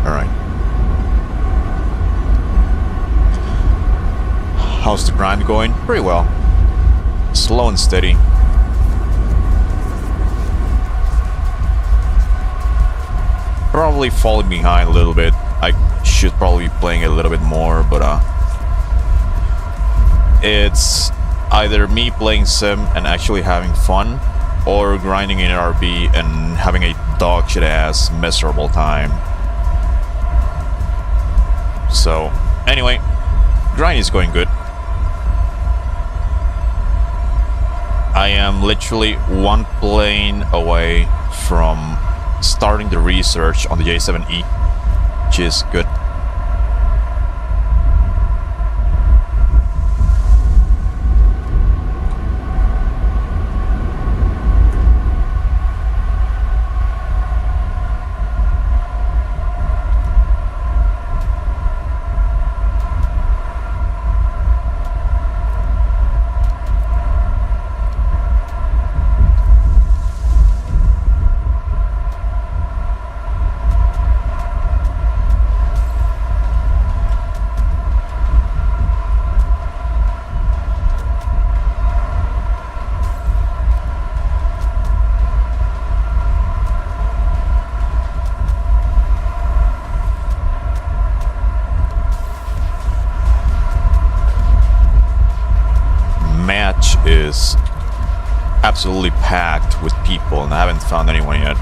Alright. How's the grind going? Pretty well. Slow and steady. Probably falling behind a little bit. I should probably be playing a little bit more, but it's either me playing sim and actually having fun, or grinding in RB and having a dog shit ass miserable time. So, anyway, grind is going good. I am literally one plane away from starting the research on the J-10, which is good. Is absolutely packed with people, and I haven't found anyone yet.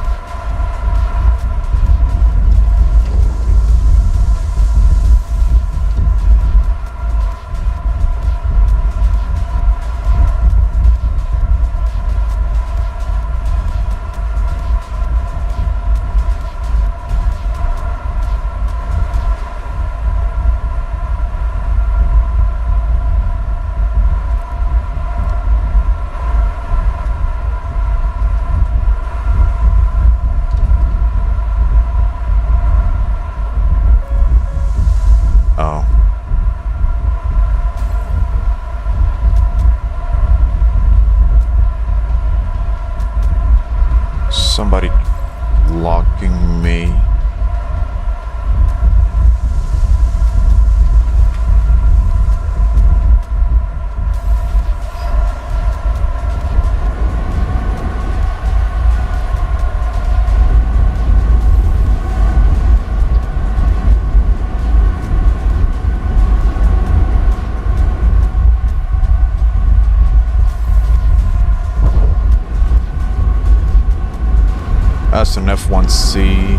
Somebody blocking me. That's an F1C.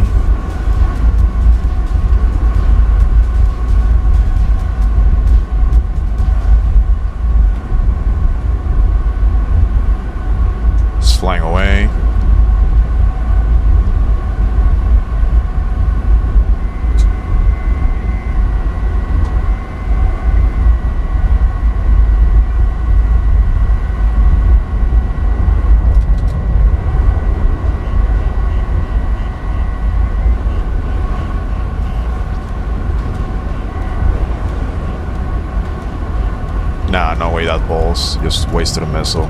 It's flying away. Nah, no way that balls. Just wasted a missile.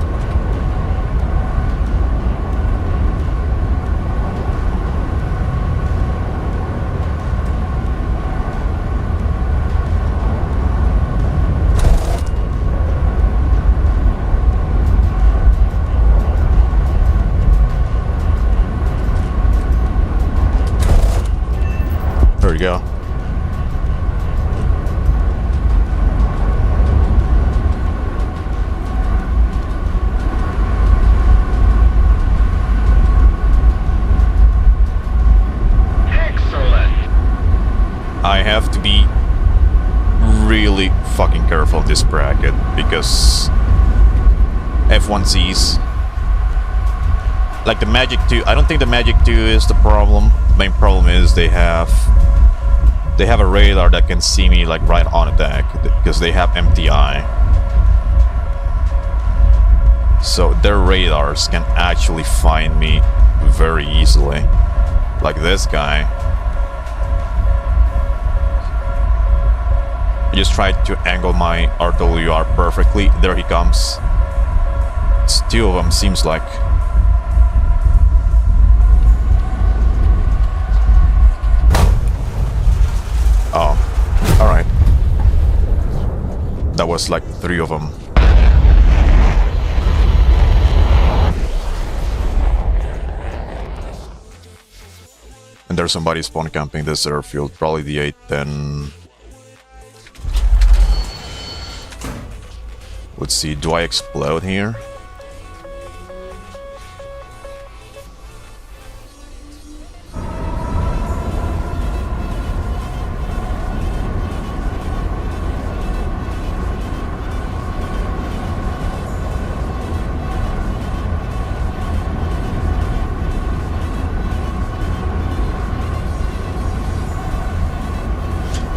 There we go. I have to be really fucking careful of this bracket because F1Cs, like the Magic 2, I don't think the Magic 2 is the problem. The main problem is they have a radar that can see me like right on attack because they have MTI. So their radars can actually find me very easily. Like this guy. I just tried to angle my RWR perfectly. There he comes. It's two of them, seems like. Oh, alright. That was like 3 of them. And there's somebody spawn camping this airfield, probably the J-10. Let's see, do I explode here?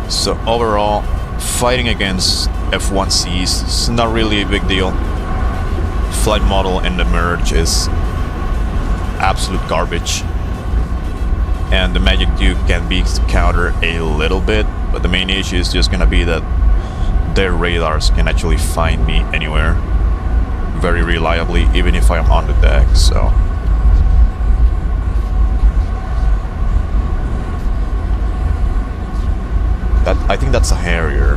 So overall, fighting against F1Cs is not really a big deal. Flight model and the merge is absolute garbage. And the Magic Duke can be countered a little bit, but the main issue is just gonna be that their radars can actually find me anywhere very reliably, even if I'm on the deck, so... I think that's a Harrier.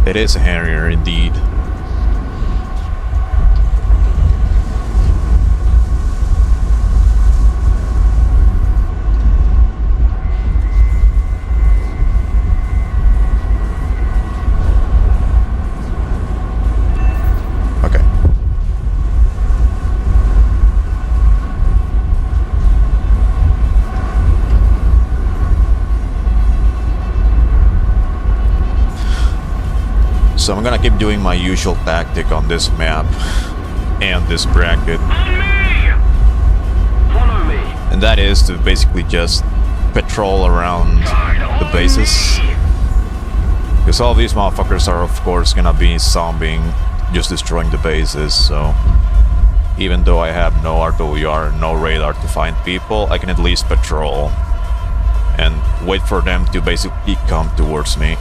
It is a Harrier indeed. So I'm gonna keep doing my usual tactic on this map and this bracket. Follow me. And that is to basically just patrol around the bases. Because all these motherfuckers are of course gonna be zombieing, just destroying the bases, so... Even though I have no RWR, no radar to find people, I can at least patrol. And wait for them to basically come towards me.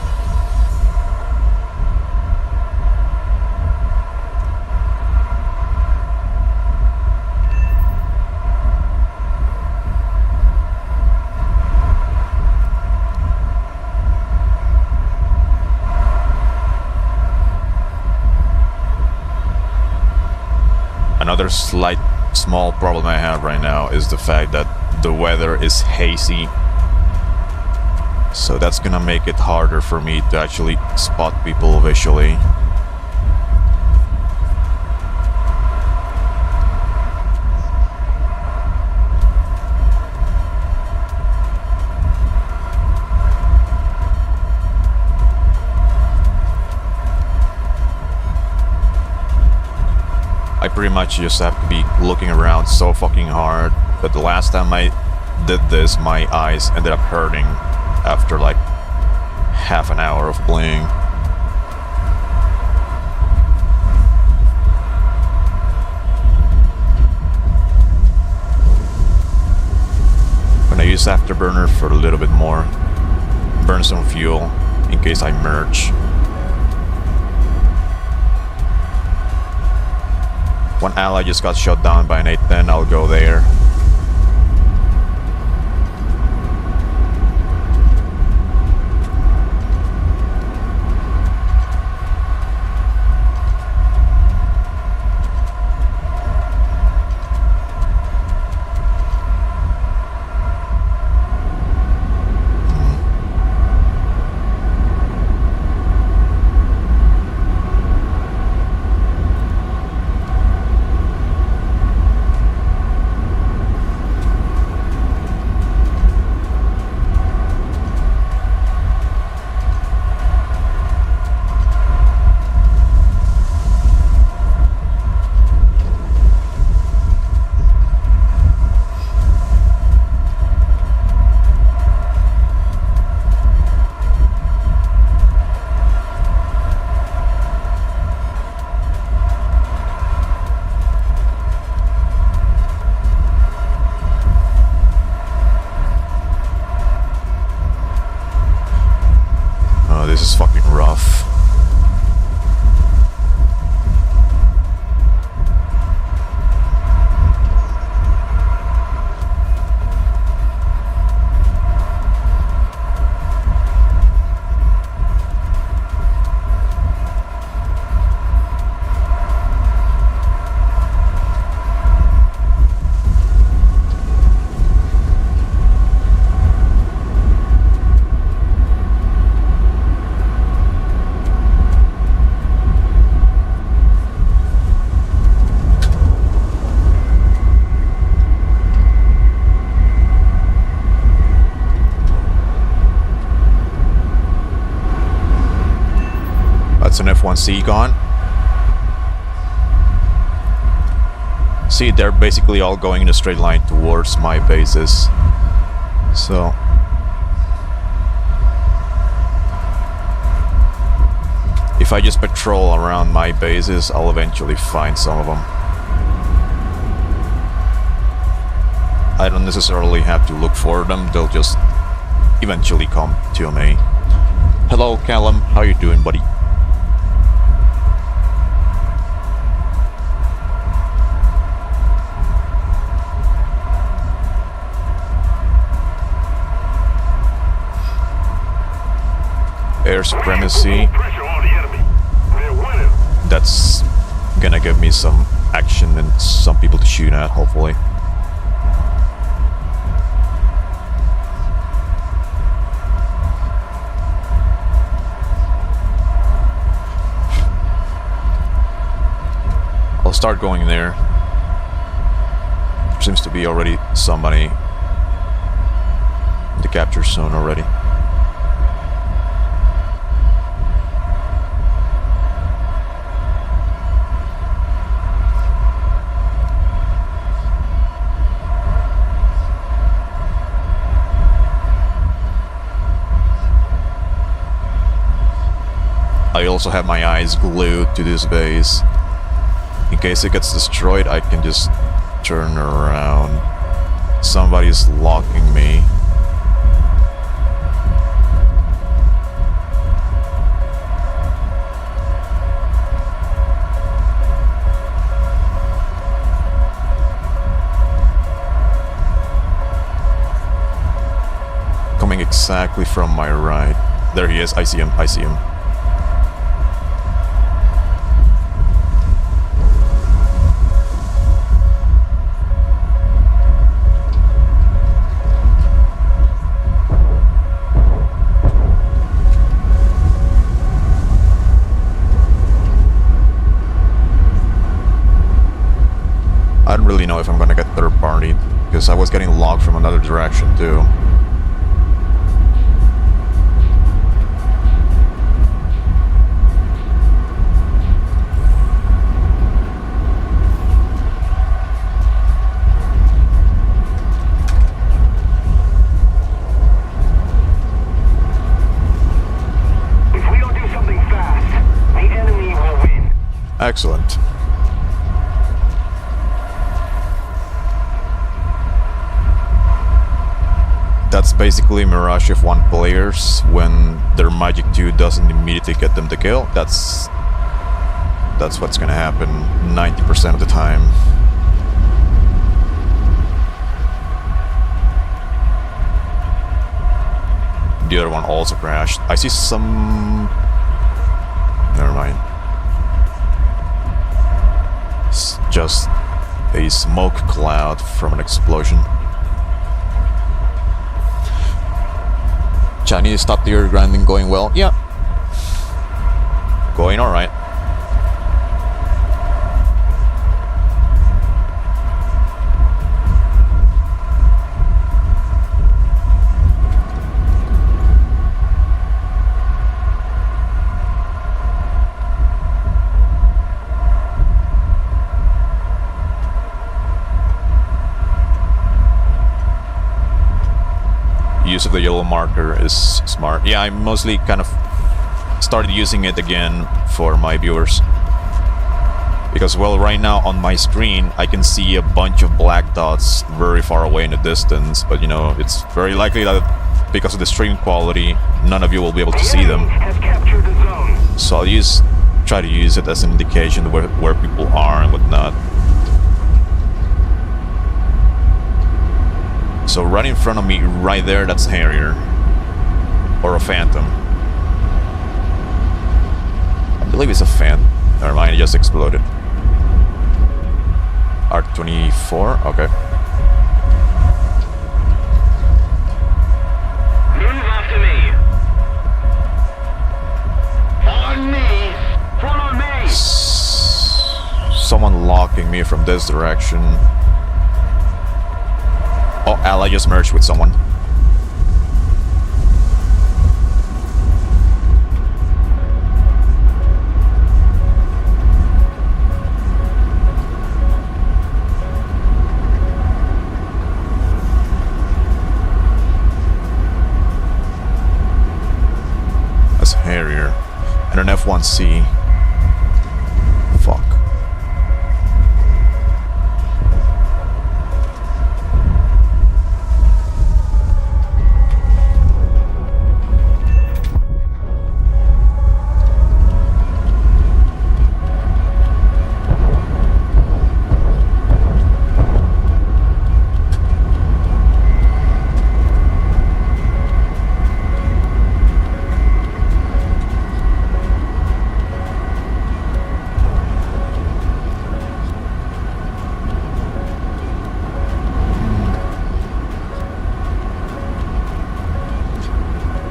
Another small problem I have right now is the fact that the weather is hazy. So that's gonna make it harder for me to actually spot people visually. I pretty much just have to be looking around so fucking hard, but the last time I did this, my eyes ended up hurting after like half an hour of playing. I'm gonna use Afterburner for a little bit more, burn some fuel in case I merge. One ally just got shot down by an J-10, I'll go there. an F1C gone. See, they're basically all going in a straight line towards my bases. So if I just patrol around my bases, I'll eventually find some of them. I don't necessarily have to look for them, they'll just eventually come to me. Hello Callum, how you doing, buddy? Air supremacy. That's gonna give me some action and some people to shoot at, hopefully. I'll start going there. There seems to be already somebody in the capture zone already. I also have my eyes glued to this base. In case it gets destroyed, I can just turn around. Somebody's locking me. Coming exactly from my right. There he is, I see him, I see him. I don't really know if I'm gonna get third party, because I was getting logged from another direction too. If we don't do something fast, the enemy will win. Excellent. That's basically Mirage F1 players when their Magic 2 doesn't immediately get them the kill. That's what's gonna happen 90% of the time. The other one also crashed. I see some... Never mind. It's just a smoke cloud from an explosion. Chinese top tier grinding going well? Yeah. Going alright. Use of the yellow marker is smart. Yeah, I mostly kind of started using it again for my viewers. Because, well, right now on my screen, I can see a bunch of black dots very far away in the distance. But, you know, it's very likely that because of the stream quality, none of you will be able to see them. So I'll try to use it as an indication of where people are and whatnot. So right in front of me, right there, that's Harrier. Or a Phantom. I believe it's a Phantom. Never mind, it just exploded. R24, okay. Move after me. On me. Follow me. Someone locking me from this direction. Oh, ally just merged with someone. F1C. Fuck.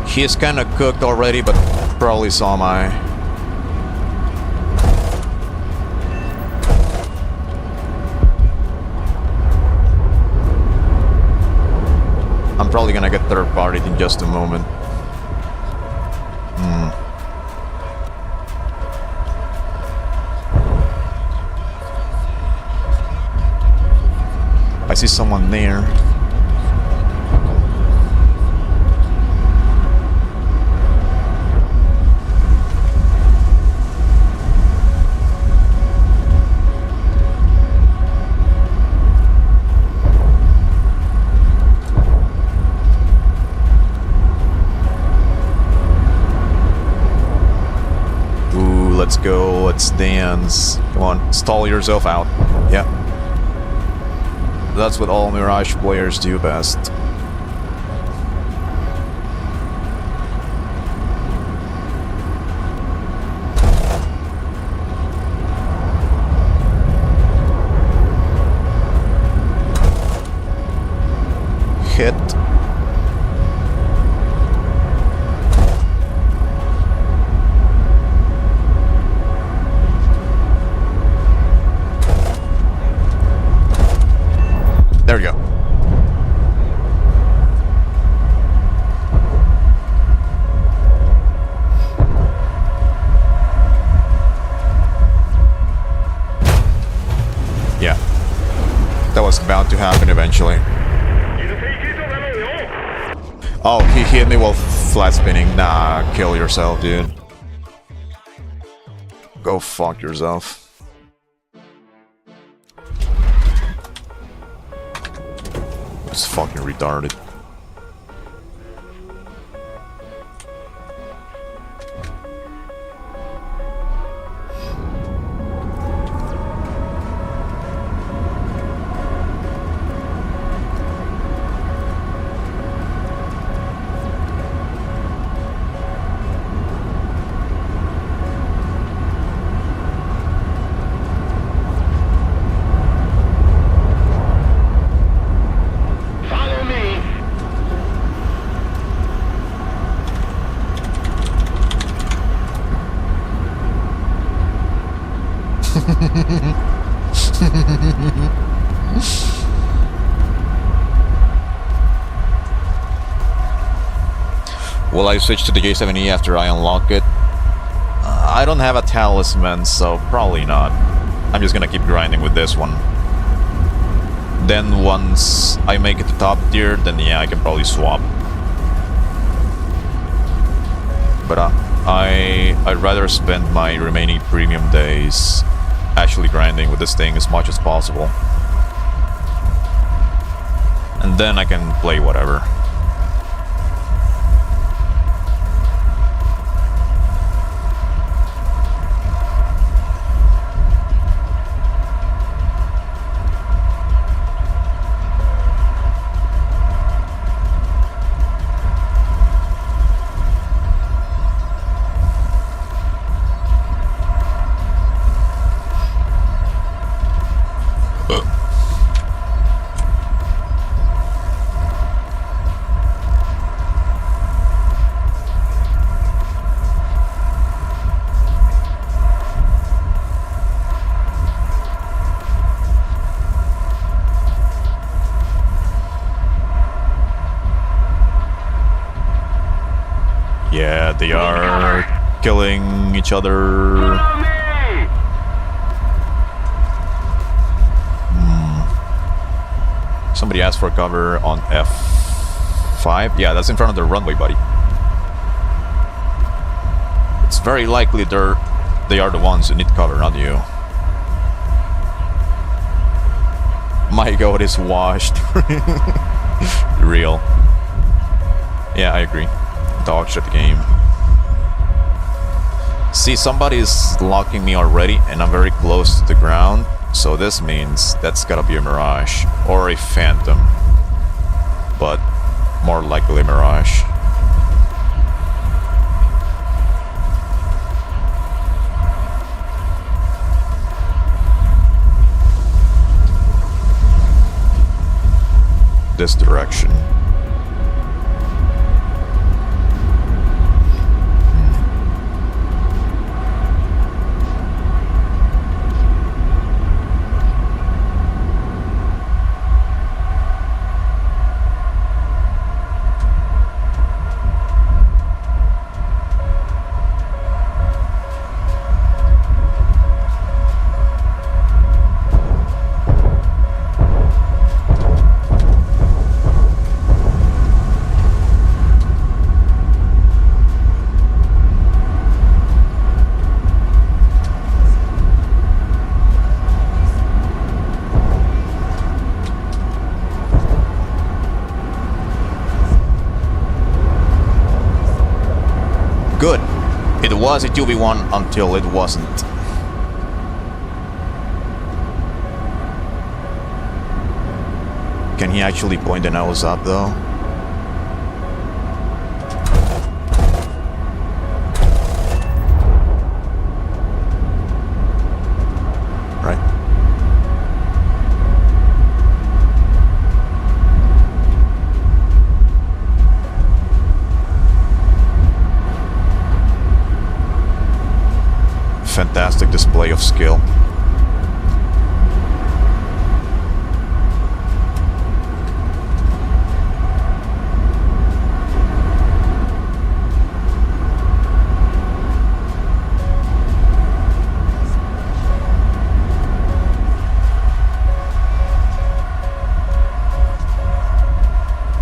He is kind of cooked already, but probably saw my... I'm probably gonna get third party in just a moment. I see someone there. Let's go, let's dance. Come on, stall yourself out. Yeah. That's what all Mirage players do best. Hit. There we go. Yeah. That was bound to happen eventually. Oh, he hit me while flat spinning. Nah, kill yourself, dude. Go fuck yourself. It's fucking retarded. Will I switch to the J-10 after I unlock it? I don't have a talisman, so probably not. I'm just gonna keep grinding with this one. Then once I make it to top tier, then yeah, I can probably swap. But I'd rather spend my remaining premium days actually grinding with this thing as much as possible. And then I can play whatever. Yeah, they are killing each other. Somebody asked for cover on F5. Yeah, that's in front of the runway, buddy. It's very likely they are the ones who need cover, not you. My god, it's washed. Real. Yeah, I agree. Dog shit game. See, somebody is locking me already, and I'm very close to the ground. So this means that's gotta be a mirage or a phantom. But more likely a mirage. This direction. Good. It was a 2v1 until it wasn't. Can he actually point the nose up though? Right. Fantastic display of skill.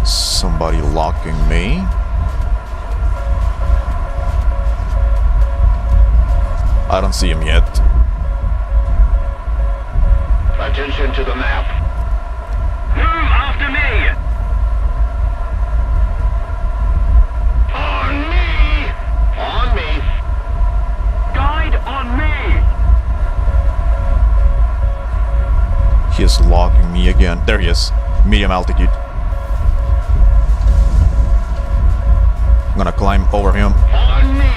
Somebody locking me. I don't see him yet. Attention to the map. Move after me! On me! On me! Guide on me! He is locking me again. There he is. Medium altitude. I'm gonna climb over him. On me!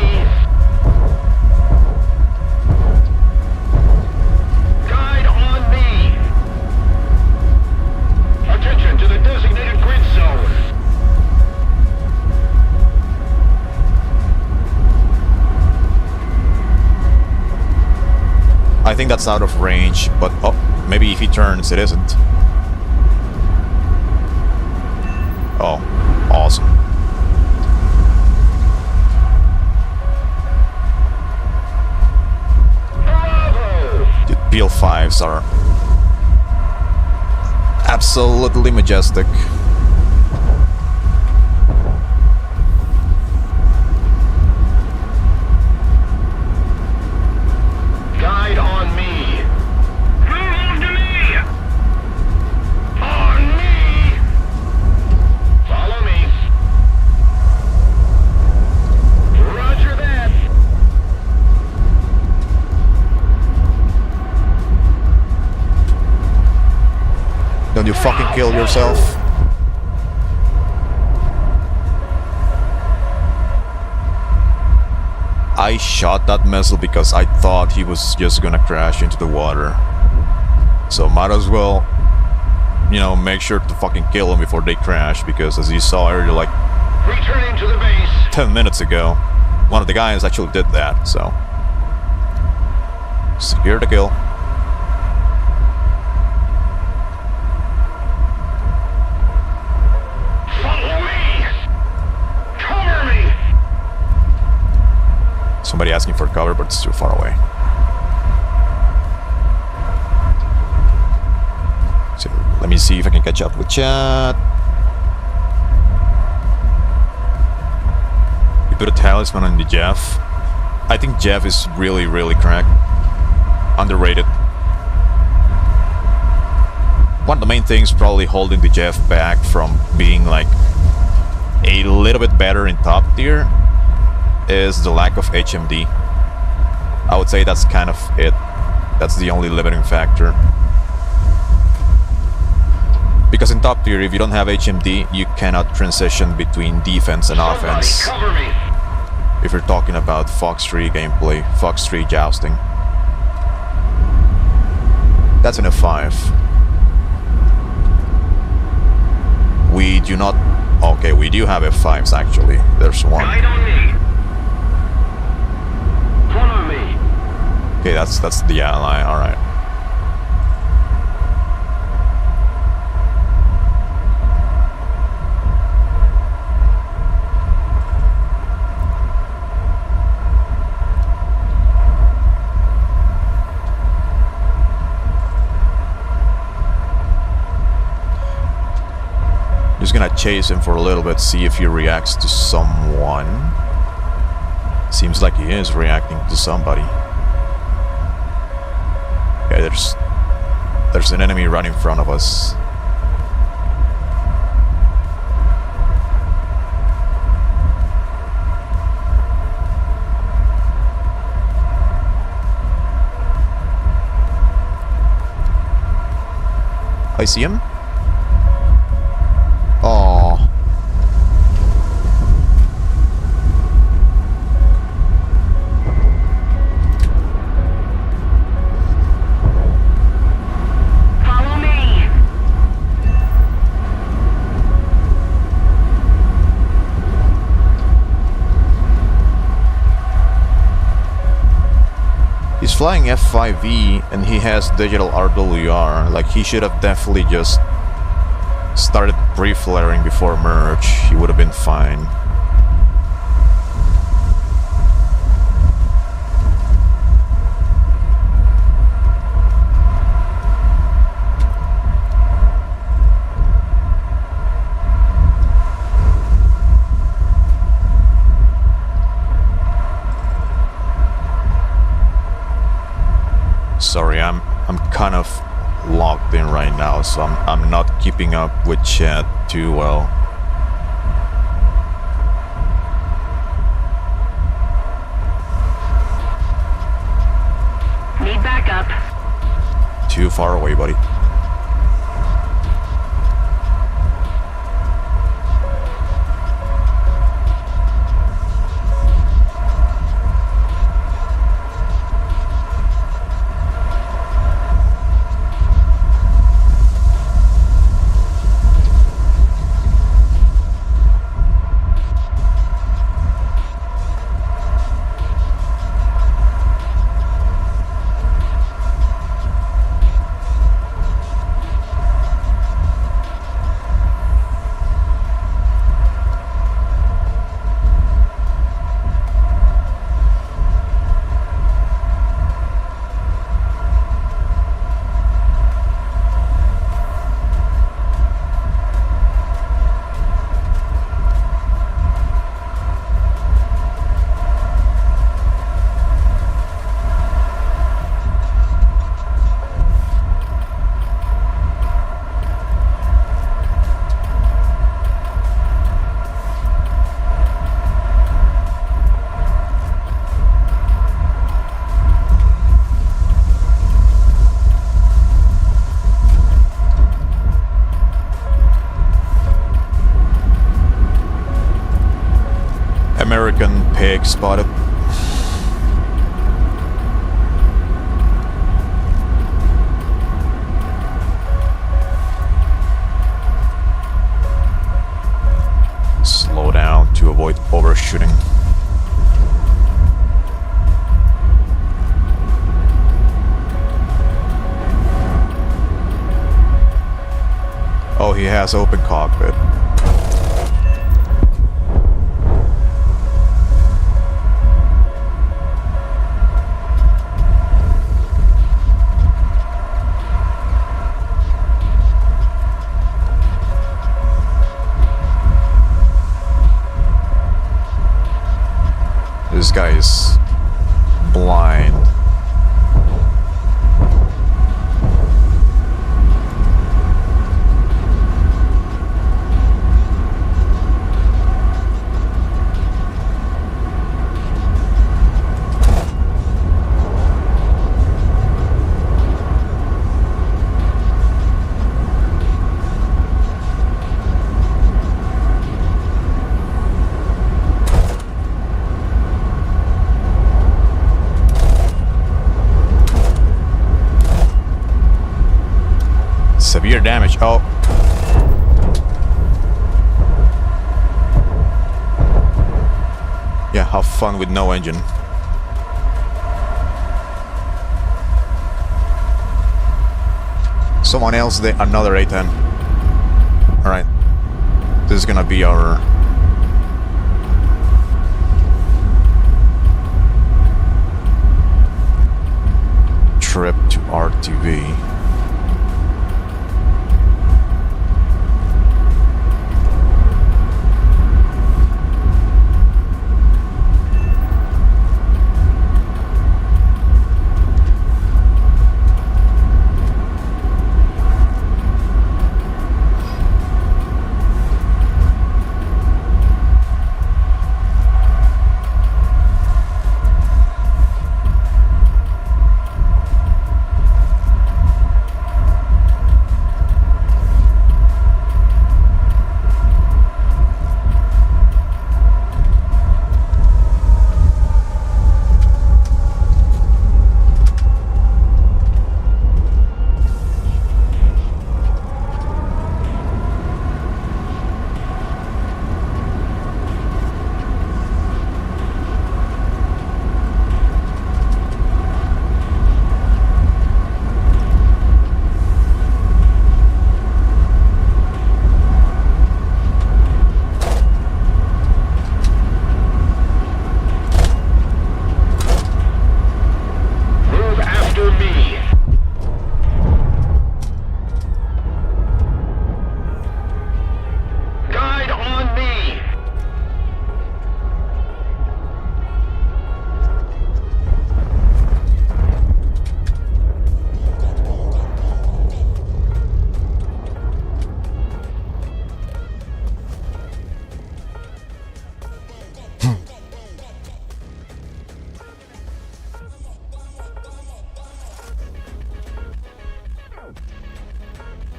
I think that's out of range, but oh, maybe if he turns, it isn't. Oh, awesome. Dude, PL5s are absolutely majestic. Don't you fucking kill yourself. I shot that missile because I thought he was just gonna crash into the water. So might as well, you know, make sure to fucking kill him before they crash, because as you saw earlier, like returning to the base 10 minutes ago, one of the guys actually did that, so. Secure the kill. Somebody asking for cover, but it's too far away. So let me see if I can catch up with chat. We put a talisman on the Jeff. I think Jeff is really, really cracked. Underrated. One of the main things probably holding the Jeff back from being like a little bit better in top tier is the lack of HMD. I would say that's kind of it. That's the only limiting factor. Because in top tier, if you don't have HMD, you cannot transition between defense and offense. Somebody cover me. If you're talking about Fox 3 gameplay, Fox 3 jousting. That's an F5. We do not... Okay, we do have F5s actually. There's one. Guide on me. Follow me. Okay, that's the ally, alright. Just gonna chase him for a little bit, see if he reacts to someone. Seems like he is reacting to somebody. Okay, there's an enemy right in front of us. I see him. Oh. Follow me. He's flying F5E and he has digital RWR. Like, he should have definitely just started pre-flaring before merge. He would have been fine. Sorry, I'm kind of locked in right now, so I'm not keeping up with chat too well. Need backup. Too far away, buddy. American pig spotted. Slow down to avoid overshooting. Oh, he has open cockpit. This guy is Severe damage. Oh. Yeah, have fun with no engine. Someone else, another A10. Alright. This is gonna be our... trip to RTV.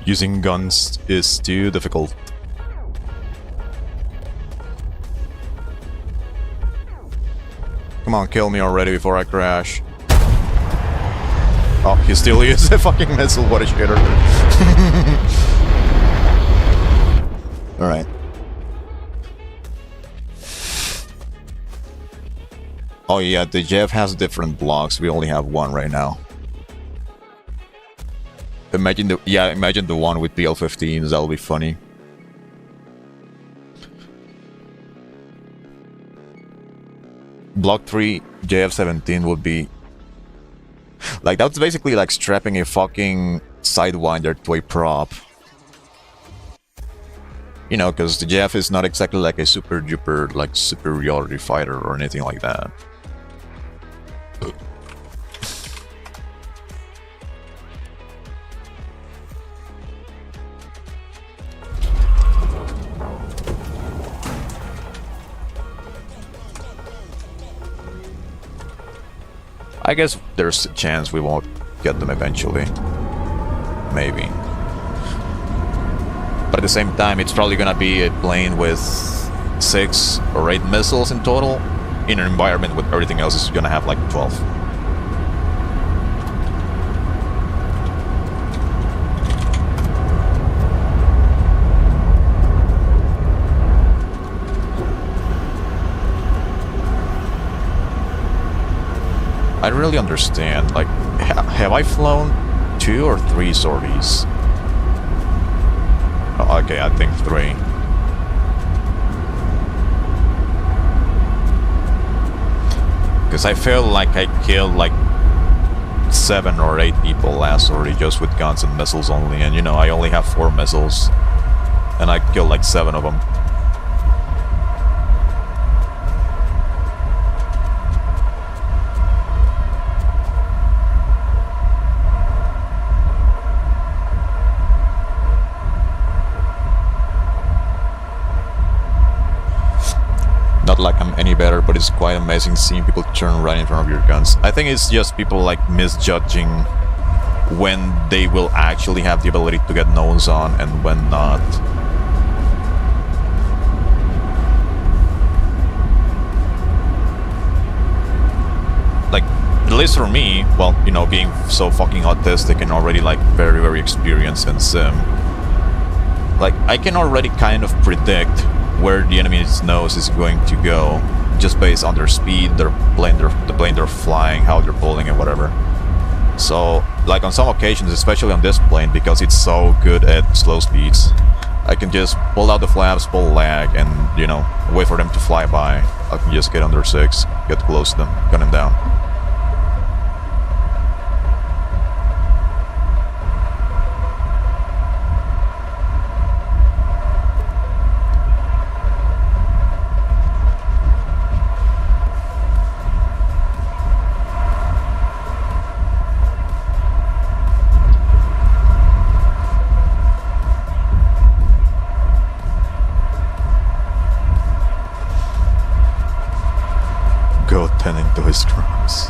Using guns is too difficult. Come on, kill me already before I crash. Oh, he still uses a fucking missile, what a shitter. Alright. Oh yeah, the Jeff has different blocks, we only have one right now. Imagine the one with PL-15s, that'll be funny. Block 3 JF-17 would be... like, that's basically like strapping a fucking Sidewinder to a prop. You know, because the JF is not exactly like a super duper, like, superiority fighter or anything like that. I guess there's a chance we won't get them eventually. Maybe. But at the same time, it's probably gonna be a plane with 6 or 8 missiles in total, in an environment where everything else is gonna have like 12. I don't really understand, like, have I flown 2 or 3 sorties? Oh, okay, I think 3. Because I feel like I killed like 7 or 8 people last sortie just with guns and missiles only, and you know, I only have 4 missiles. And I killed like 7 of them. Not like I'm any better, but it's quite amazing seeing people turn right in front of your guns. I think it's just people like misjudging when they will actually have the ability to get nose on and when not. Like least for me, well, you know, being so fucking autistic and already like very, very experienced in sim, like I can already kind of predict where the enemy's nose is going to go just based on their speed, the plane they're flying, how they're pulling and whatever. So, like on some occasions, especially on this plane, because it's so good at slow speeds, I can just pull out the flaps, pull lag, and, you know, wait for them to fly by. I can just get under 6, get close to them, gun them down. Go tending to his crimes.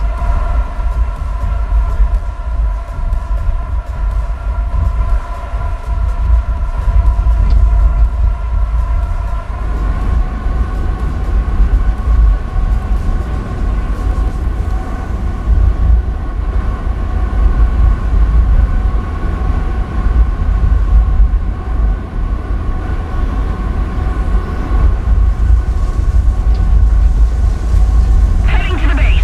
Heading to the base.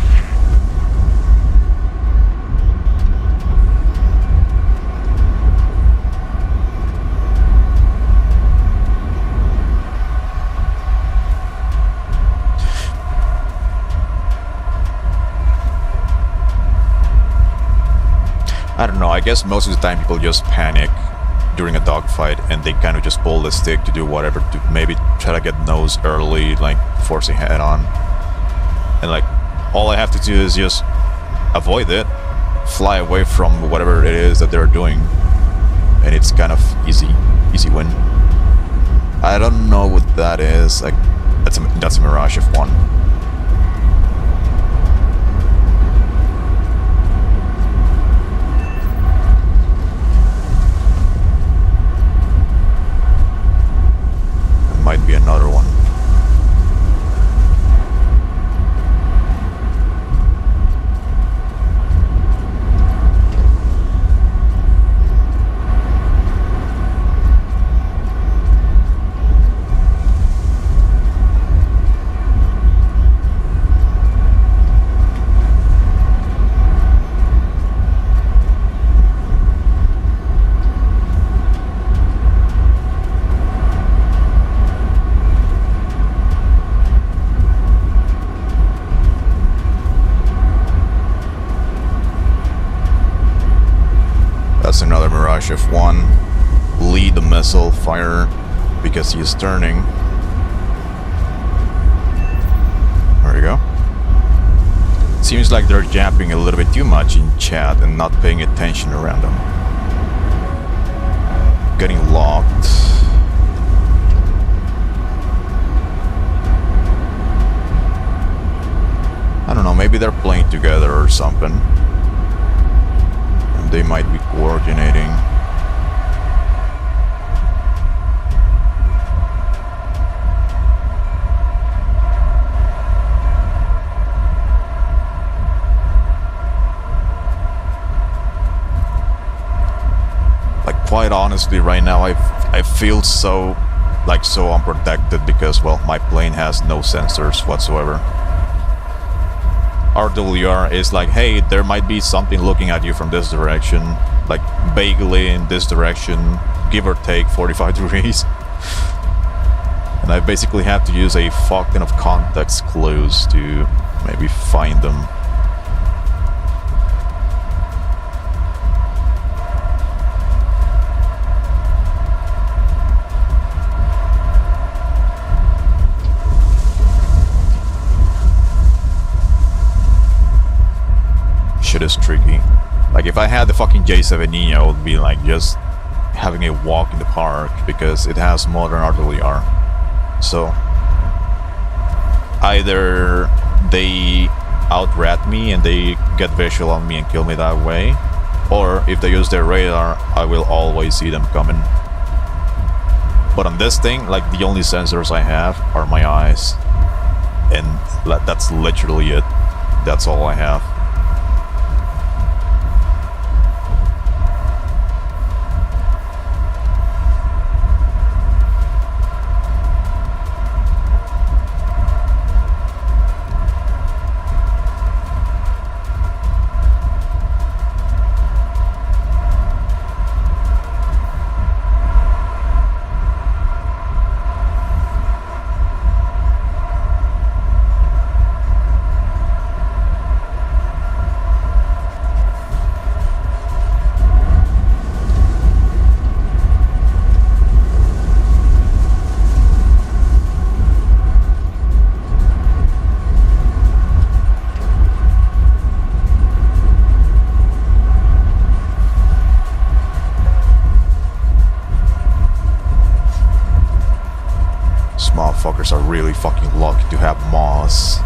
I don't know, I guess most of the time people just panic during a dogfight and they kind of just pull the stick to do whatever, to maybe try to get nose early, like force a head on. And like, all I have to do is just avoid it, fly away from whatever it is that they're doing, and it's kind of easy win. I don't know what that is, like, that's a Mirage F1. Might be another one. That's another Mirage F1. Lead the missile fire because he is turning. There you go. Seems like they're japping a little bit too much in chat and not paying attention around them. Getting locked. I don't know, maybe they're playing together or something. They might be coordinating. Like, quite honestly, right now I feel so unprotected because, well, my plane has no sensors whatsoever. RWR is like, hey, there might be something looking at you from this direction, like vaguely in this direction, give or take 45 degrees. And I basically have to use a fuck ton of context clues to maybe find them. Shit is tricky. Like, if I had the fucking J-10, I would be like just having a walk in the park because it has modern RWR. So either they out-rat me and they get visual on me and kill me that way, or if they use their radar, I will always see them coming. But on this thing, like, the only sensors I have are my eyes, and that's literally it. That's all I have. motherfuckers are really fucking lucky to have moss.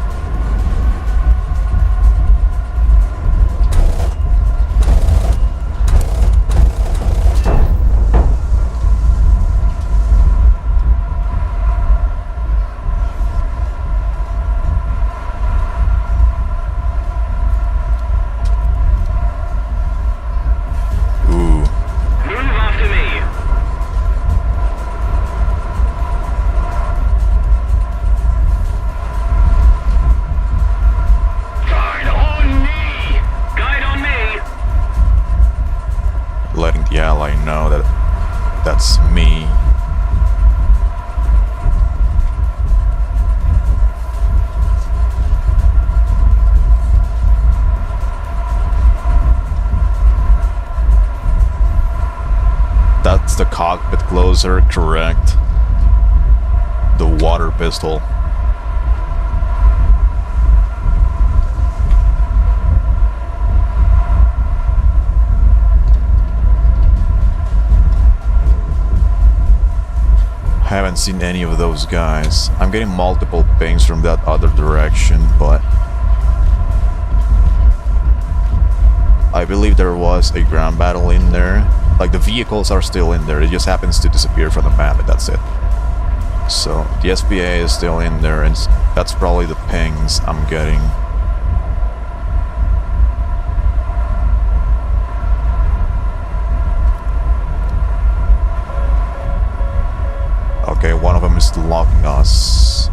Letting the ally know that that's me. That's the cockpit closer, correct. The water pistol. Haven't seen any of those guys. I'm getting multiple pings from that other direction, but I believe there was a ground battle in there. Like, the vehicles are still in there. It just happens to disappear from the map, and that's it. So the SPA is still in there, and that's probably the pings I'm getting. Okay, one of them is locking us.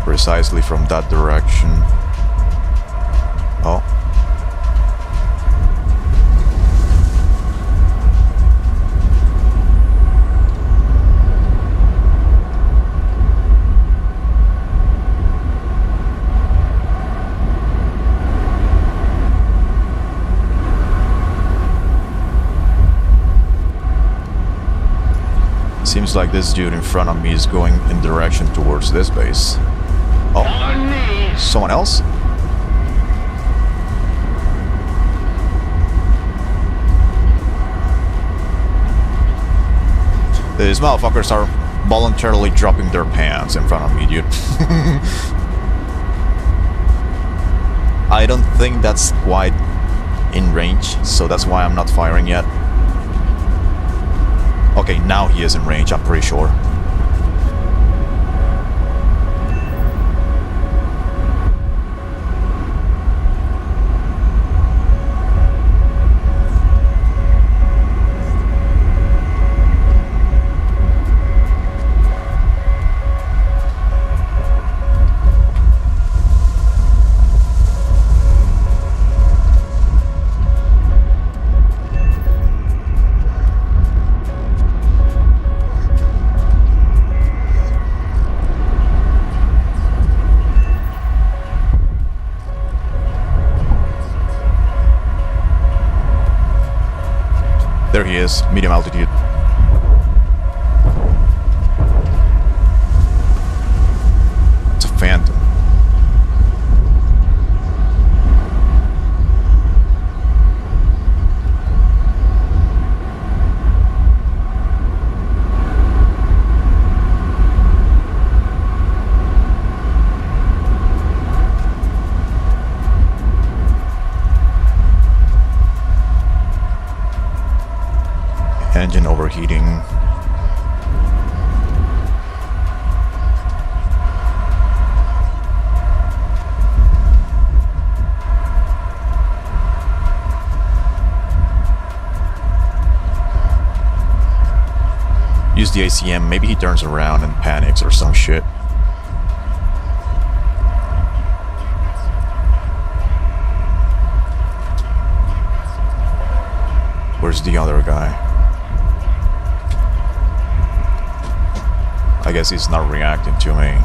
Precisely from that direction. Oh. Seems like this dude in front of me is going in direction towards this base. Oh, someone else? These motherfuckers are voluntarily dropping their pants in front of me, dude. I don't think that's quite in range, so that's why I'm not firing yet. Okay, now he is in range, I'm pretty sure. There he is, medium altitude. It's a Phantom. Engine overheating. Use the ACM, maybe he turns around and panics or some shit. Where's the other guy? I guess he's not reacting to me.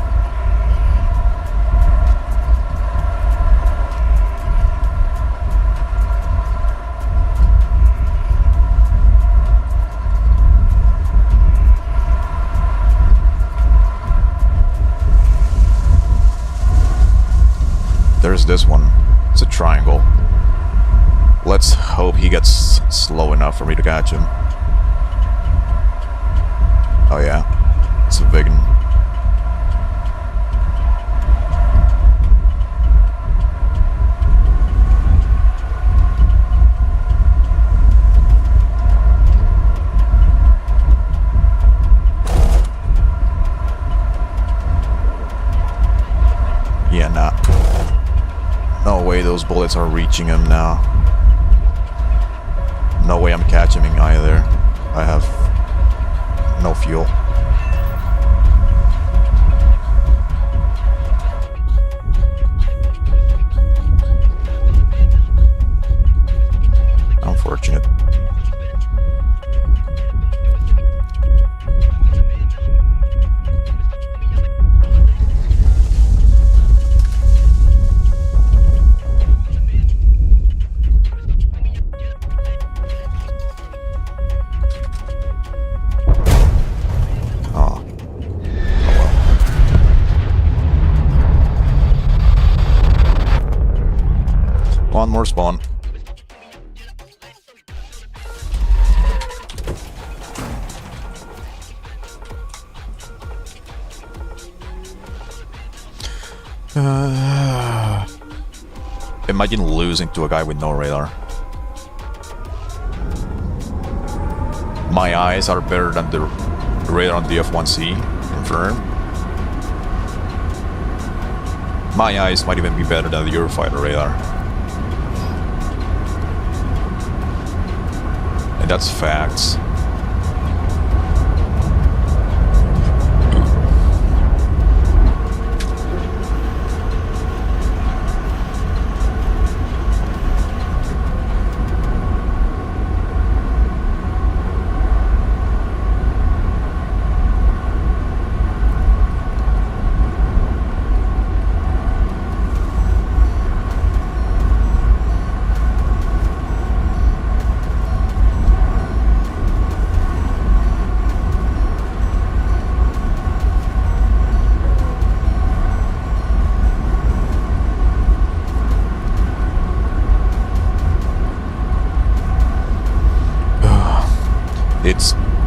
There's this one. It's a triangle. Let's hope he gets slow enough for me to catch him. Oh yeah, it's a big one. Yeah, nah. No way those bullets are reaching him now. No way I'm catching him either. I have no fuel. Unfortunate. One more spawn. Imagine losing to a guy with no radar. My eyes are better than the radar on the F1C, confirmed. My eyes might even be better than the Eurofighter radar. And that's facts.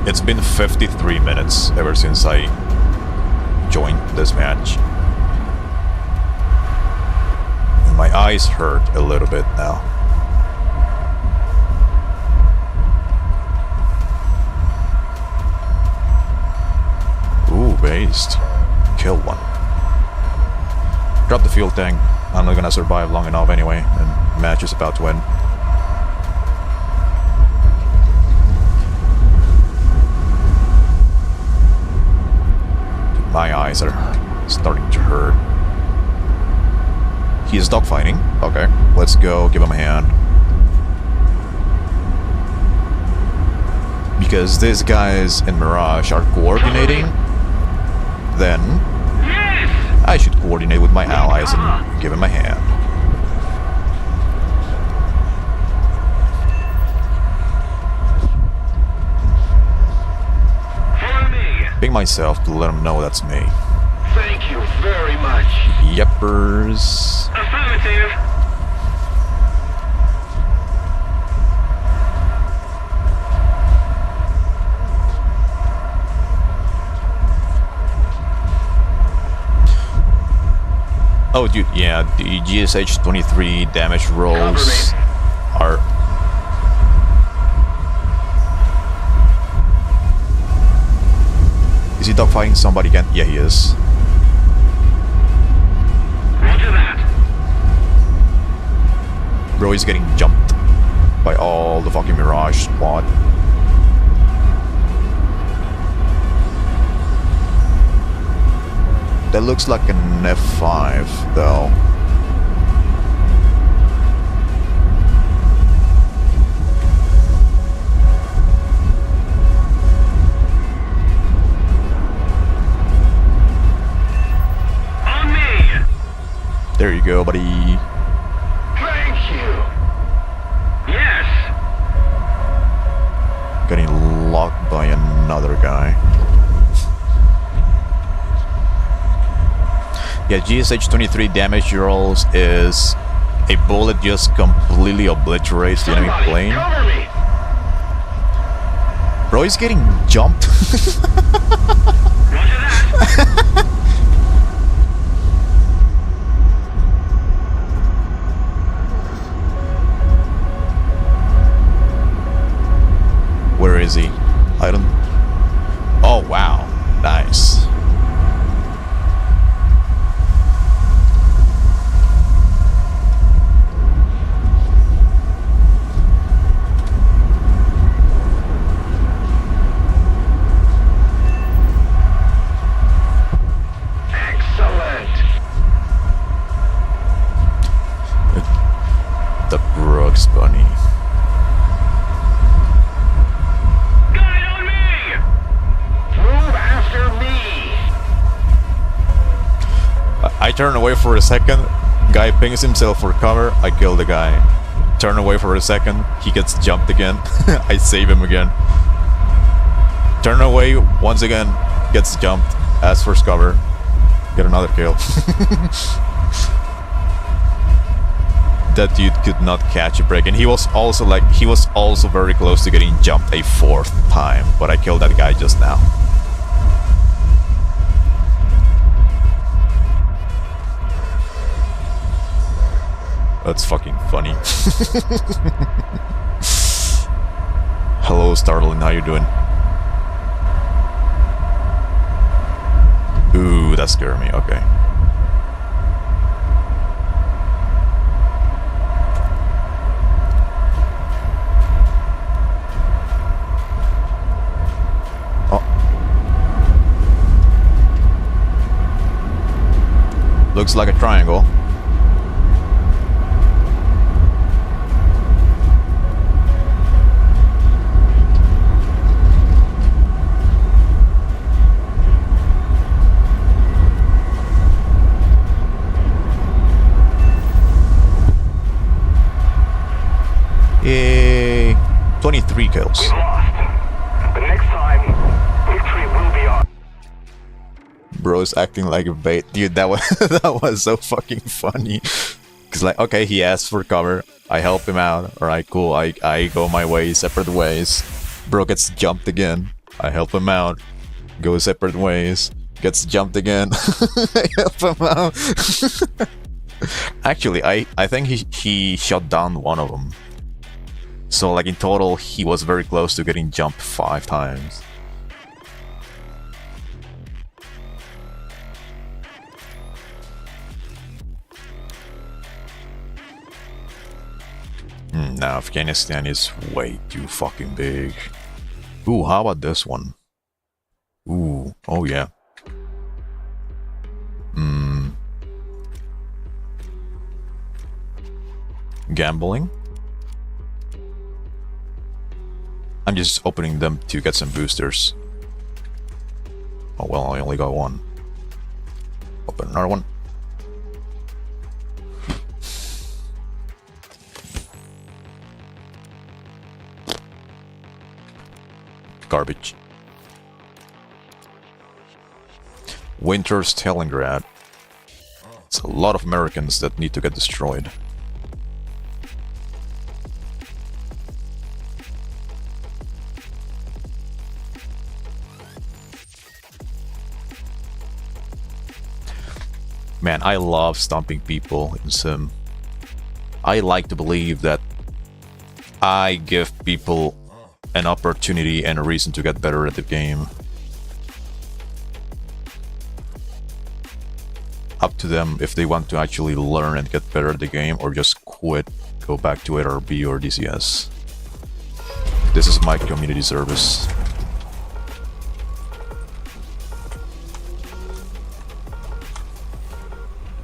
It's been 53 minutes ever since I joined this match. And my eyes hurt a little bit now. Ooh, based. Kill one. Drop the fuel tank. I'm not gonna survive long enough anyway, and the match is about to end. My eyes are starting to hurt. He is dogfighting. Okay, let's go give him a hand. Because these guys in Mirage are coordinating, then I should coordinate with my allies and give him a hand. Ping myself to let them know that's me. Thank you very much. Yeppers. Affirmative. Oh, dude, yeah, the GSH-23 damage rolls are... Is he dogfighting somebody again? Yeah, he is. Roger that. Bro, he's getting jumped by all the fucking Mirage squad. That looks like an F5, though. There you go, buddy. Thank you. Yes. Getting locked by another guy. Yeah, GSH-23 damage rolls is a bullet just completely obliterates the enemy Somebody plane. cover me! Bro, he's getting jumped. Roger that! Where is he? I don't... Oh, wow. Nice. Excellent! The Brooks Bunny. Guide on me! Move after me! I turn away for a second. Guy pings himself for cover. I kill the guy. Turn away for a second. He gets jumped again. I save him again. Turn away once again. Gets jumped. Asks for cover. Get another kill. That dude could not catch a break, and he was also very close to getting jumped a fourth time, but I killed that guy just now. That's fucking funny. Hello, Starling, how you doing? Ooh, that scared me, okay. Looks like a triangle. Yay! 23 kills. We've lost. But next time, victory will be ours. Bro's acting like a bait. Dude, that was that was so fucking funny. Cause like, okay, he asks for cover. I help him out. Alright, cool. I go my way, separate ways. Bro gets jumped again. I help him out. Go separate ways. Gets jumped again. I help him out. Actually, I think he shot down one of them. So like in total, he was very close to getting jumped 5 times. Now Afghanistan is way too fucking big. Ooh, how about this one? Ooh, oh yeah. Gambling? I'm just opening them to get some boosters. Oh well, I only got one. Open another one. Garbage. Winter's Stalingrad. It's a lot of Americans that need to get destroyed. Man, I love stomping people in Sim. I like to believe that I give people an opportunity and a reason to get better at the game. Up to them if they want to actually learn and get better at the game, or just quit, go back to ARB or DCS. This is my community service.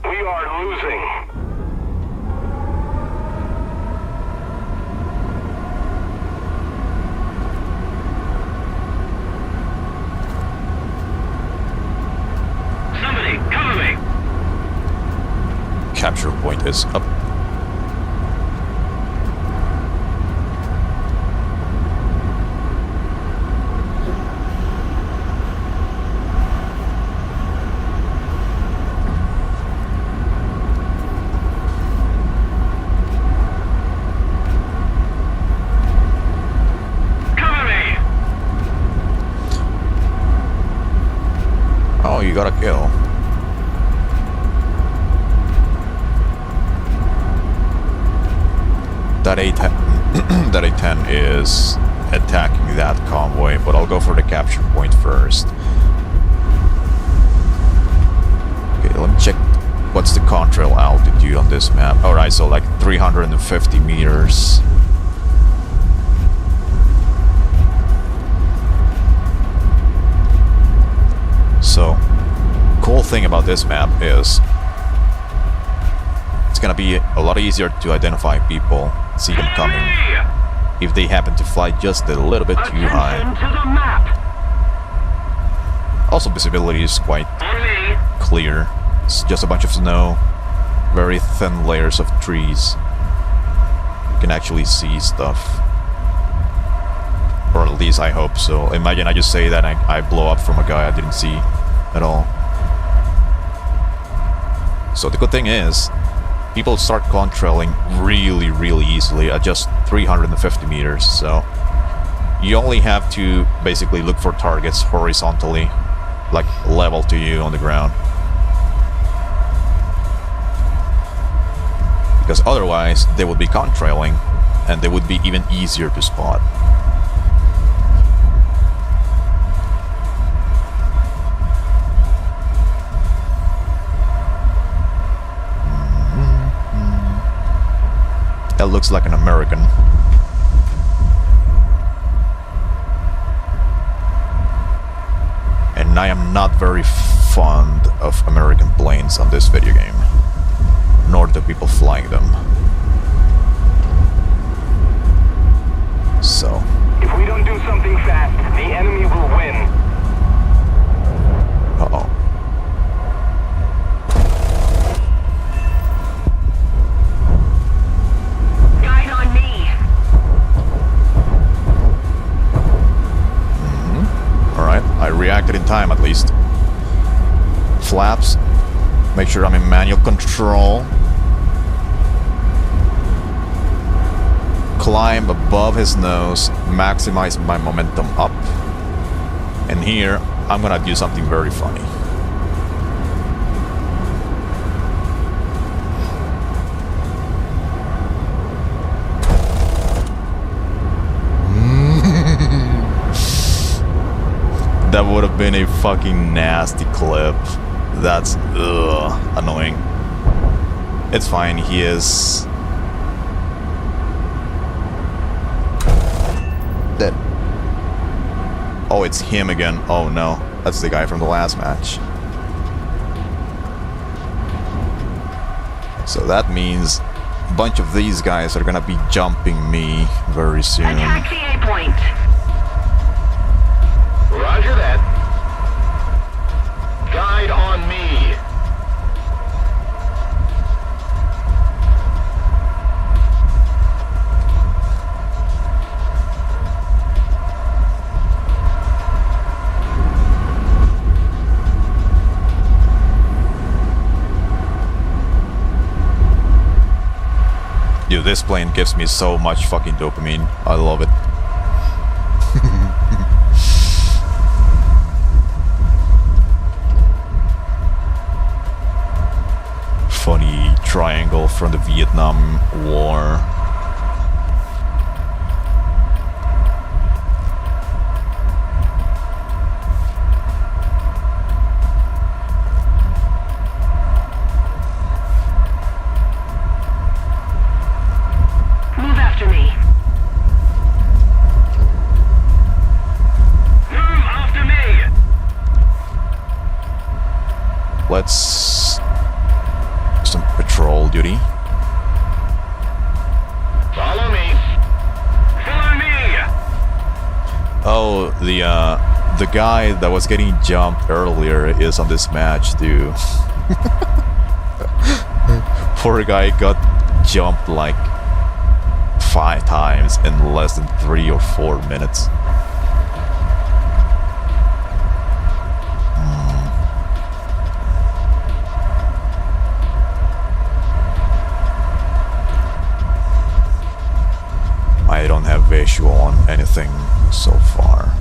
We are losing. Somebody, cover me! Capture point is up. got a kill. That A-10, that A-10 is attacking that convoy, but I'll go for the capture point first. Okay, let me check what's the contrail altitude on this map. Alright, so like 350 meters. So, cool thing about this map is it's gonna be a lot easier to identify people, see them coming, if they happen to fly just a little bit too high. Also, visibility is quite clear. It's just a bunch of snow, very thin layers of trees. You can actually see stuff. Or at least I hope so. Imagine I just say that I blow up from a guy I didn't see at all. So the good thing is, people start contrailing really easily at just 350 meters. So you only have to basically look for targets horizontally, like level to you on the ground. Because otherwise, they would be contrailing, and they would be even easier to spot. That looks like an American. And I am not very fond of American planes on this video game, nor the people flying them. So, If we don't do something fast, the enemy will win. uh-oh. Guide on me. Alright, I reacted in time at least. Flaps. Make sure I'm in manual control. Climb above his nose, maximize my momentum up. And here, I'm gonna do something very funny. That would have been a fucking nasty clip. That's annoying. It's fine, he is dead. Oh, it's him again. Oh no, that's the guy from the last match. So that means a bunch of these guys are gonna be jumping me very soon. Attack the A point. Roger that. Guide on me. Dude, this plane gives me so much fucking dopamine. I love it. Funny triangle from the Vietnam War. Move after me. Move after me. Let's do some patrol duty. Follow me. Follow me. Oh, the guy that was getting jumped earlier is on this match too. Poor guy got jumped like 5 times in less than 3 or 4 minutes. I don't have visual on anything so far.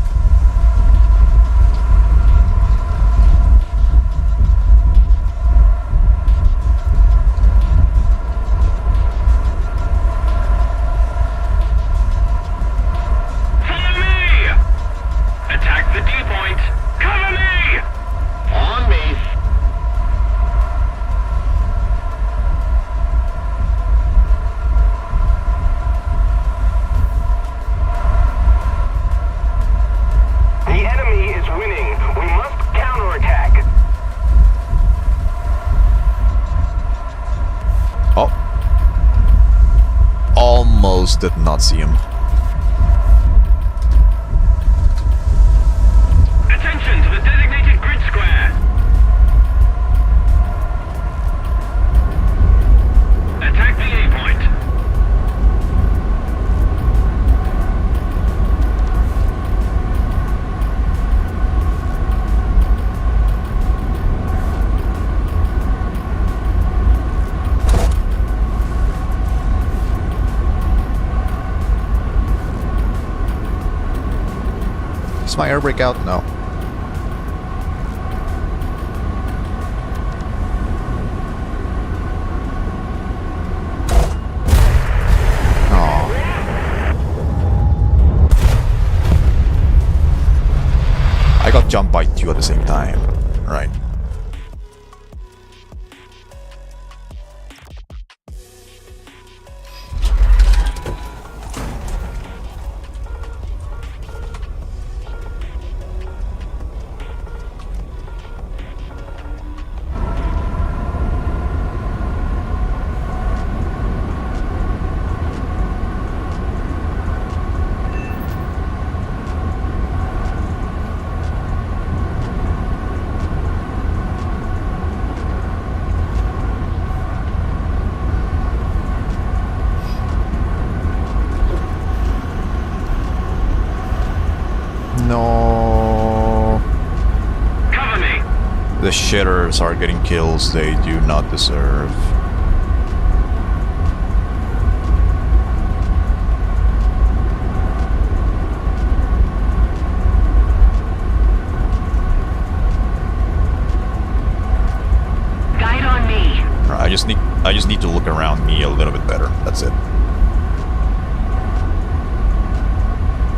just did not see him. Attention to the designated grid square. Attack the A point. Is my air brake out? No. I got jumped by two at the same time. Right. No. Cover me. The shitters are getting kills they do not deserve. Guide on me. I just need to look around me a little bit better. That's it.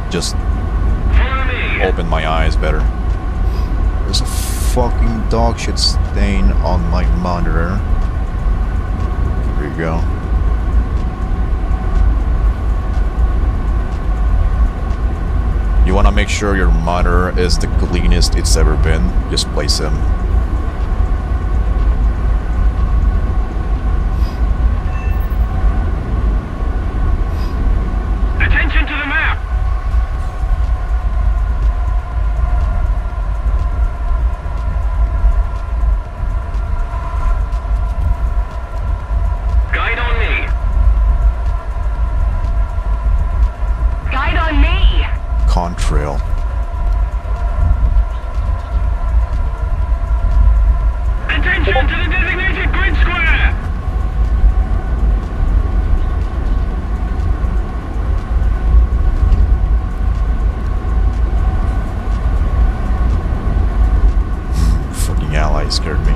Just Follow me. open my eyes better. There's a fucking dog shit stain on my monitor. There you go. You want to make sure your monitor is the cleanest it's ever been. Just place him. Attention to the map. Guide on me. Guide on me. Contrail. Attention to the designated grid square. Fucking ally scared me.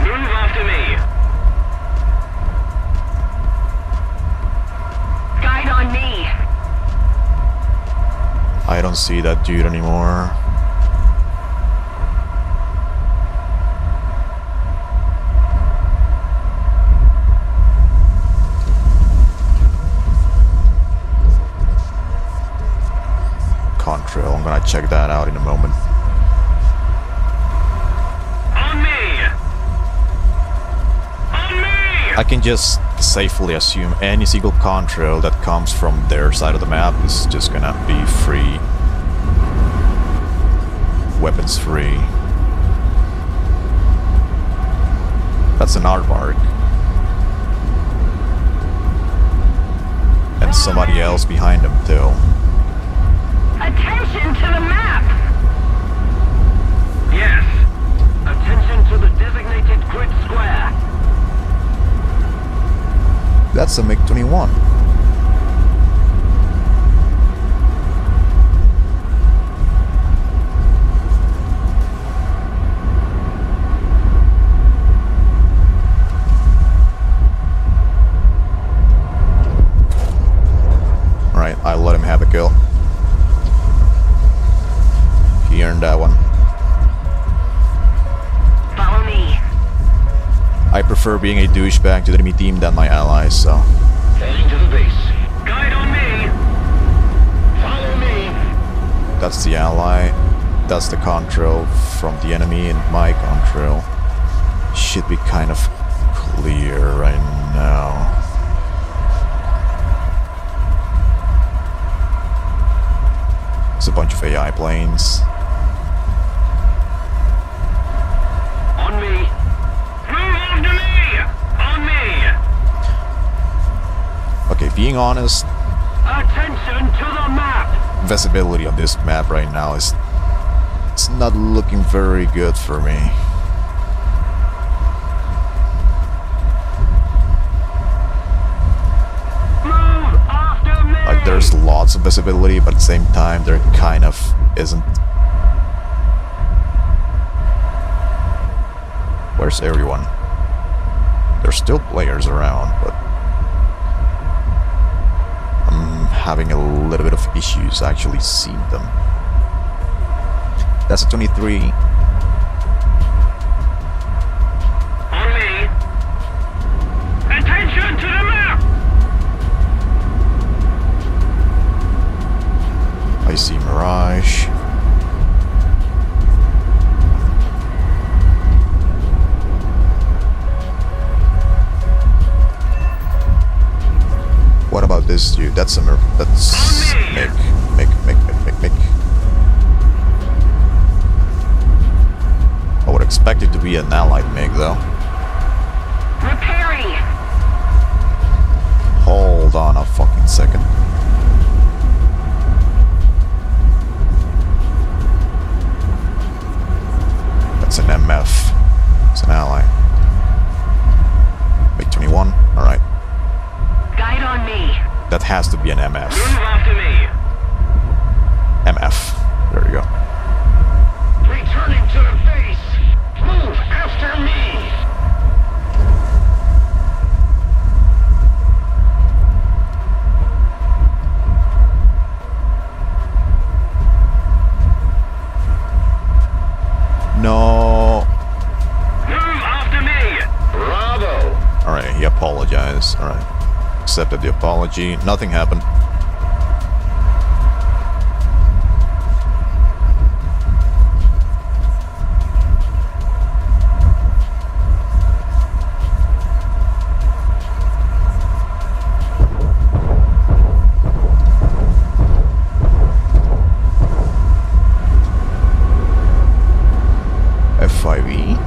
Move after me. Guide on me. I don't see that dude anymore. Contrail, I'm gonna check that out in a moment. On me. On me. I can just safely assume any single contrail that comes from their side of the map is just gonna be free. Weapons free. That's an aardvark. And somebody else behind him too. Attention to the map. Yes. Attention to the designated grid square. That's a MiG-21. Alright, I let him have a kill. He earned that one. Follow me. I prefer being a douchebag to the enemy team than my allies, so. Heading to the base. Guide on me. That's the ally. That's the contrail from the enemy, and my contrail should be kind of clear right now. It's a bunch of AI planes. On me. Move after me. On me. Okay, being honest, Attention to the map. visibility on this map right now is it's not looking very good for me. Move after me. Like there's lots of visibility, but at the same time there kind of isn't. Where's everyone? There's still players around, but I'm having a little bit of issues actually seeing them. That's a 23. On me. Attention to the map. I see Mirage. What about this dude? That's a that's Mick. I would expect it to be an allied MiG though. Repairing. Hold on a fucking second. That's an MF. It's an ally. Make 21. Alright. Guide on me. That has to be an MF. Move after me. MF. There you go. Returning to the base. Move after me. No. Move after me. Bravo. Alright, he apologized. Alright. Accepted the apology. Nothing happened. F5E.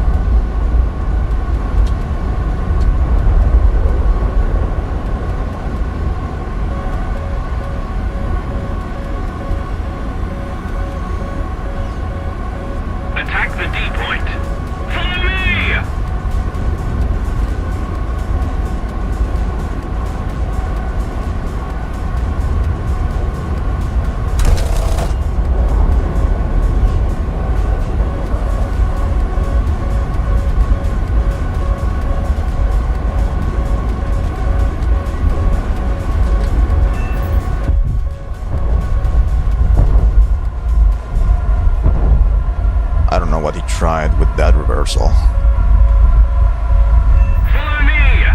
Attack the D point. Follow me. I don't know what he tried with that reversal. Follow me.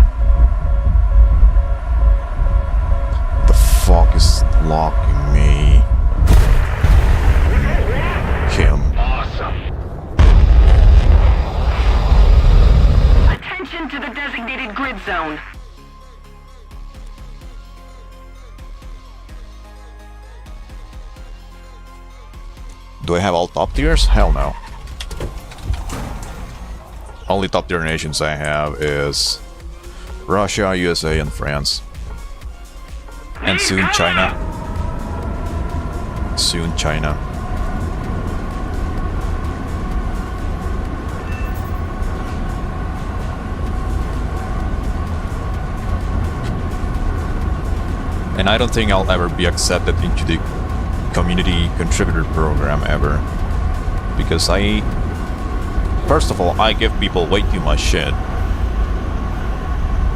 The fuck is locking me? Him. Awesome. Attention to the designated grid zone. Do I have all top tiers? Hell no. Only top tier nations I have is Russia, USA, and France. And soon China. Soon China. And I don't think I'll ever be accepted into the community contributor program ever. Because first of all, I give people way too much shit.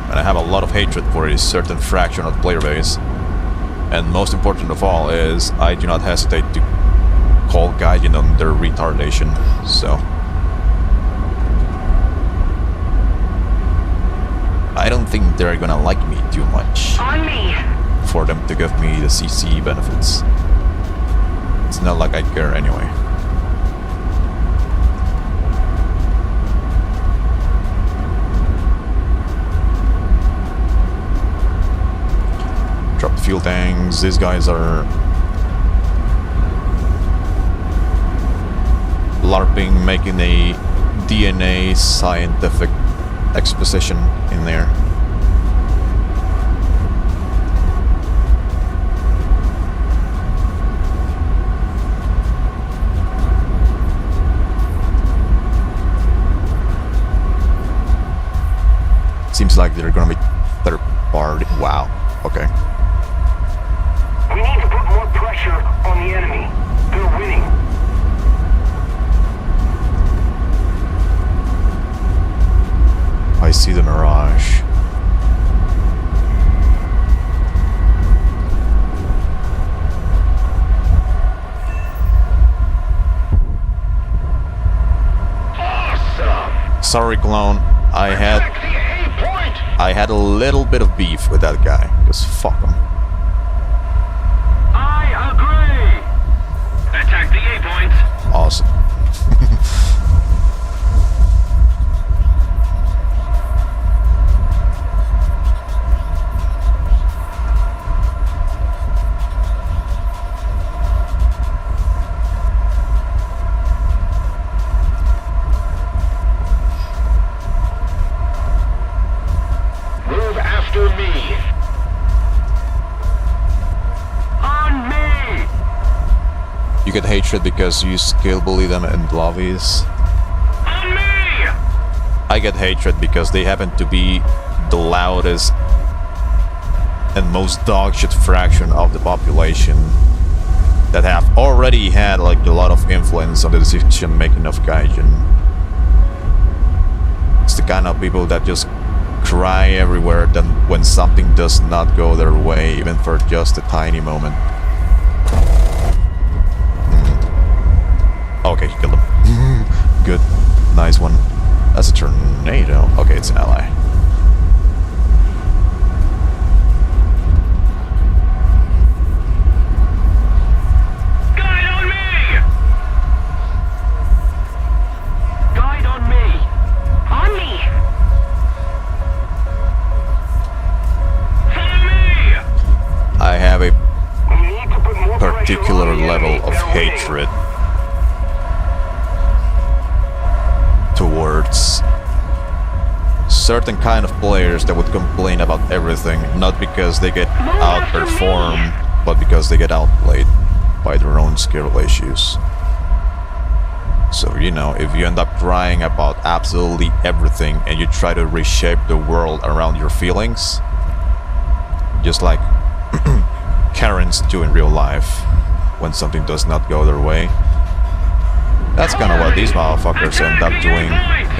And I have a lot of hatred for a certain fraction of the player base. And most important of all is, I do not hesitate to call Gaijin on their retardation, so... I don't think they're gonna like me too much On me. for them to give me the CC benefits. It's not like I care anyway. Drop the fuel tanks. These guys are LARPing, making a DNA scientific exposition in there. Seems like they're gonna be third party. Wow. Okay. We need to put more pressure on the enemy. They're winning. I see the mirage. Awesome. Sorry, clone. I had a little bit of beef with that guy. Just fuck him. I agree. Attack the A point. Awesome. You get hatred because you skill bully them in lobbies. On me! I get hatred because they happen to be the loudest and most dogshit fraction of the population that have already had like a lot of influence on the decision making of Gaijin. It's the kind of people that just cry everywhere then when something does not go their way, even for just a tiny moment. Okay, he killed him. Good. Nice one. That's a tornado. Okay, it's an ally. Guide on me! Guide on me! On me! Follow me! I have a We need to put more particular pressure on the level enemy. of They're winning. hatred towards certain kind of players that would complain about everything, not because they get outperformed, but because they get outplayed by their own skill issues. So, you know, if you end up crying about absolutely everything and you try to reshape the world around your feelings, just like Karens do in real life when something does not go their way, that's kind of what these motherfuckers end up doing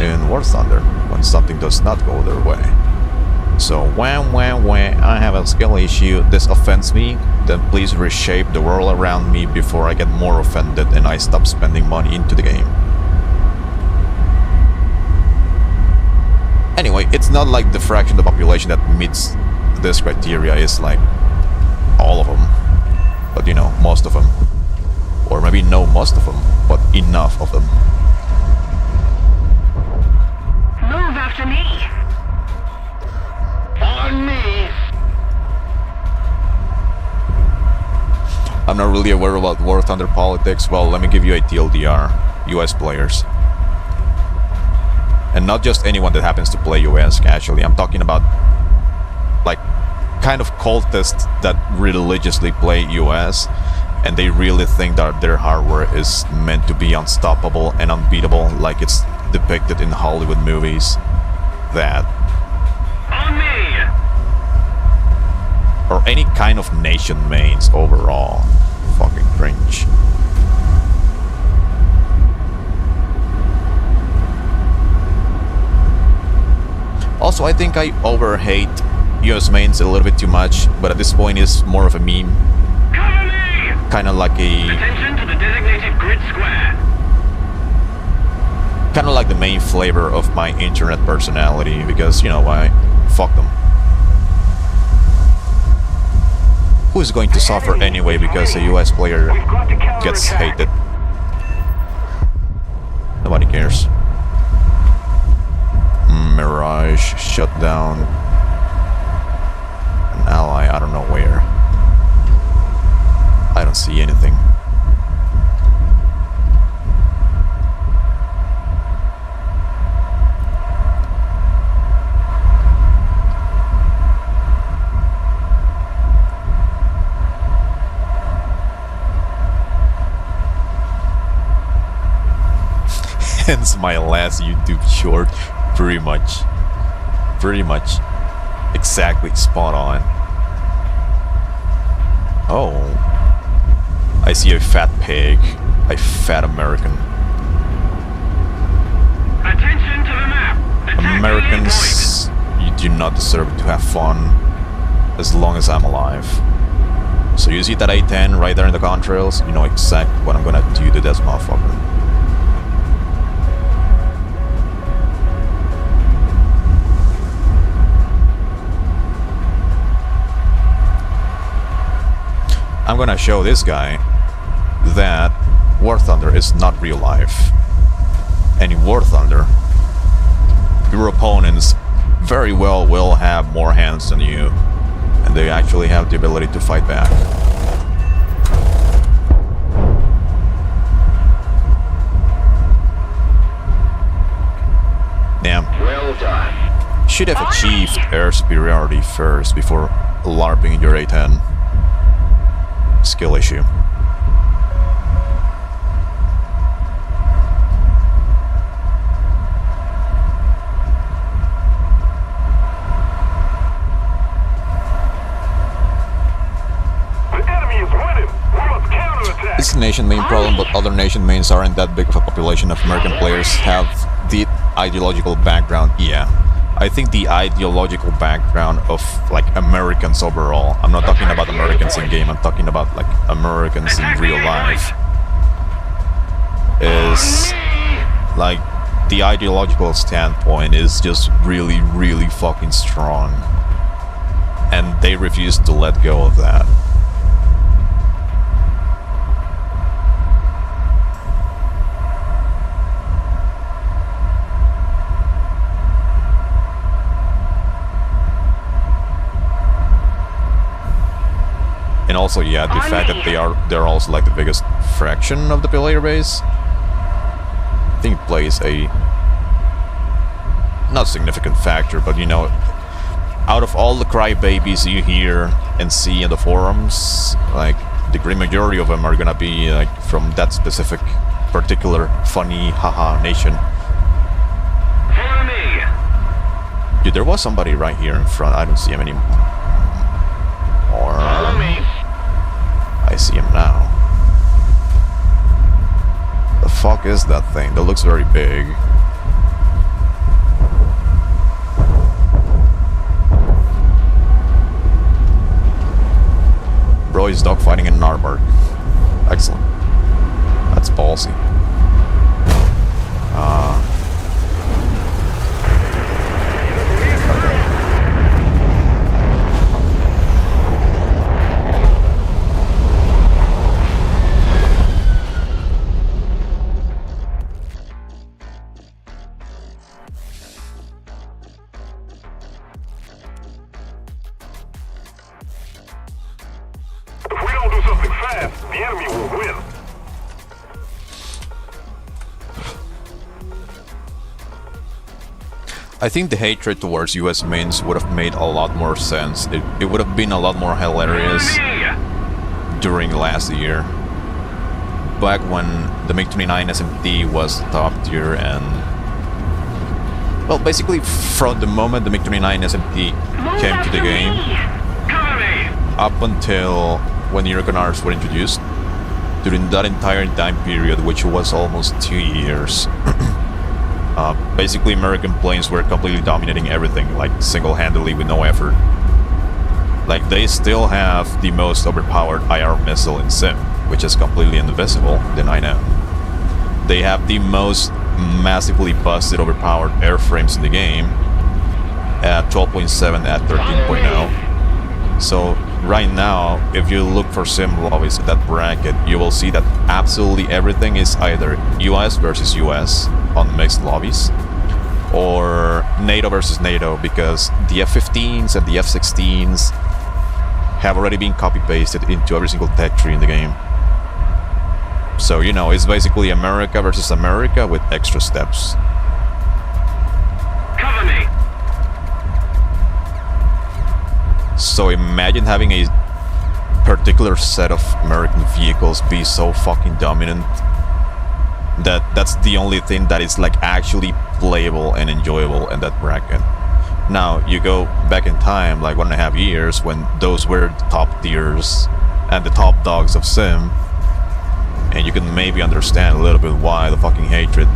in War Thunder when something does not go their way. So when I have a skill issue, this offends me, then please reshape the world around me before I get more offended and I stop spending money into the game. Anyway, it's not like the fraction of the population that meets this criteria is like all of them, but you know, most of them. Or maybe no most of them, but enough of them. Move after me! On me! I'm not really aware about War Thunder politics. Well, let me give you a TLDR. US players. And not just anyone that happens to play US casually. I'm talking about like kind of cultists that religiously play US and they really think that their hardware is meant to be unstoppable and unbeatable like it's depicted in Hollywood movies. That. On me! Or any kind of nation mains overall. Fucking cringe. Also, I think I overhate US mains a little bit too much, but at this point it's more of a meme. Cover me! Kind of like a... Attention to the designated grid square. kind of like the main flavor of my internet personality, because, you know, I fuck them. who's going to suffer anyway because a US player We've got to counterattack. gets hated. Nobody cares. Mirage shut down an ally, I don't know where. I don't see anything. Hence my last YouTube short. Pretty much. Exactly spot on. Oh. I see a fat pig. A fat American. Attention to the map. Attack Americans, you do not deserve to have fun as long as I'm alive. So you see that A-10 right there in the contrails? You know exactly what I'm gonna do to this motherfucker. I'm gonna show this guy that War Thunder is not real life. And in War Thunder, your opponents very well will have more hands than you, and they actually have the ability to fight back. Damn. Well done. Should have achieved air superiority first before LARPing your A-10. Skill issue. This is a nation main problem, but other nation mains aren't that big of a population of American players have the ideological background. Yeah, I think the ideological background of like Americans overall. I'm not talking about Americans in game. I'm talking about like Americans in real life. Is like the ideological standpoint is just really, really fucking strong, and they refuse to let go of that. And also, yeah, the fact that they're also like the biggest fraction of the player base, I think plays a not significant factor, but you know, out of all the crybabies you hear and see in the forums, like the great majority of them are gonna be like from that specific, particular funny haha nation. Follow me. Dude, there was somebody right here in front. I don't see him anymore. Follow me. I see him now. The fuck is that thing? That looks very big. Bro is dogfighting in an aardvark. Excellent. That's ballsy. If we don't do something fast, the enemy will win. I think the hatred towards US mains would have made a lot more sense. It would have been a lot more hilarious during last year. Back when the MiG-29 SMT was top tier and... Well, basically from the moment the MiG-29 SMT came to the game, up until when Eurocanars were introduced, during that entire time period, which was almost 2 years, basically American planes were completely dominating everything, like single-handedly with no effort. Like, they still have the most overpowered IR missile in Sim, which is completely invisible, the 9M. They have the most massively busted overpowered airframes in the game at 12.7 at 13.0. So right now, if you look for sim lobbies in that bracket, you will see that absolutely everything is either US versus US on mixed lobbies, or NATO versus NATO, because the F-15s and the F-16s have already been copy-pasted into every single tech tree in the game. So, you know, it's basically America versus America with extra steps. Cover me. So imagine having a particular set of American vehicles be so fucking dominant that that's the only thing that is like actually playable and enjoyable in that bracket. Now you go back in time like 1.5 years when those were the top tiers and the top dogs of sim, and you can maybe understand a little bit why the fucking hatred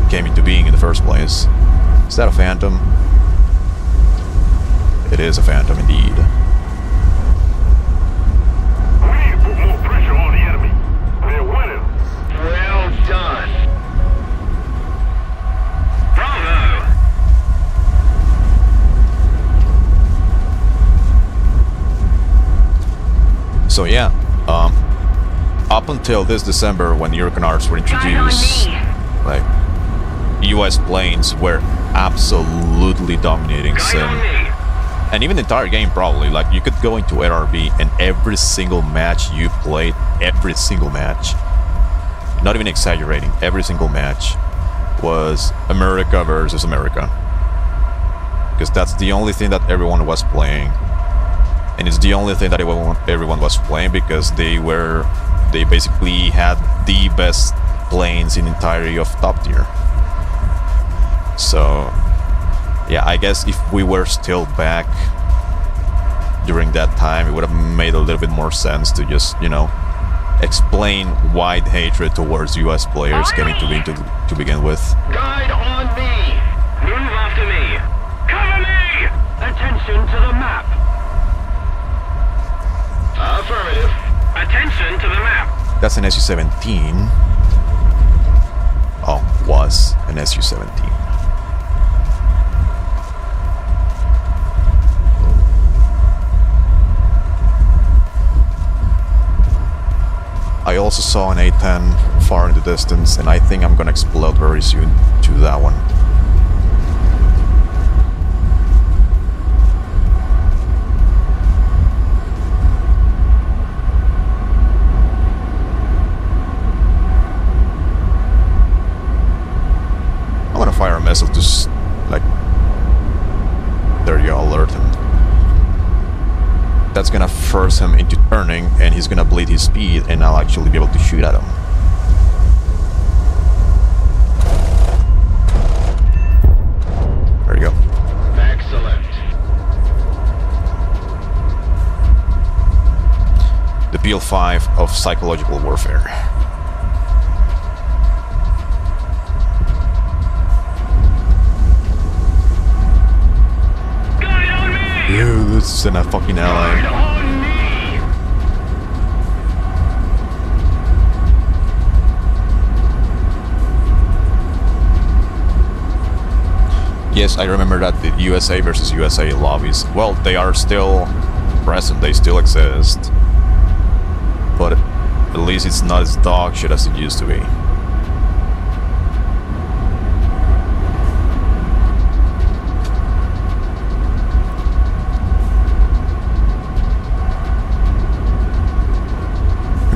came into being in the first place. Is that a Phantom? It is a Phantom indeed. We need to put more pressure on the enemy. They're winning. Well done. Bravo. So yeah, up until this December when Eurocanards were introduced, like US planes were absolutely dominating sim. And even the entire game probably, like you could go into RRB and every single match you played, every single match, not even exaggerating, every single match was America versus America. Because that's the only thing that everyone was playing. And it's the only thing that everyone was playing because they basically had the best planes in entirety of top tier. So yeah, I guess if we were still back during that time, it would have made a little bit more sense to just, you know, explain why the hatred towards US players came into being to begin with. Guide on me. Move after me. Cover me. Attention to the map. Affirmative. Attention to the map. That's an SU-17. Oh, was an SU-17. I also saw an A-10 far in the distance, and I think I'm gonna explode very soon to that one. I'm gonna fire a missile to like... There you go, alert him. That's gonna force him into turning, and he's gonna bleed his speed, and I'll actually be able to shoot at him. There you go. Excellent. The PL5 of psychological warfare. Guide on me. Ew, this is a fucking ally. Guide on me. Yes, I remember that the USA versus USA lobbies, well, they are still present, they still exist. But at least it's not as dog shit as it used to be.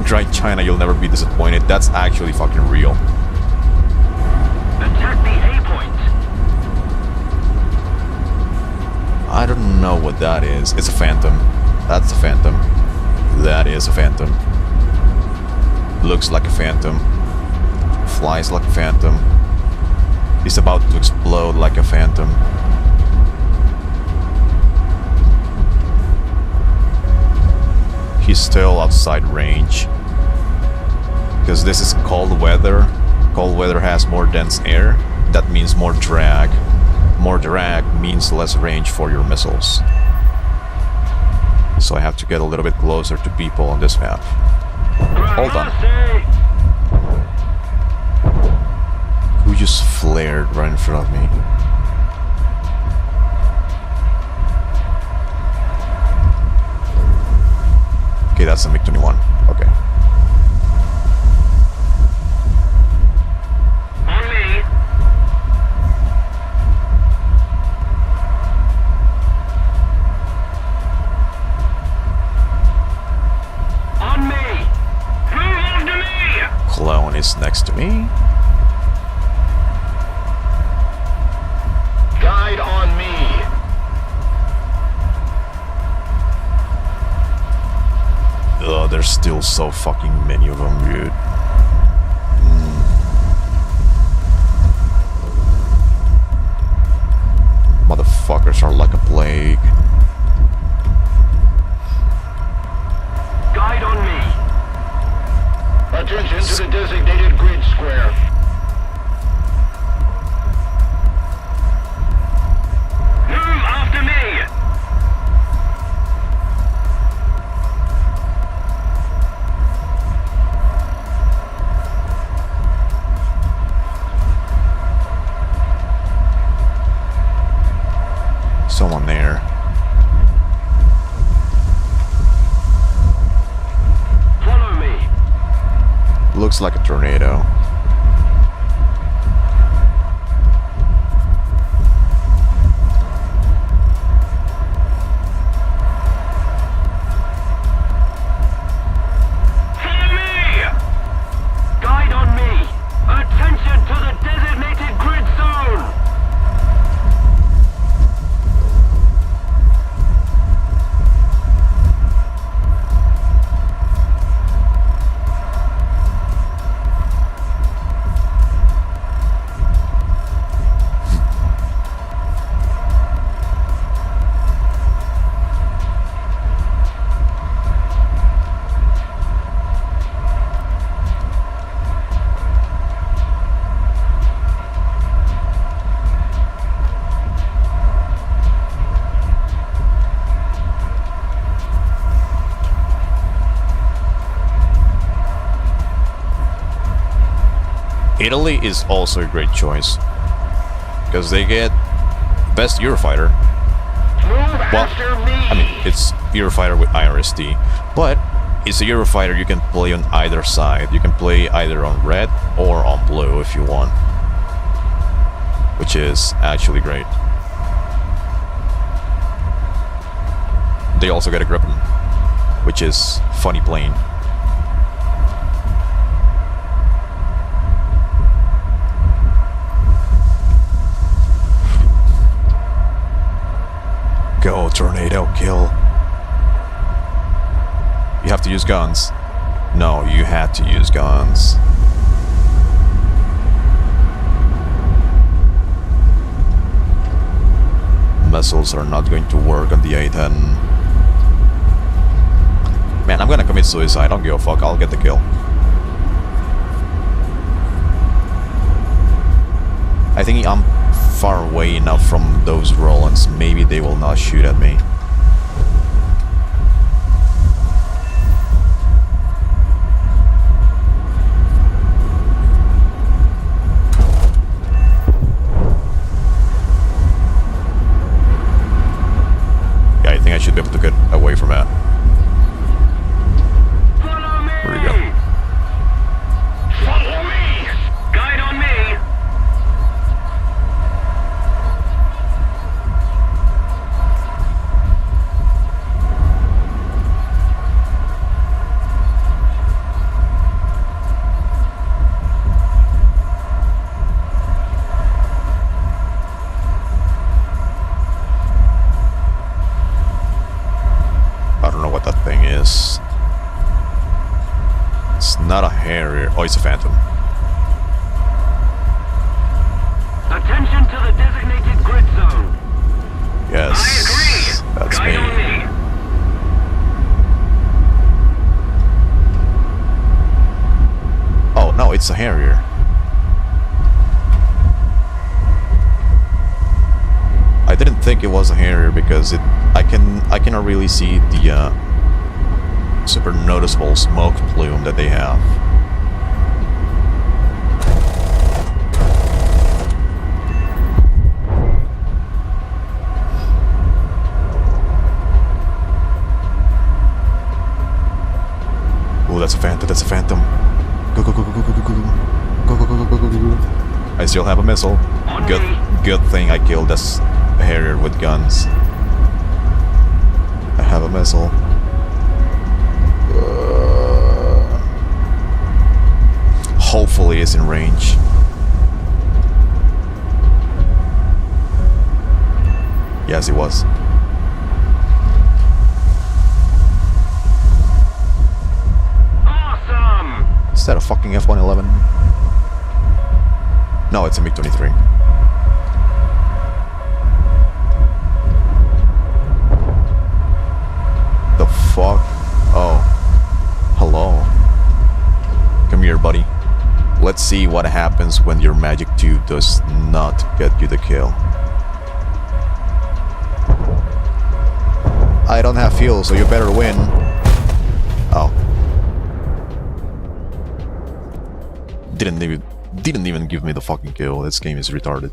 Try China, you'll never be disappointed. That's actually fucking real. Attack the A point. I don't know what that is. It's a Phantom. That's a Phantom. That is a Phantom. Looks like a Phantom. Flies like a Phantom. He's about to explode like a Phantom. He's still outside range. Because this is cold weather. Cold weather has more dense air. That means more drag. More drag means less range for your missiles. So I have to get a little bit closer to people on this map. Hold on. Who just flared right in front of me? Okay, that's the MiG-21. Okay. On me. On me. Move after me. Clone is next to me. Guide on me. Ugh, there's still so fucking many of them, dude. Motherfuckers are like a plague. Guide on me. Attention to the designated grid square. Move after me. Someone there. Follow me. Looks like a tornado. Follow me. Guide on me. Attention to the designated grid zone. Italy is also a great choice because they get best Eurofighter. Move after me. I mean, it's Eurofighter with IRST, but it's a Eurofighter you can play on either side. You can play either on red or on blue if you want, which is actually great. They also get a Gripen, which is funny plane. Go, tornado, kill. You have to use guns. No, you had to use guns. Missiles are not going to work on the J-10. Man, I'm gonna commit suicide. I don't give a fuck. I'll get the kill. I think I'm far away enough from those Rolands. Maybe they will not shoot at me. Yeah, I think I should be able to get away from that. Follow me. Where do you go? Follow me. Guide on me. I don't know what that thing is. It's not a Harrier. Oh, it's a Phantom. Attention to the designated grid zone. Yes. I agree. That's Guide on me. me. Oh, no, it's a Harrier. I didn't think it was a Harrier because I cannot really see the super noticeable smoke plume that they have. phantom. That's a phantom. Go, go, go, go, go, go, go, go. Go, go, go, go, go, go, go. I still have a missile. Good thing I killed this Harrier with guns. I have a missile. Hopefully it's in range. Yes, it was. Awesome! Is that a fucking F-111? No, it's a MiG-23. The fuck? Oh. Hello. Come here, buddy. Let's see what happens when your Magic 2 does not get you the kill. I don't have fuel, so you better win. Oh. Didn't even give me the fucking kill. This game is retarded.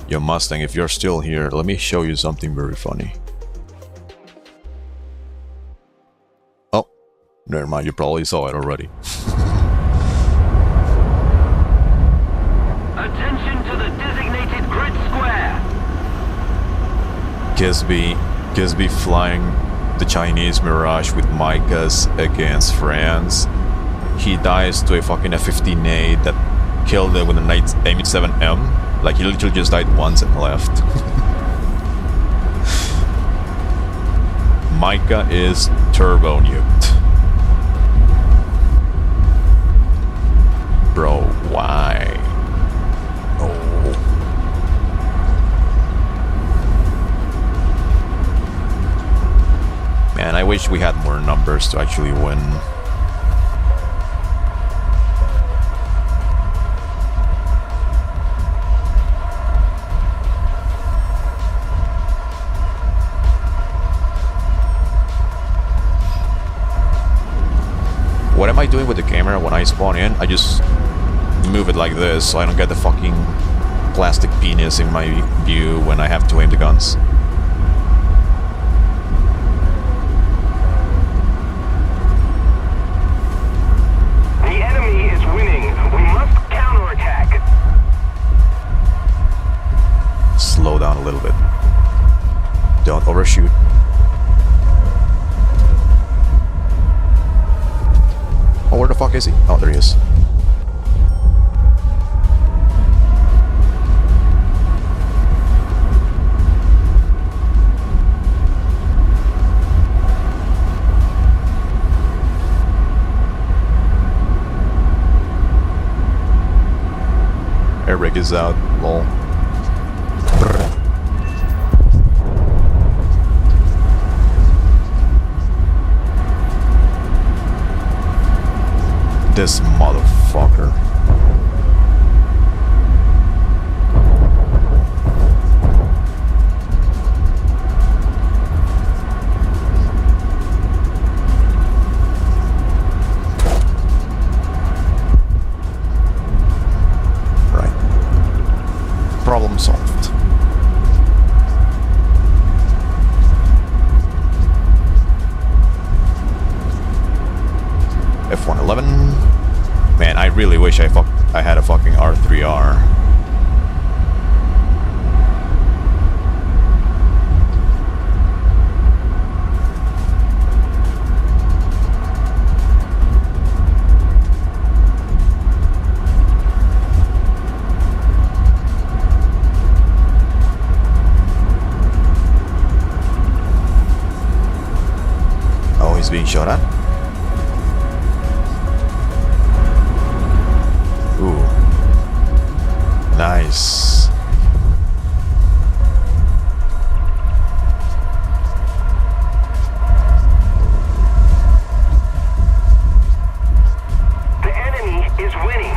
Yo, Mustang, if you're still here, let me show you something very funny. Oh, never mind, you probably saw it already. Attention to the designated grid square. Kisby flying the Chinese Mirage with Micahs against France. He dies to a fucking F-15A that killed it with an AIM-7M. Like, he literally just died once and left. Micah is turbo nuked. Bro, why? Oh. Man, I wish we had more numbers to actually win. What am I doing with the camera when I spawn in? I just move it like this so I don't get the fucking plastic penis in my view when I have to aim the guns. The enemy is winning. We must counterattack. Slow down a little bit. Don't overshoot. Oh, where the fuck is he? Oh, there he is. Air brake is out. Lol. Brr. This motherfucker. Right. Problem solved. F-111. Man, I really wish I had a fucking R3R. Oh, he's being shot at? Ooh. Nice. The enemy is winning.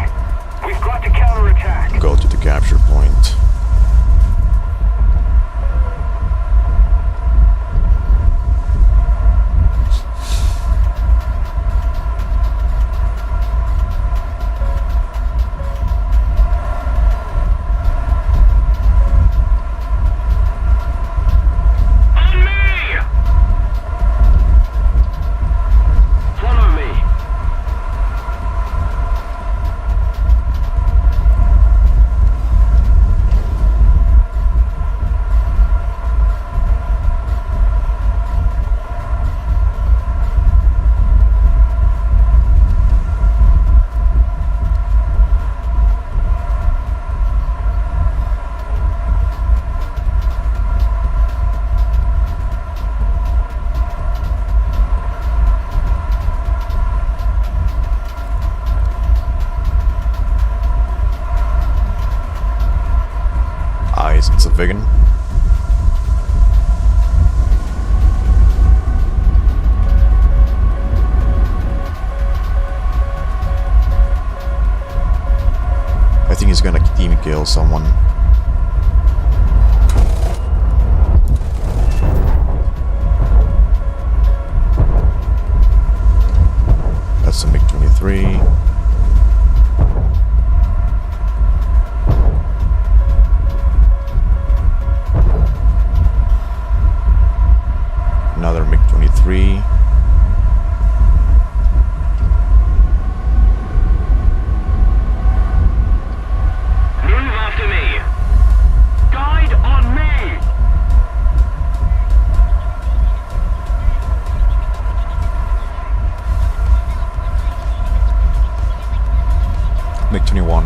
We've got to counterattack. Go to the capture point. nice. It's a vegan. I think he's gonna team kill someone. That's a MiG-23. Another MiG-23. Move after me. Guide on me. MiG-21.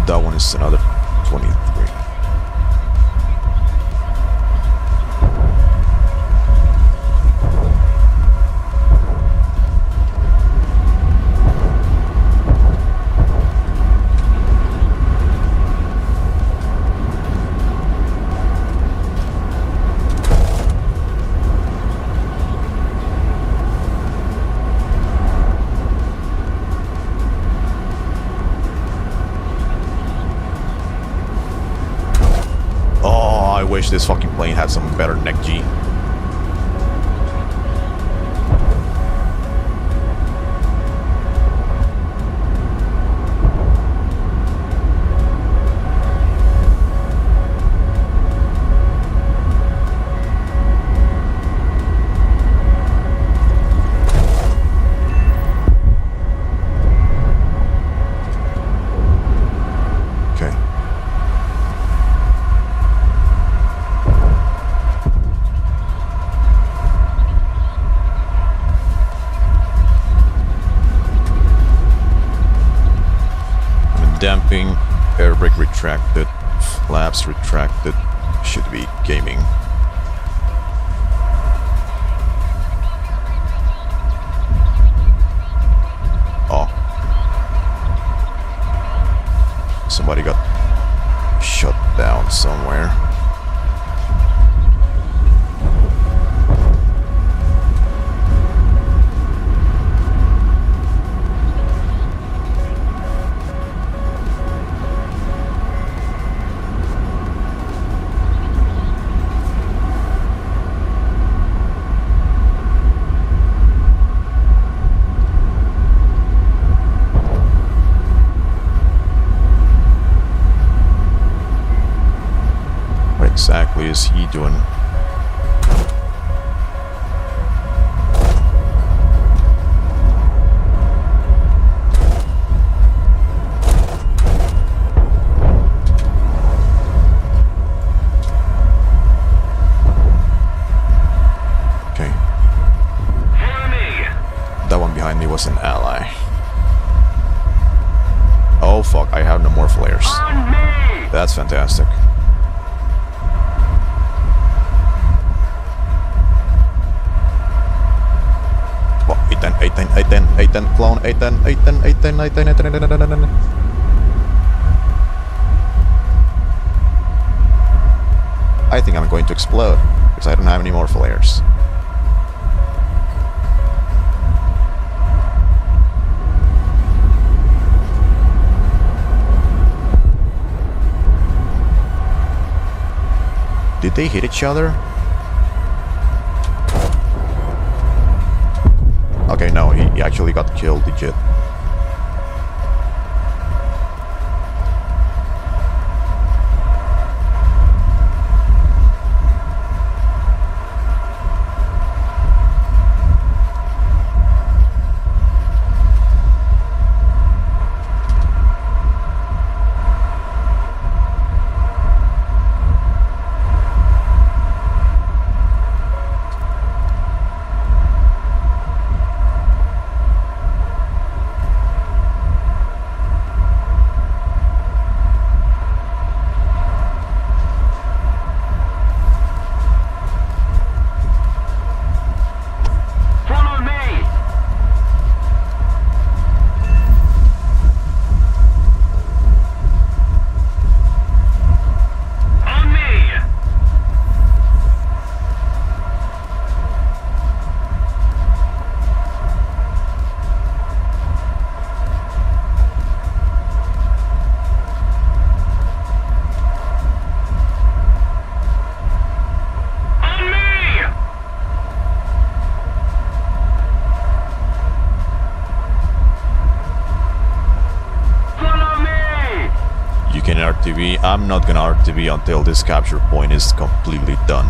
That one is another 23. I wish this fucking plane had some better neck G. Okay. Damping, air brake retracted, flaps retracted, should be gaming. Oh. Somebody got shot down somewhere. What exactly is he doing? Okay. Follow me. That one behind me was an ally. Oh fuck, I have no more flares. On me. That's fantastic. Oh, 810, 810, 810, 810, clone, 810, 810, 810, 810, 810, 810, 810. I think I'm going to explode, because I don't have any more flares. Did they hit each other? Okay, no, he actually got killed, legit. RTV. I'm not gonna RTV until this capture point is completely done.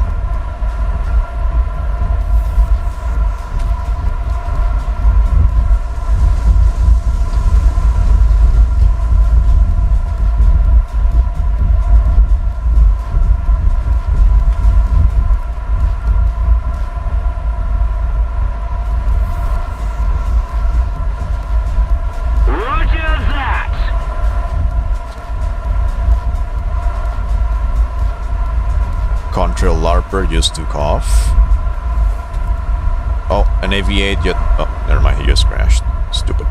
Contrail Larper just took off. Oh, an AV-8 jet. Oh, never mind, he just crashed. Stupid.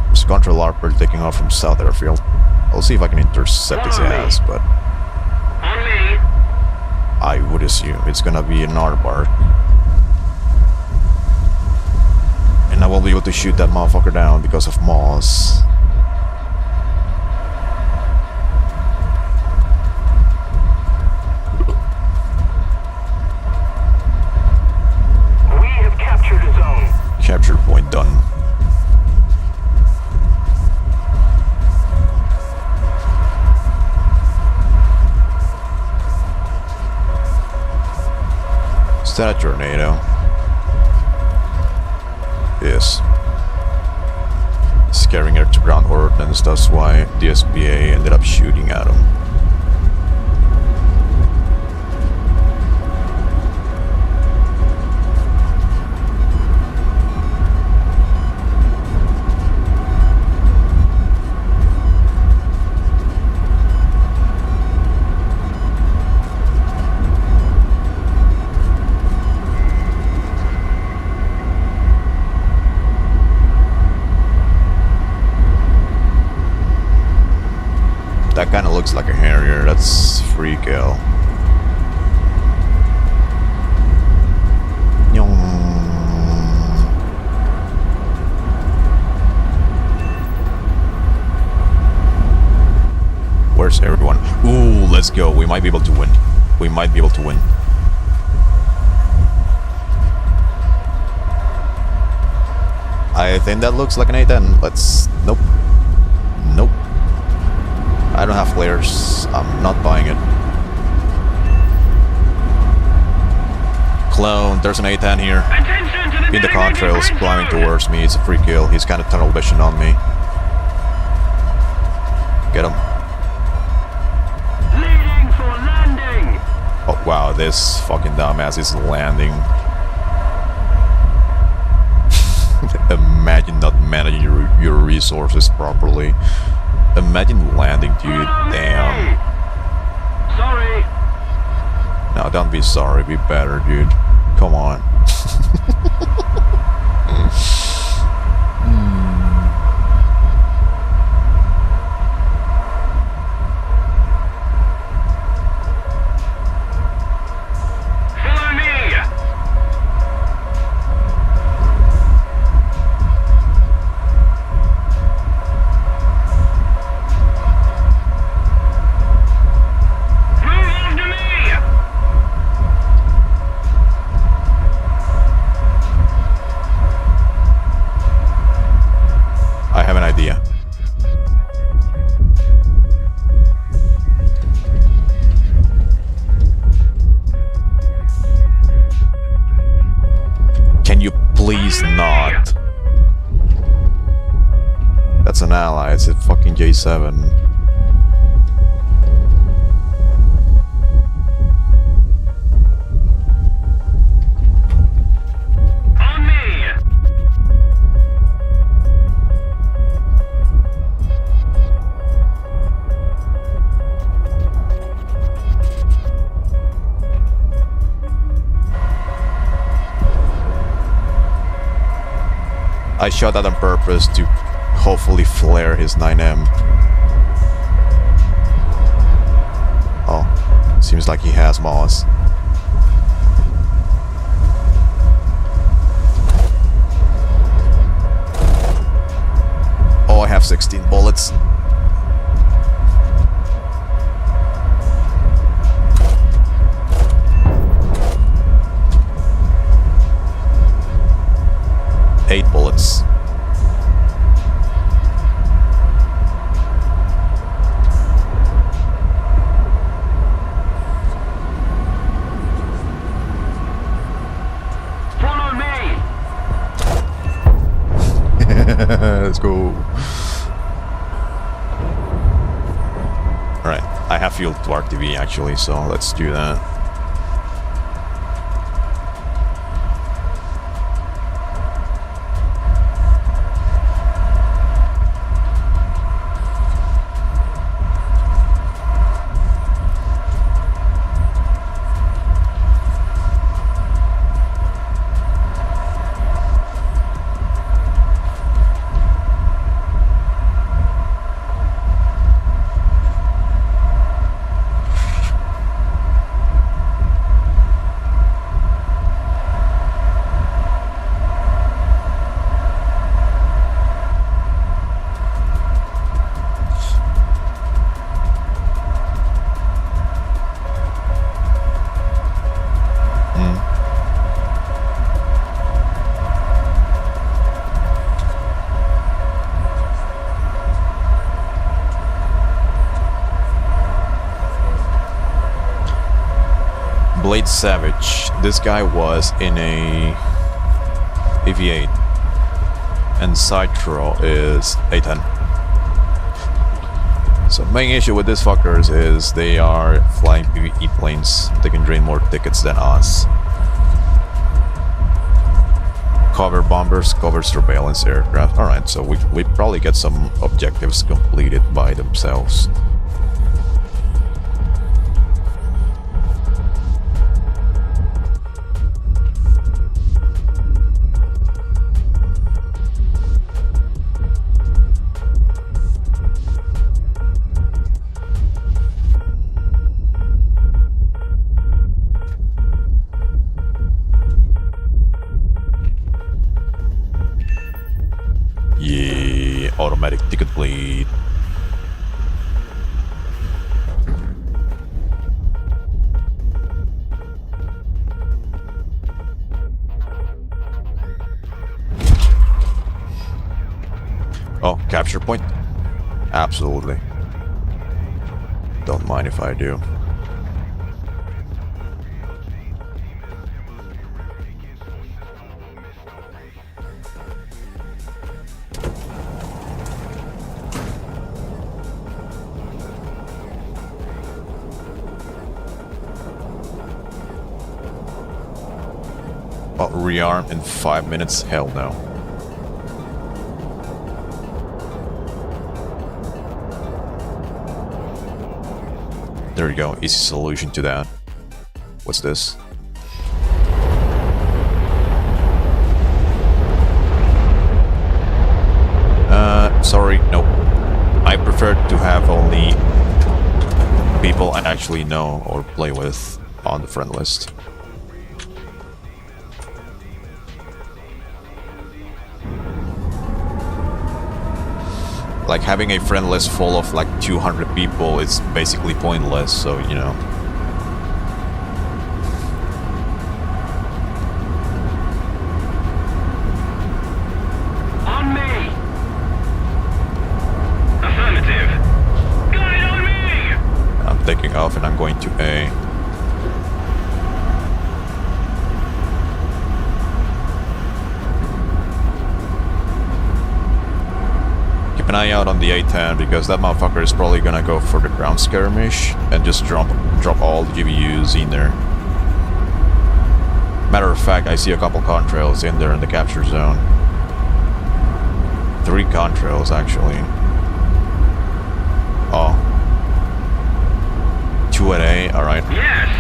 It's Contrail Larper taking off from South Airfield. I'll see if I can intercept his ass, but I would assume it's gonna be an aardvark. And I won't be able to shoot that motherfucker down because of Moss. Capture point done. Is that a tornado? Yes. Scaring air to ground ordnance, that's why the SBA ended up shooting at him. That kind of looks like a Harrier. That's free kill. Where's everyone? Ooh, let's go. We might be able to win. We might be able to win. I think that looks like an A10. Let's... Nope. Nope. I don't have flares. I'm not buying it. Clone, there's an A10 here. In the contrails, climbing towards me. It's a free kill. He's kind of tunnel vision on me. Get him. Leading for landing. Oh wow, this fucking dumbass is landing. Imagine not managing your resources properly. Imagine landing, dude. Damn. Sorry. No, don't be sorry. Be better, dude. Come on. Follow me. I have an idea. Can you please not? That's an ally. It's a fucking J-7. I shot that on purpose to hopefully flare his 9M. Oh, seems like he has Moss. Oh, I have 16 bullets. Eight bullets. Let's go. Alright, I have fuel to RTV actually, so let's do that. Blade Savage. This guy was in a AV8, and Citro is A10. So main issue with these fuckers is they are flying PvE planes. They can drain more tickets than us. Cover bombers, cover surveillance aircraft. Alright, so we probably get some objectives completed by themselves. Yeah, automatic ticket bleed. Oh, capture point? Absolutely. Don't mind if I do. Rearm in 5 minutes? Hell no. There you go, easy solution to that. What's this? Sorry, nope. I prefer to have only people I actually know or play with on the friend list. Like having a friend list full of like 200 people is basically pointless, so you know. On me! Affirmative! Guide on me! I'm taking off and I'm going to A. An eye out on the A-10 because that motherfucker is probably gonna go for the ground skirmish and just drop all the GBUs in there. Matter of fact, I see a couple contrails in there in the capture zone. 3 contrails actually. Oh. 2 at A, alright. Yes!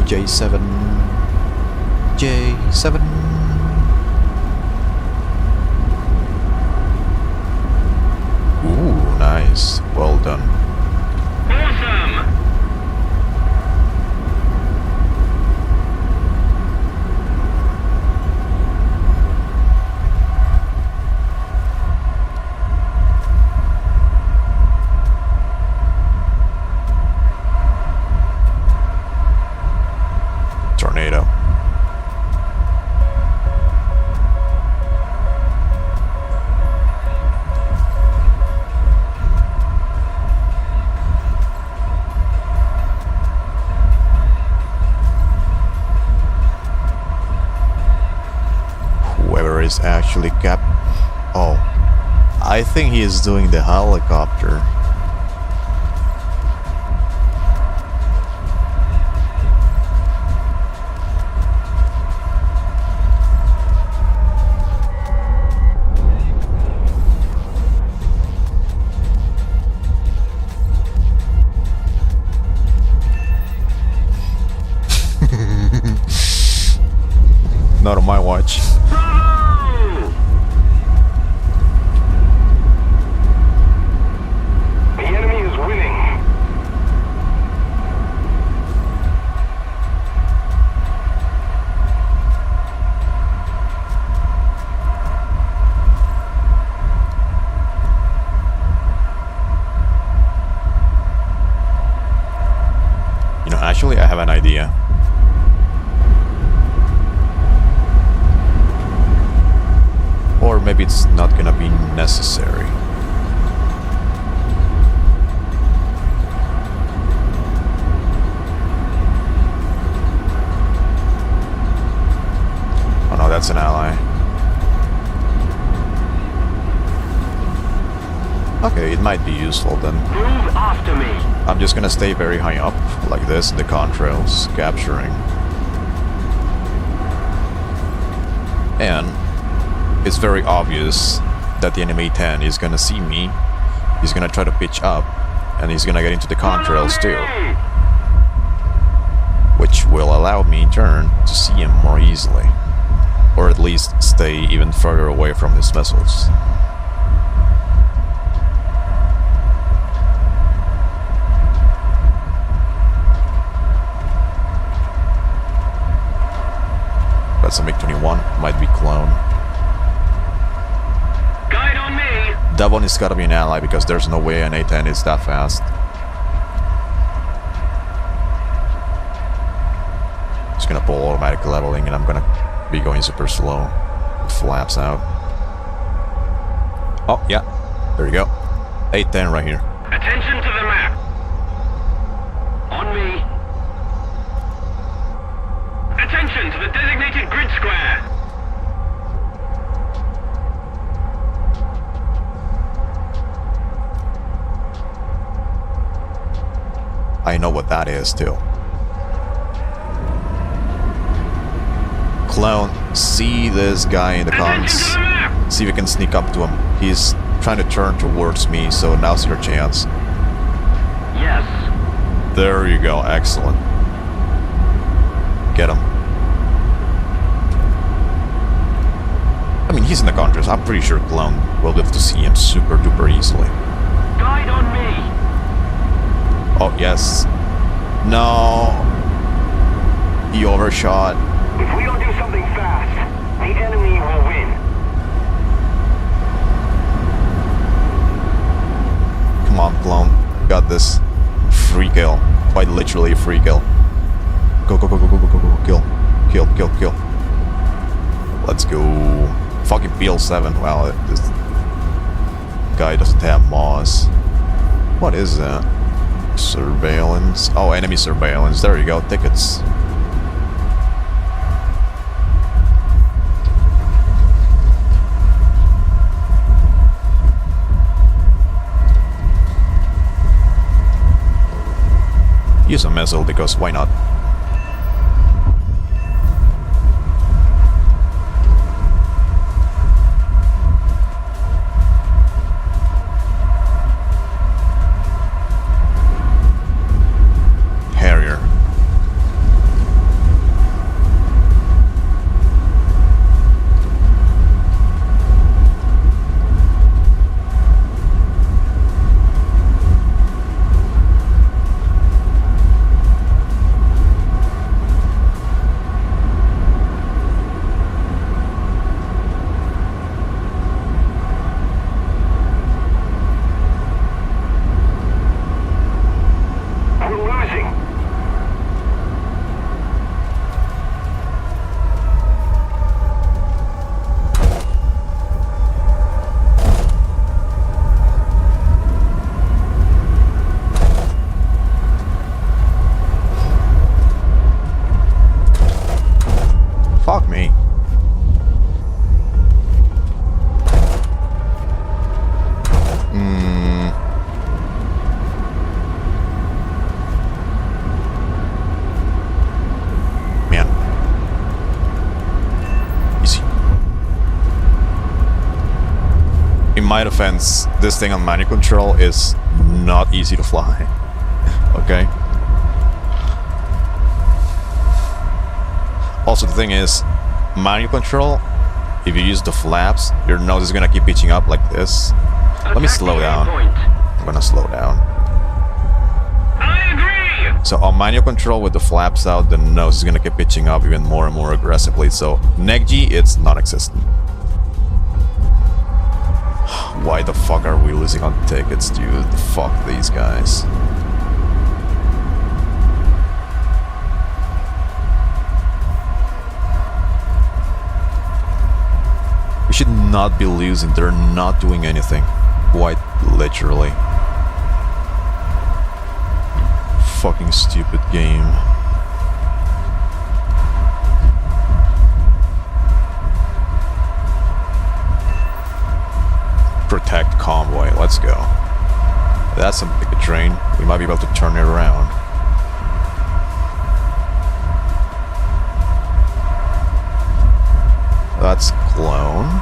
J-7. J-7. Ooh, nice. Well done. Awesome! Tornado. is actually Oh, I think he is doing the helicopter. Not on my watch. Bravo! The enemy is winning. You know, actually, I have an idea. Or maybe it's not gonna be necessary. Oh no, that's an ally. Okay, it might be useful then. Move after me. I'm just gonna stay very high up, like this, in the contrails, capturing. And it's very obvious that the enemy 10 is gonna see me. He's gonna try to pitch up, and he's gonna get into the contrails too. Which will allow me in turn to see him more easily. Or at least stay even further away from his missiles. That's a MiG-21, might be clone. Guide on me. That one has gotta be an ally because there's no way an A-10 is that fast. Just gonna pull automatic leveling and I'm gonna be going super slow. It flaps out. Oh, yeah. There you go. A-10 right here. Attention to the map. On me. Attention to the designated grid square. I know what that is too. Clone, see this guy in the Attention cons. to the map. See if you can sneak up to him. He's trying to turn towards me, so now's your chance. Yes. There you go, excellent. Get him. I mean, he's in the contrails. I'm pretty sure Clone will be able to see him super duper easily. Guide on me. Oh, yes. No. He overshot. If we don't do something fast, the enemy will win. Come on, Clone. Got this. Free kill. Quite literally a free kill. Go, go, go, go, go, go, go, go. Kill. Kill, kill, kill. Let's go. Fucking PL7. Wow, this guy doesn't have moss. What is that? Surveillance. Oh, enemy surveillance. There you go. Tickets. Use a missile because why not? Harrier. my defense, this thing on manual control is not easy to fly. Okay? Also, the thing is, manual control, if you use the flaps, your nose is gonna keep pitching up like this. Let me slow down. I'm gonna slow down. I agree! So on manual control with the flaps out, the nose is gonna keep pitching up even more and more aggressively. So neck G, it's non-existent. Why the fuck are we losing on tickets, dude? Fuck these guys. We should not be losing. They're not doing anything. Quite literally. Fucking stupid game. Protect convoy. Let's go. That's some big train. We might be able to turn it around. That's clone.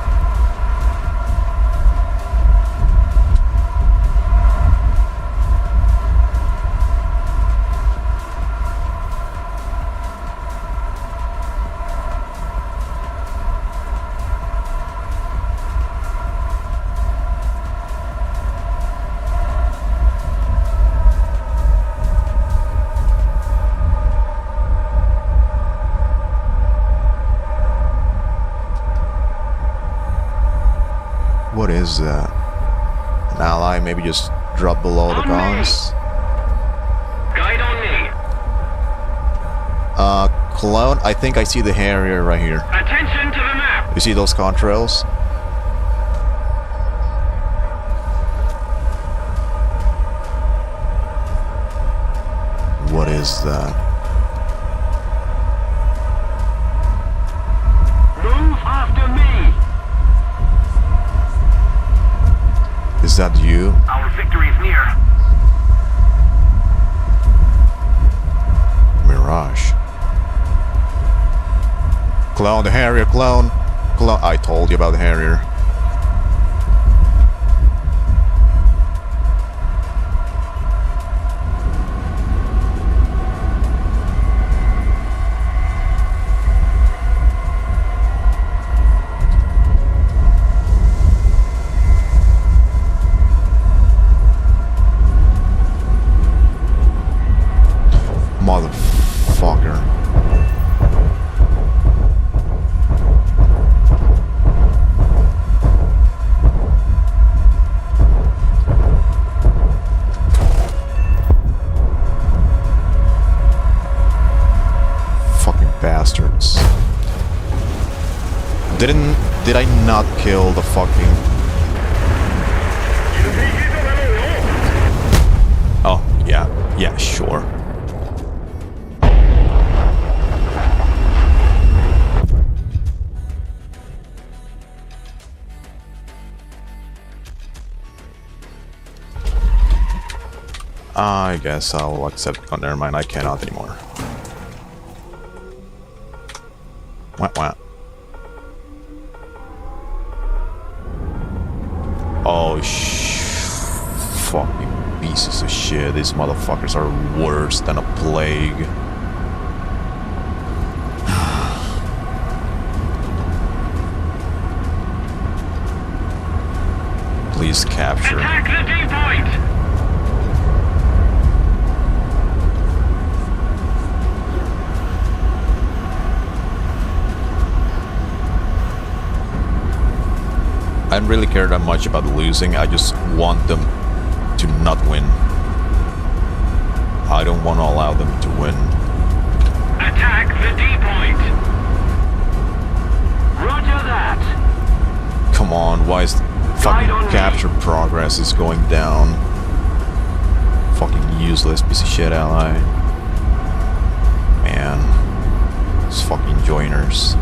What is that? An ally? Maybe just drop below the guns? Guide on me. Clone? I think I see the Harrier right here. Attention to the map. You see those contrails? What is that? Move after me. Is that you? Our victory is near. Mirage. Clone, the Harrier, clone. Clone. I told you about the Harrier. Motherfucker. Fucking bastards. Did I not kill the fucking... Oh, yeah, sure. I guess I'll accept... Oh, never mind, I cannot anymore. Wah, wah. Oh, fucking pieces of shit. These motherfuckers are worse than a plague. Please capture. Attack the D point. I don't really care that much about losing. I just want them to not win. I don't want to allow them to win. Attack the D point. Roger that. Come on, why is fucking capture progress is going down? Fucking useless piece of shit ally. Man. These fucking joiners.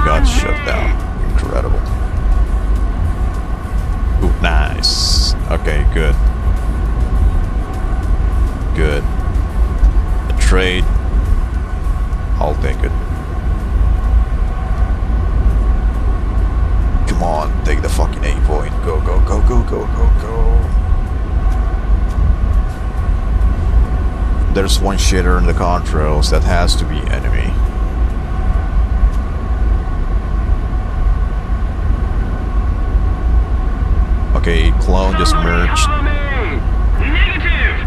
Got shut down. Incredible. trade. I'll take it. Come on, take the fucking A point. Go, go, go, go, go, go, go. There's one shitter in the contrails. That has to be enemy. Okay, clone just merged. Negative.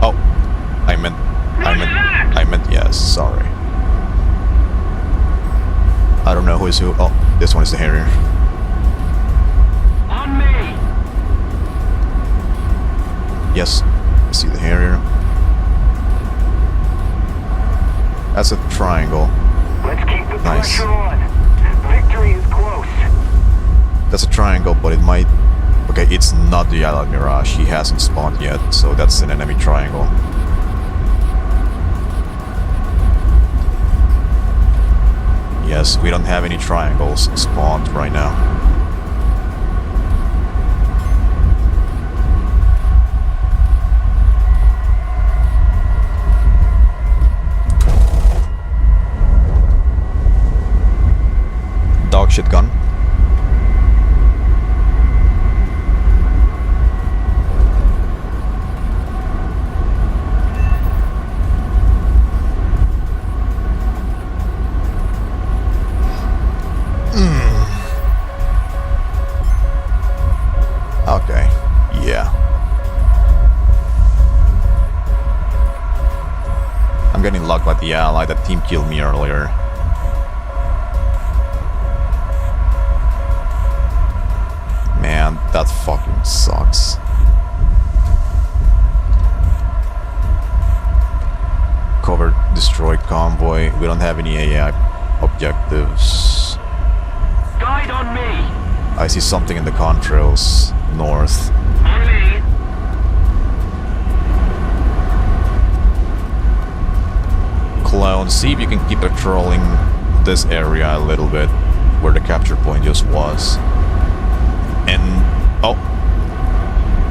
Oh, I meant yes, sorry. I don't know who is who. Oh, this one is the Harrier. On me. Yes, I see the Harrier. That's a triangle. Let's keep the Nice. pressure on. Victory is close. That's a triangle, but it might... Okay, it's not the Allied Mirage. He hasn't spawned yet, so that's an enemy triangle. Yes, we don't have any triangles spawned right now. Dog shit gun. Okay, yeah. I'm getting luck by the ally. That team killed me earlier. Man, that fucking sucks. Cover destroyed convoy. We don't have any AI objectives. Guide on me. I see something in the contrails north. On me. Clone, see if you can keep patrolling this area a little bit where the capture point just was. And oh,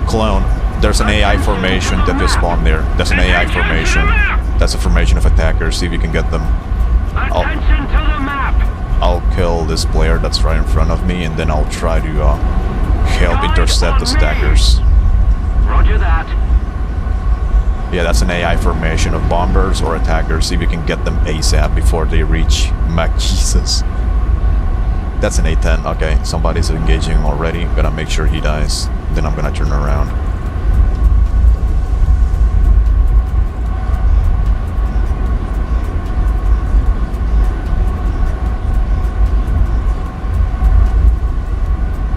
Clone, there's an AI formation that just spawned there. There's an AI formation. That's a formation of attackers. See if you can get them. Attention to the map. I'll kill this player that's right in front of me, and then I'll try to help intercept those attackers. Roger that. Yeah, that's an AI formation of bombers or attackers. See if you can get them ASAP before they reach Mac Jesus. That's an A-10. Okay, somebody's engaging already. Gonna make sure he dies. Then I'm gonna turn around.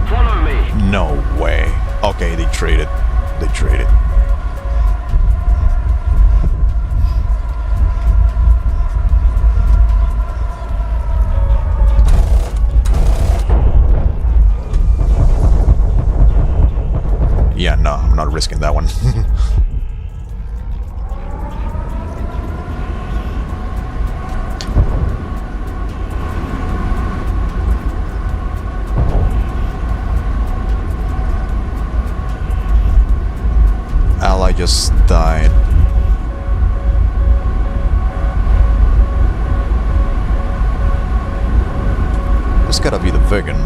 Follow me. No way. Okay, they traded. They traded. Yeah, no, I'm not risking that one. Ally just died. This gotta be the vegan.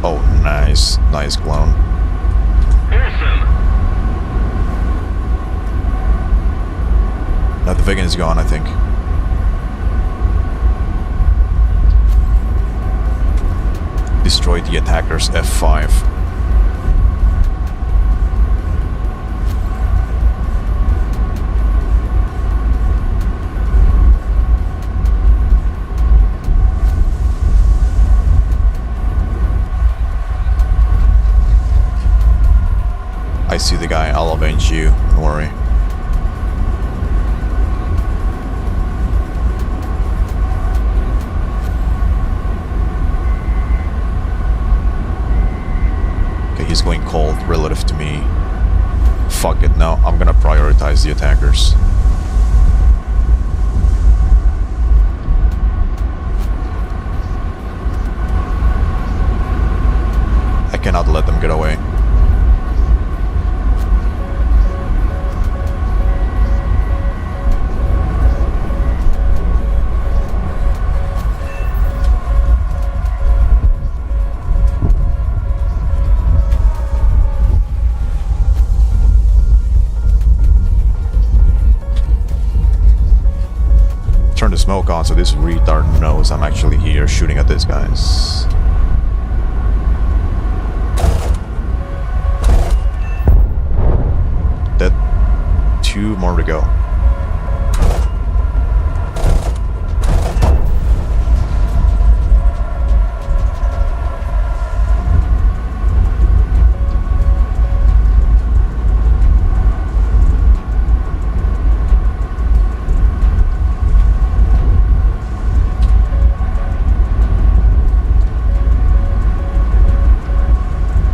Oh, nice. Nice clone. Awesome. Now the vegan is gone, I think. Destroyed the attacker's F5. I see the guy, I'll avenge you, don't worry. Okay, he's going cold relative to me. Fuck it, no, I'm gonna prioritize the attackers. I cannot let them get away. turn the smoke on so this retard knows I'm actually here shooting at these guys. Dead. 2 more to go.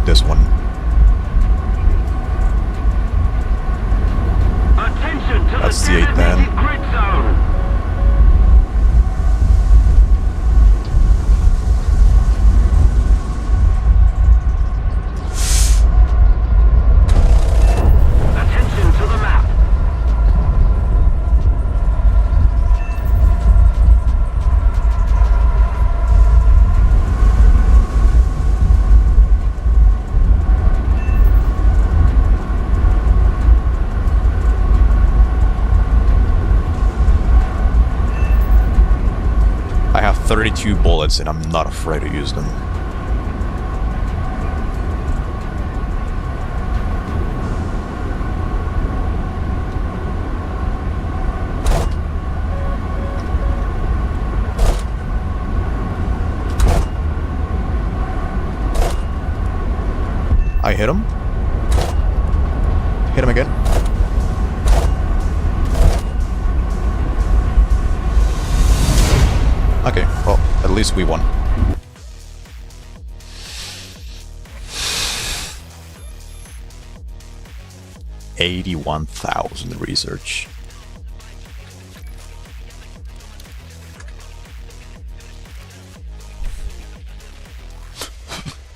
This one. Attention to That's the the J-10. designated grid zone. Attention to the map. I have 32 bullets and I'm not afraid to use them. I hit him. Hit him again. Okay, well, at least we won. $81,000 research.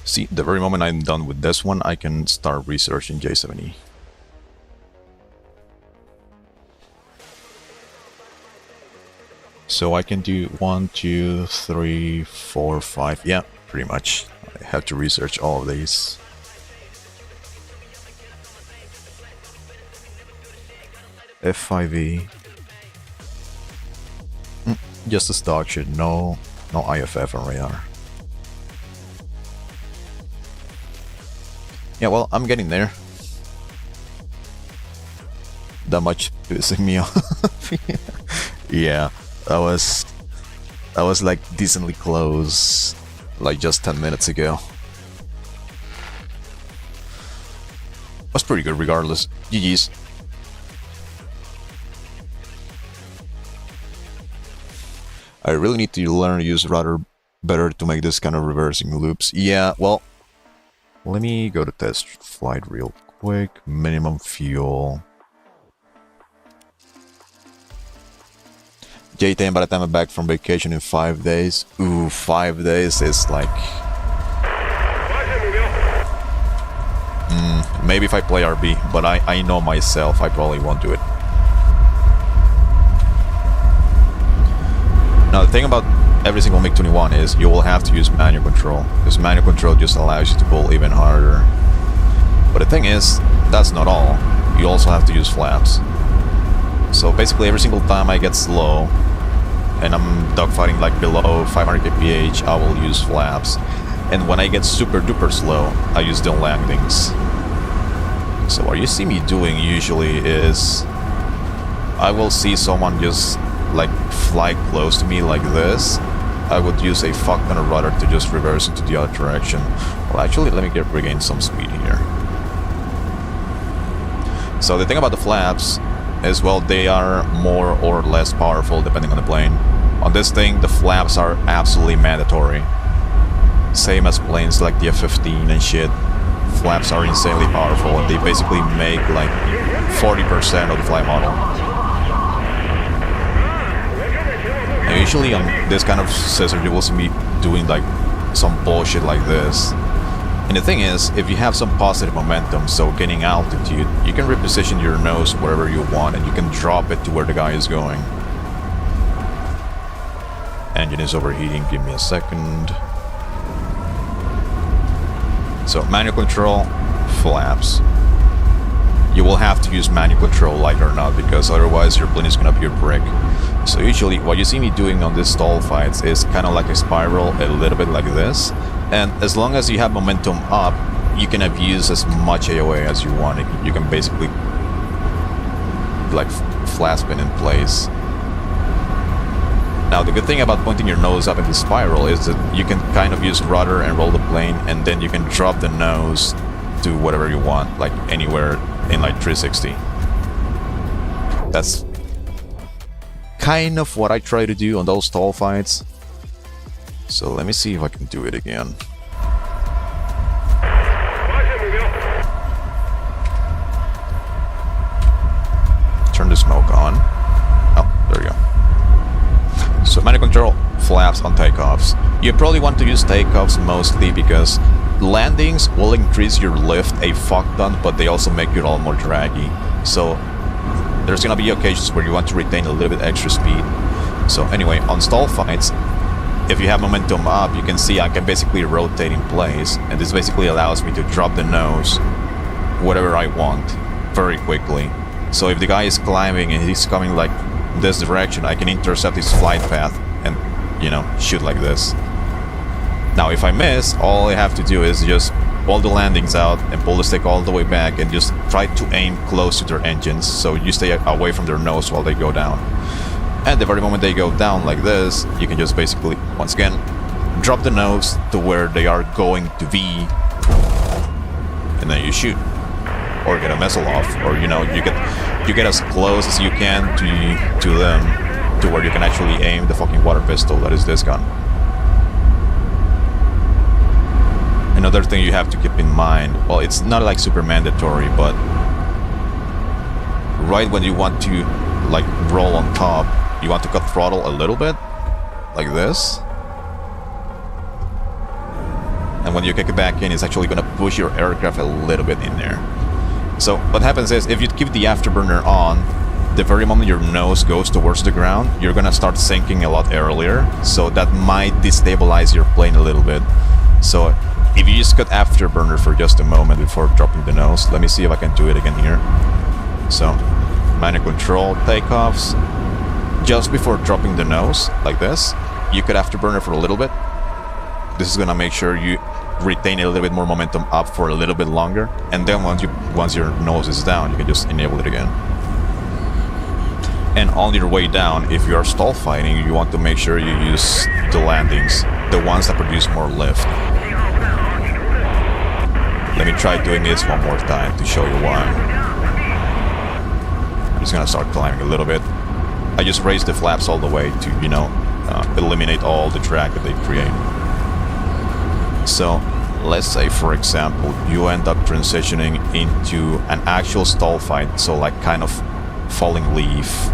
See, the very moment I'm done with this one, I can start researching J-70. So I can do 1, 2, 3, 4, 5. Yeah, pretty much. I have to research all of these. F5E. Just a stock shit. No IFF on radar. Yeah, well, I'm getting there. That much pissing me off. Yeah. That was like decently close, like just 10 minutes ago. Was pretty good regardless. GG's. I really need to learn to use rudder better to make this kind of reversing loops. Yeah, well, let me go to test flight real quick. Minimum fuel. J-10 by the time I'm back from vacation in 5 days. Ooh, 5 days is like... maybe if I play RB, but I know myself, I probably won't do it. Now the thing about every single MiG-21 is you will have to use manual control, because manual control just allows you to pull even harder. But the thing is, that's not all. You also have to use flaps. So basically every single time I get slow, and I'm dogfighting like below 500 kph, I will use flaps. And when I get super duper slow, I use the landings. So what you see me doing usually is I will see someone just like fly close to me like this. I would use a fuck ton of rudder to just reverse into the other direction. Well, actually, let me regain some speed here. So the thing about the flaps is, well, they are more or less powerful depending on the plane. On this thing, the flaps are absolutely mandatory. Same as planes like the F-15 and shit. Flaps are insanely powerful and they basically make like 40% of the flight model. And usually on this kind of scissor you will see me doing like some bullshit like this. And the thing is, if you have some positive momentum, so gaining altitude, you can reposition your nose wherever you want and you can drop it to where the guy is going. Engine is overheating, give me a second. So manual control, flaps. You will have to use manual control like it or not, because otherwise your plane is gonna be a brick. So usually what you see me doing on these stall fights is kind of like a spiral, a little bit like this. And as long as you have momentum up, you can abuse as much AoE as you want. You can basically like flat spin in place. Now the good thing about pointing your nose up in the spiral is that you can kind of use rudder and roll the plane, and then you can drop the nose to whatever you want, like anywhere in like 360. That's kind of what I try to do on those stall fights. So let me see if I can do it again. Turn the smoke on. Oh, there you go. So manual control flaps on takeoffs. You probably want to use takeoffs mostly because landings will increase your lift a fuck ton, but they also make you all more draggy. So there's gonna be occasions where you want to retain a little bit extra speed. So anyway, on stall fights, if you have momentum up, you can see I can basically rotate in place, and this basically allows me to drop the nose whatever I want very quickly. So if the guy is climbing and he's coming like this direction, I can intercept his flight path and, you know, shoot like this. Now if I miss, all I have to do is just pull the landings out and pull the stick all the way back and just try to aim close to their engines so you stay away from their nose while they go down. And the very moment they go down like this, you can just basically, once again, drop the nose to where they are going to be, and then you shoot. Or get a missile off, or you know, you get as close as you can to them, to where you can actually aim the fucking water pistol that is this gun. Another thing you have to keep in mind, well, it's not like super mandatory, but right when you want to like roll on top, you want to cut throttle a little bit, like this. And when you kick it back in, it's actually going to push your aircraft a little bit in there. So what happens is, if you keep the afterburner on, the very moment your nose goes towards the ground, you're gonna start sinking a lot earlier, so that might destabilize your plane a little bit. So if you just cut afterburner for just a moment before dropping the nose, let me see if I can do it again here. So manual control takeoffs, just before dropping the nose, like this, you cut afterburner for a little bit. This is gonna make sure you retain a little bit more momentum up for a little bit longer, and then once your nose is down, you can just enable it again. And on your way down, if you are stall fighting, you want to make sure you use the landings, the ones that produce more lift. Let me try doing this one more time to show you why. I'm just gonna start climbing a little bit. I just raised the flaps all the way to, you know, eliminate all the drag that they create. So let's say, for example, you end up transitioning into an actual stall fight, so like kind of falling leaf,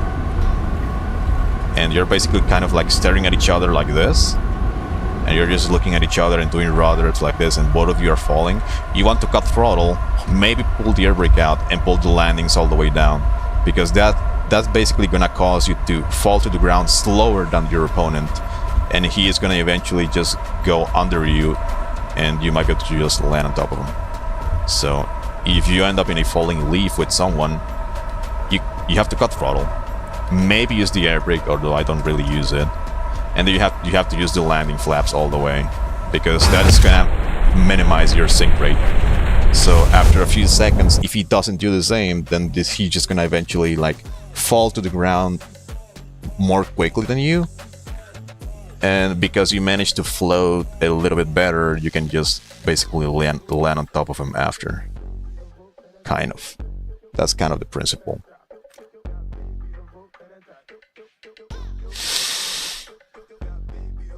and you're basically kind of like staring at each other like this, and you're just looking at each other and doing rudders like this, and both of you are falling. You want to cut throttle, maybe pull the air brake out and pull the landings all the way down, because that's basically gonna cause you to fall to the ground slower than your opponent, and he is gonna eventually just go under you, and you might be able to just land on top of him. So if you end up in a falling leaf with someone, you have to cut throttle, maybe use the air brake, although I don't really use it, and then you have to use the landing flaps all the way, because that is gonna minimize your sink rate. So after a few seconds, if he doesn't do the same, then he's just gonna eventually like fall to the ground more quickly than you. And because you managed to float a little bit better, you can just basically land on top of him after. Kind of. That's kind of the principle.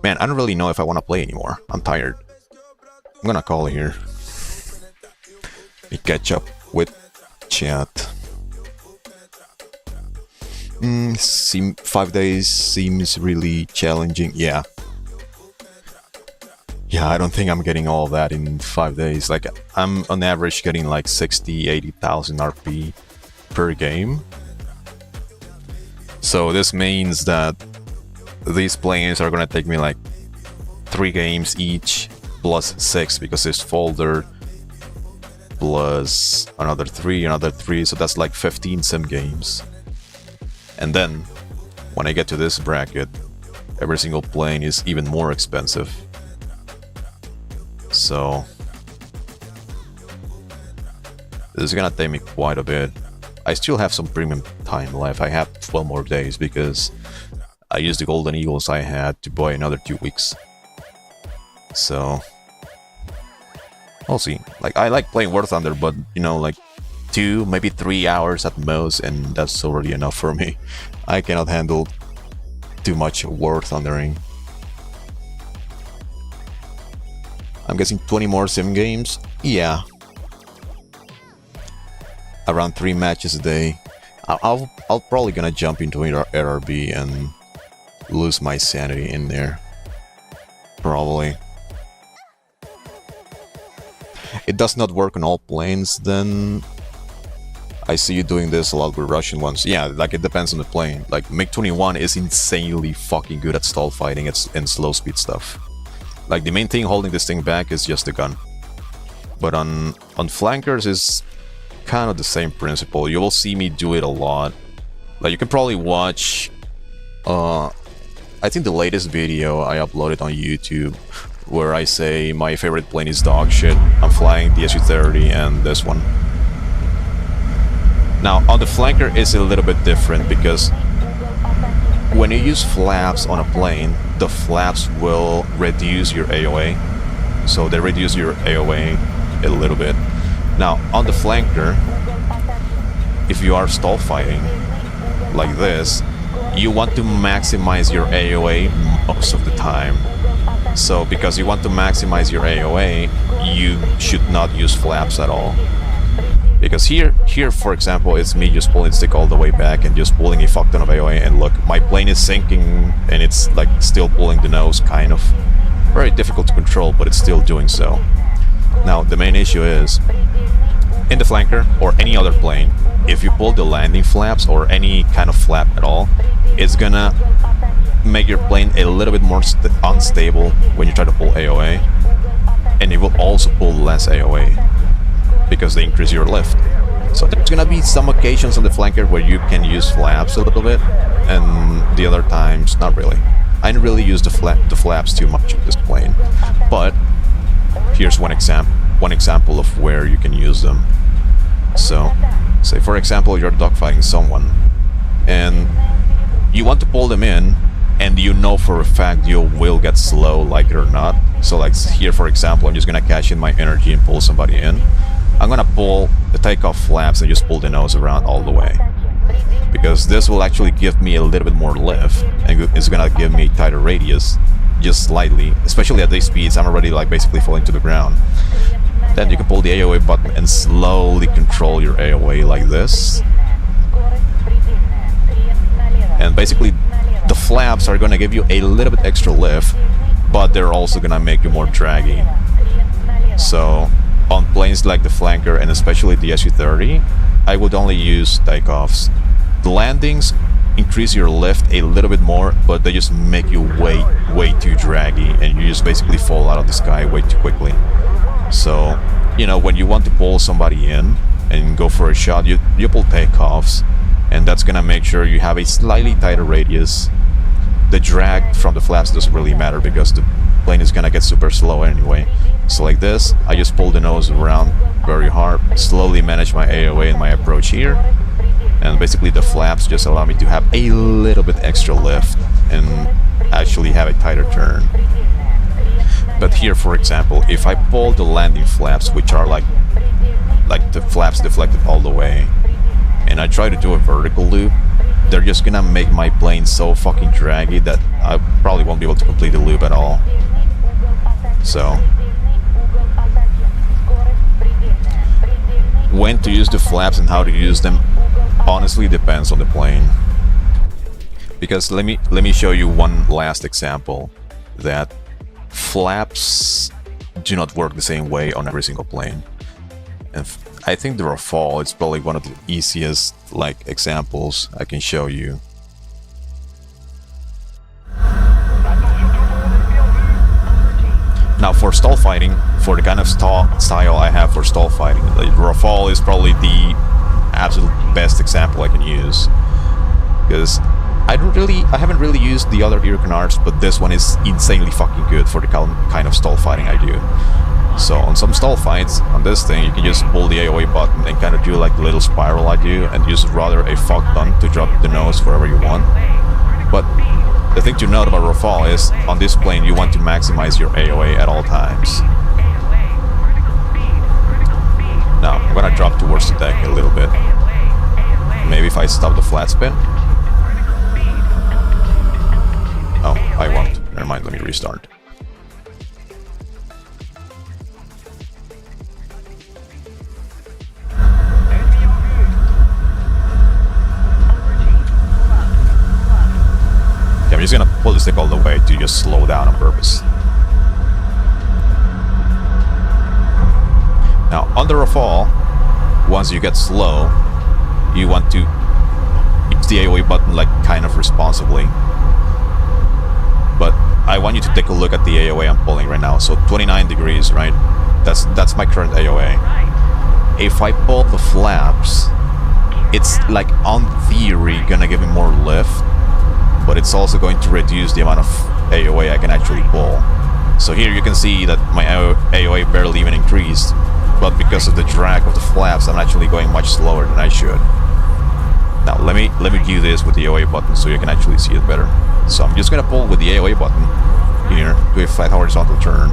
Man, I don't really know if I want to play anymore. I'm tired. I'm gonna call it here. We catch up with chat. 5 days seems really challenging. Yeah, I don't think I'm getting all that in 5 days. Like, I'm on average getting like 60,000-80,000 RP per game. So this means that these planes are gonna take me like 3 games each, plus 6 because this folder, plus another 3, so that's like 15 sim games. And then when I get to this bracket, every single plane is even more expensive. So this is gonna take me quite a bit. I still have some premium time left. I have 12 more days because I used the Golden Eagles I had to buy another 2 weeks. So we'll see. Like, I like playing War Thunder, but you know, like 2, maybe 3 hours at most, and that's already enough for me. I cannot handle too much War Thundering. I'm guessing 20 more sim games? Yeah. Around 3 matches a day. I'll probably gonna jump into RRB and lose my sanity in there. Probably. It does not work on all planes, then I see you doing this a lot with Russian ones. Yeah, like it depends on the plane. Like MiG-21 is insanely fucking good at stall fighting and slow speed stuff. Like the main thing holding this thing back is just the gun. But on flankers is kind of the same principle. You will see me do it a lot. Like you can probably watch I think the latest video I uploaded on YouTube where I say my favorite plane is dog shit. I'm flying the Su-30 and this one. Now on the flanker it's a little bit different because when you use flaps on a plane, the flaps will reduce your AOA. So they reduce your AOA a little bit. Now on the flanker, if you are stall fighting like this, you want to maximize your AOA most of the time. So because you want to maximize your AOA, you should not use flaps at all. Because here for example, it's me just pulling the stick all the way back and just pulling a fuck ton of AOA, and look, my plane is sinking and it's like still pulling the nose, kind of. Very difficult to control, but it's still doing so. Now the main issue is, in the flanker or any other plane, if you pull the landing flaps or any kind of flap at all, it's gonna make your plane a little bit more unstable when you try to pull AOA, and it will also pull less AOA because they increase your lift. So there's gonna be some occasions on the flanker where you can use flaps a little bit, and the other times not really. I didn't really use the flaps too much on this plane, but here's one example of where you can use them. So, say for example you're dogfighting someone and you want to pull them in, and you know for a fact you will get slow, like it or not. So like here for example, I'm just gonna cash in my energy and pull somebody in. I'm gonna pull the takeoff flaps and just pull the nose around all the way, because this will actually give me a little bit more lift and it's gonna give me tighter radius, just slightly, especially at these speeds. I'm already like basically falling to the ground. Then you can pull the AOA button and slowly control your AOA like this. And basically the flaps are gonna give you a little bit extra lift, but they're also gonna make you more draggy. So on planes like the flanker and especially the Su-30, I would only use takeoffs. The landings increase your lift a little bit more, but they just make you way too draggy, and you just basically fall out of the sky way too quickly. So, you know, when you want to pull somebody in and go for a shot, you pull takeoffs, and that's gonna make sure you have a slightly tighter radius. The drag from the flaps doesn't really matter because the plane is gonna get super slow anyway. So like this, I just pull the nose around very hard, slowly manage my AOA and my approach here, and basically the flaps just allow me to have a little bit extra lift and actually have a tighter turn. But here for example, if I pull the landing flaps, which are like the flaps deflected all the way, and I try to do a vertical loop, they're just gonna make my plane so fucking draggy that I probably won't be able to complete the loop at all. So when to use the flaps and how to use them honestly depends on the plane. Because let me show you one last example that flaps do not work the same way on every single plane. And I think the Rafale is probably one of the easiest like examples I can show you. Now for stall fighting, for the kind of style I have for stall fighting, the Rafale is probably the absolute best example I can use. Because I haven't really used the other ear canards, but this one is insanely fucking good for the kind of stall fighting I do. So on some stall fights, on this thing, you can just pull the AOA button and kind of do like the little spiral I do, and use rather a fog gun to drop the nose wherever you want. But the thing to note about Rafale is, on this plane, you want to maximize your AOA at all times. Now, I'm gonna drop towards the deck a little bit. Maybe if I stop the flat spin. Oh, I won't. Never mind, let me restart. Okay, I'm just gonna pull the stick all the way to just slow down on purpose. Now, on the Rafale, once you get slow, you want to use the AOA button like kind of responsibly. But I want you to take a look at the AOA I'm pulling right now. So 29 degrees, right? That's my current AOA. If I pull the flaps, it's like on theory gonna give me more lift, but it's also going to reduce the amount of AOA I can actually pull. So here you can see that my AOA barely even increased, but because of the drag of the flaps, I'm actually going much slower than I should. Now let me do this with the AOA button so you can actually see it better. So I'm just gonna pull with the AOA button here, do a flat horizontal turn,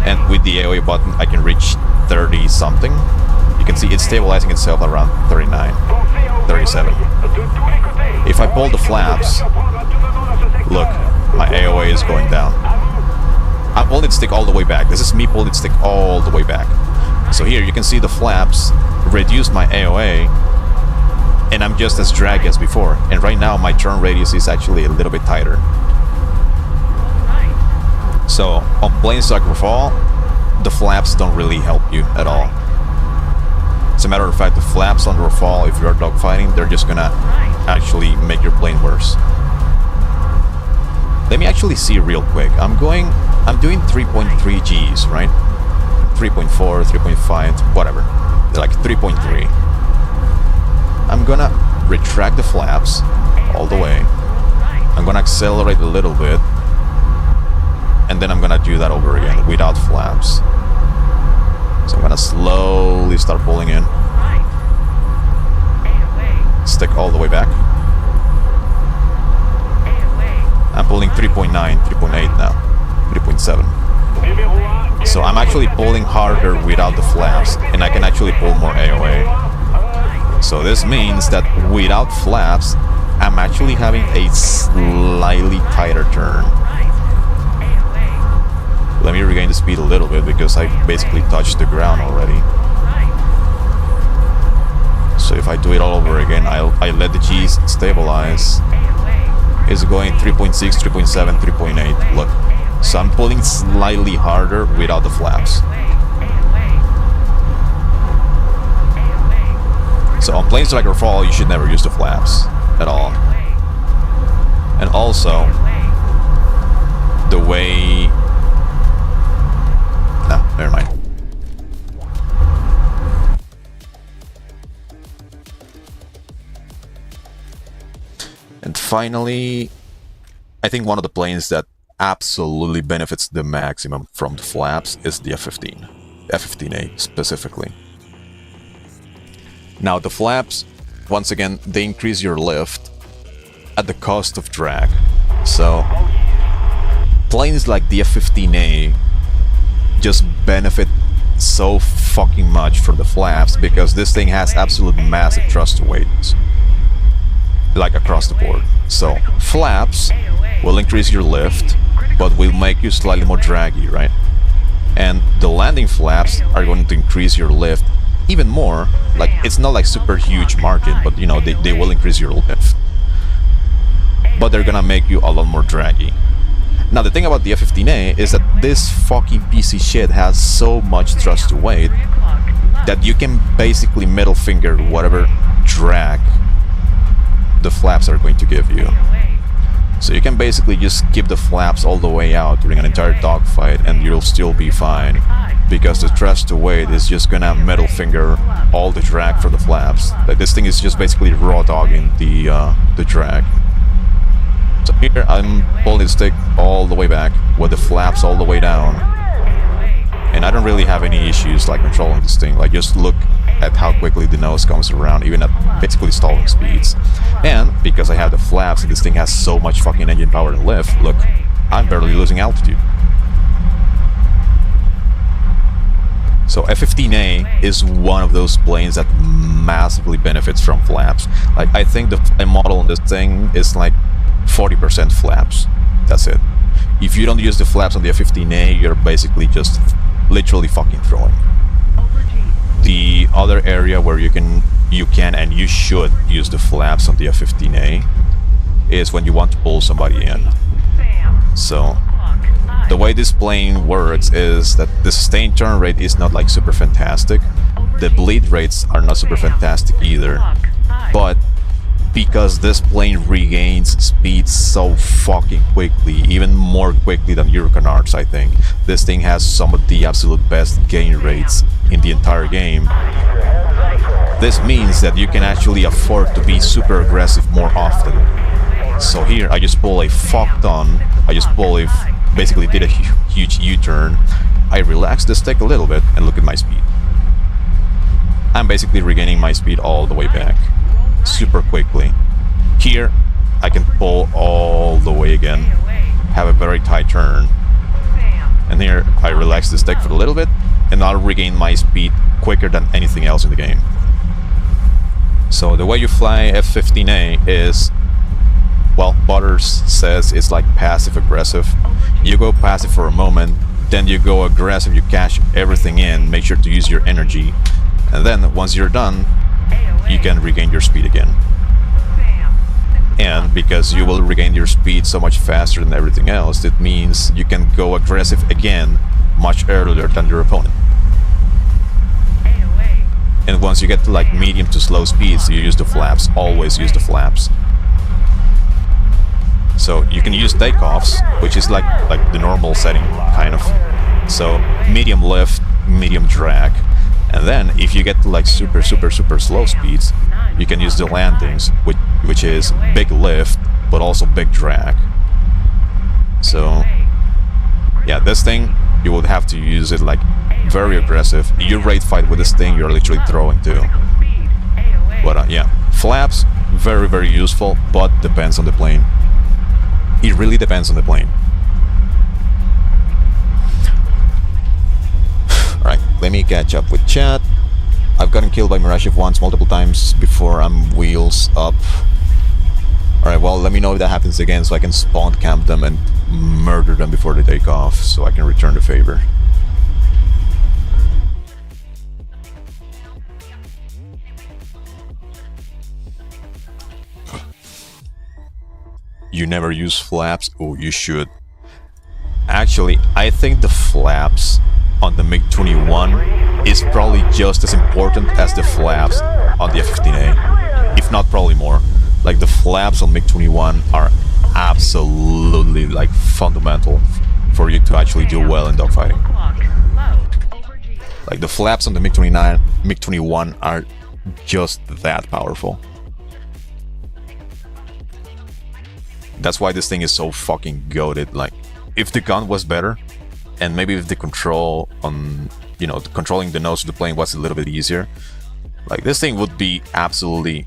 and with the AOA button I can reach 30 something. You can see it's stabilizing itself around 39, 37. If I pull the flaps, look, my AOA is going down. I'm pulling the stick all the way back. This is me pulling the stick all the way back. So here you can see the flaps reduce my AOA, and I'm just as draggy as before. And right now my turn radius is actually a little bit tighter. So on planes like Rafale, the flaps don't really help you at all. As a matter of fact, the flaps on the Rafale, if you're dogfighting, they're just gonna actually make your plane worse. Let me actually see real quick. I'm doing 3.3 Gs, right? 3.4, 3.5, whatever. They're like 3.3. I'm gonna retract the flaps all the way. I'm gonna accelerate a little bit, and then I'm gonna do that over again without flaps. So I'm gonna slowly start pulling in. Stick all the way back. I'm pulling 3.9, 3.8 now, 3.7. So I'm actually pulling harder without the flaps, and I can actually pull more AOA. So this means that without flaps, I'm actually having a slightly tighter turn. Let me regain the speed a little bit because I basically touched the ground already. So if I do it all over again, I let the G's stabilize. It's going 3.6, 3.7, 3.8. Look. So I'm pulling slightly harder without the flaps. So on planes like Rafale, you should never use the flaps at all. And also, the way... No, never mind. And finally, I think one of the planes that absolutely benefits the maximum from the flaps is the F-15. F-15A specifically. Now the flaps, once again, they increase your lift at the cost of drag. So planes like the F-15A just benefit so fucking much from the flaps because this thing has absolute massive thrust to weight, like across the board. So flaps will increase your lift, but will make you slightly more draggy, right? And the landing flaps are going to increase your lift even more. Like, it's not like super huge margin, but you know, they will increase your lift, but they're gonna make you a lot more draggy. Now the thing about the F-15A is that this fucking piece of shit has so much thrust to weight that you can basically middle finger whatever drag the flaps are going to give you. So you can basically just keep the flaps all the way out during an entire dogfight and you'll still be fine, because the thrust to weight is just gonna middle finger all the drag for the flaps. Like, this thing is just basically raw dogging the drag. here I'm pulling the stick all the way back with the flaps all the way down, and I don't really have any issues like controlling this thing. Like just look at how quickly the nose comes around, even at basically stalling speeds. And because I have the flaps and this thing has so much fucking engine power and lift, look, I'm barely losing altitude. So F-15A is one of those planes that massively benefits from flaps. Like, I think the flight model on this thing is like 40% flaps. That's it. If you don't use the flaps on the F-15A, you're basically just literally fucking throwing. The other area where you can and you should use the flaps on the F-15A is when you want to pull somebody in. So the way this plane works is that the sustained turn rate is not like super fantastic. The bleed rates are not super fantastic either. But because this plane regains speed so fucking quickly, even more quickly than Eurocanards, I think. This thing has some of the absolute best gain rates in the entire game. This means that you can actually afford to be super aggressive more often. So here I just pull a fuck ton. Basically did a huge U-turn. I relaxed the stick a little bit and look at my speed. I'm basically regaining my speed all the way back, super quickly. Here, I can pull all the way again, have a very tight turn. And here, I relax the stick for a little bit, and I'll regain my speed quicker than anything else in the game. So the way you fly F-15A is, well, Butters says it's like passive-aggressive. You go passive for a moment, then you go aggressive, you cash everything in, make sure to use your energy, and then once you're done, you can regain your speed again. And because you will regain your speed so much faster than everything else, it means you can go aggressive again much earlier than your opponent. And once you get to like medium to slow speeds, you use the flaps. Always use the flaps. So you can use takeoffs, which is like the normal setting, kind of. So medium lift, medium drag. And then if you get to like super slow speeds, you can use the landings, which is big lift, but also big drag. So yeah, this thing, you would have to use it like very aggressive. You rate fight with this thing, you're literally throwing too. But yeah, flaps, very useful, but depends on the plane. It really depends on the plane. Alright, let me catch up with chat. I've gotten killed by Mirage once multiple times before I'm wheels up. Alright, well, let me know if that happens again so I can spawn camp them and murder them before they take off so I can return the favor. You never use flaps? Oh, you should. Actually, I think the flaps on the MiG-21 is probably just as important as the flaps on the F-15A, if not probably more. Like, the flaps on MiG-21 are absolutely like fundamental for you to actually do well in dogfighting. Like, the flaps on the MiG-21 are just that powerful. That's why this thing is so fucking goated. Like, if the gun was better, and maybe if the control on, you know, controlling the nose of the plane was a little bit easier, like, this thing would be absolutely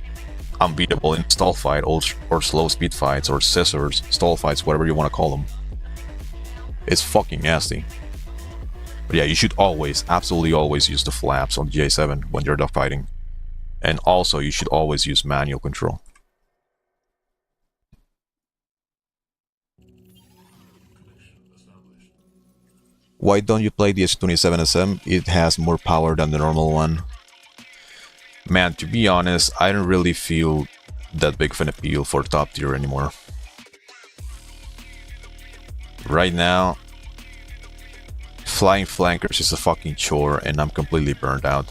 unbeatable in stall fight or slow speed fights or scissors, stall fights, whatever you want to call them. It's fucking nasty. But yeah, you should always, absolutely always use the flaps on the J-7 when you're dogfighting. And also, you should always use manual control. Why don't you play the S27SM? It has more power than the normal one. Man, to be honest, I don't really feel that big of an appeal for top tier anymore. Right now, flying flankers is a fucking chore and I'm completely burned out.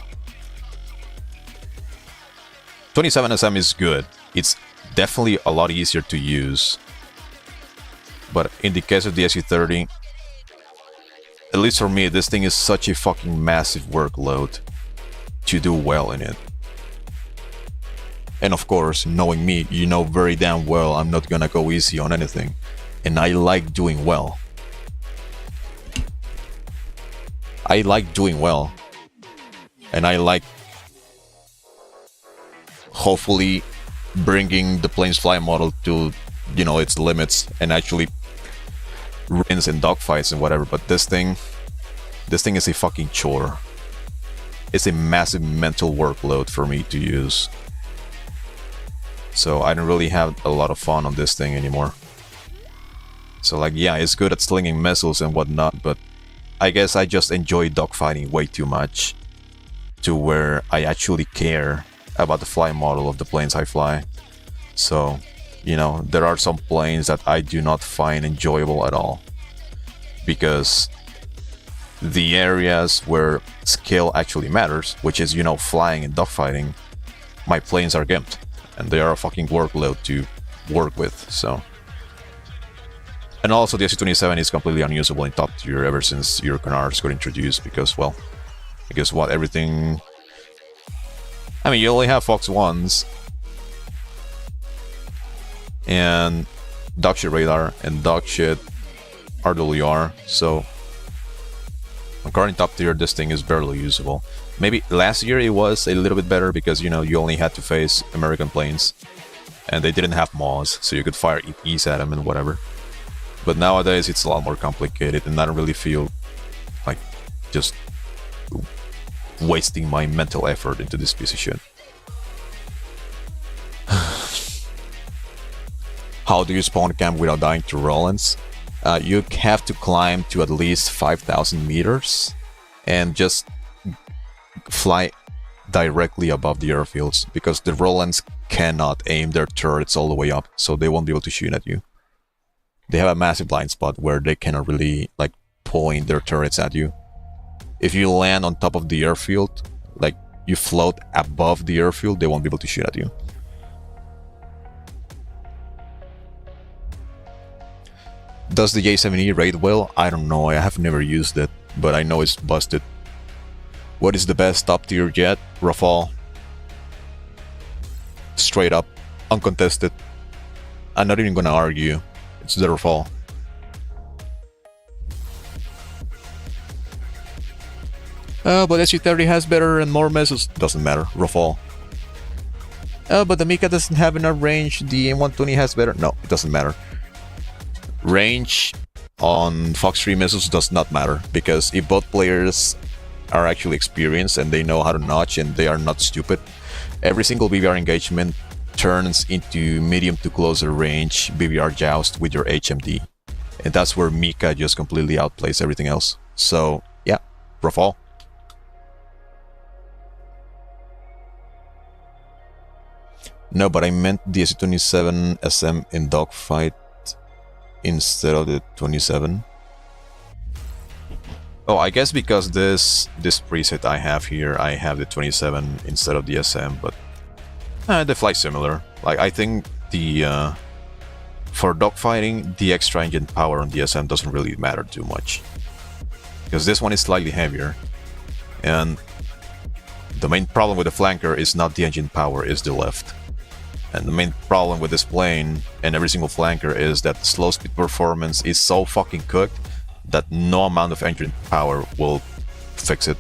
27SM is good. It's definitely a lot easier to use. But in the case of the SU-30, at least for me, this thing is such a fucking massive workload to do well in it. And of course, knowing me, you know very damn well I'm not gonna go easy on anything. And I like doing well. I like doing well. And I like hopefully bringing the plane's fly model to, you know, its limits and actually wins in dogfights and whatever. But this thing is a fucking chore. It's a massive mental workload for me to use. So I don't really have a lot of fun on this thing anymore. So like, yeah, it's good at slinging missiles and whatnot, but I guess I just enjoy dogfighting way too much to where I actually care about the fly model of the planes I fly. So, you know, there are some planes that I do not find enjoyable at all, because the areas where skill actually matters, which is, you know, flying and dogfighting, my planes are gimped, and they are a fucking workload to work with, so. And also the SU-27 is completely unusable in top tier ever since your canards got introduced, because, well, guess what, everything... I mean, you only have Fox 1s, and dogshit radar, and dogshit RWR, so... on current top tier, this thing is barely usable. Maybe last year it was a little bit better because, you know, you only had to face American planes, and they didn't have MAWs, so you could fire EPs at them and whatever. But nowadays it's a lot more complicated, and I don't really feel like just wasting my mental effort into this piece of shit. How do you spawn camp without dying to Rollins? You have to climb to at least 5,000 meters and just fly directly above the airfields, because the Rollins cannot aim their turrets all the way up, so they won't be able to shoot at you. They have a massive blind spot where they cannot really, like, point their turrets at you. If you land on top of the airfield, like, you float above the airfield, they won't be able to shoot at you. Does the J-10 raid well? I don't know, I have never used it, but I know it's busted. What is the best top tier jet? Rafale. Straight up, uncontested. I'm not even gonna argue. It's the Rafale. But SU-30 has better and more missiles. Doesn't matter. Rafale. But the Mika doesn't have enough range. The M120 has better. No, it doesn't matter. Range on Fox 3 missiles does not matter, because if both players are actually experienced and they know how to notch and they are not stupid, every single BBR engagement turns into medium to closer range BBR joust with your HMD, and that's where Mika just completely outplays everything else. So yeah, Rafale. No, but I meant the SU-27 SM in dogfight instead of the 27. Oh, I guess because this preset I have here, I have the 27 instead of the SM, but they fly similar. Like, I think the for dogfighting, the extra engine power on the SM doesn't really matter too much, because this one is slightly heavier, and the main problem with the flanker is not the engine power, it's the lift. And the main problem with this plane and every single flanker is that the slow speed performance is so fucking cooked that no amount of engine power will fix it.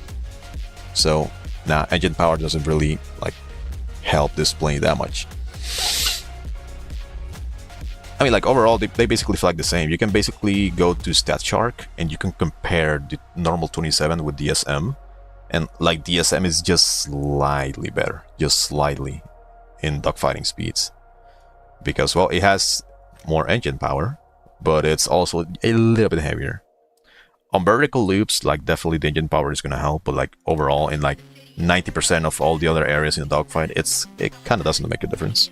So, nah, engine power doesn't really, like, help this plane that much. I mean, like, overall, they basically fly the same. You can basically go to StatShark and you can compare the normal 27 with the SM. And, like, the SM is just slightly better. Just slightly. In dogfighting speeds, because, well, it has more engine power, but it's also a little bit heavier. On vertical loops, like, definitely the engine power is gonna help, but, like, overall, in like 90% of all the other areas in a dogfight, it kind of doesn't make a difference.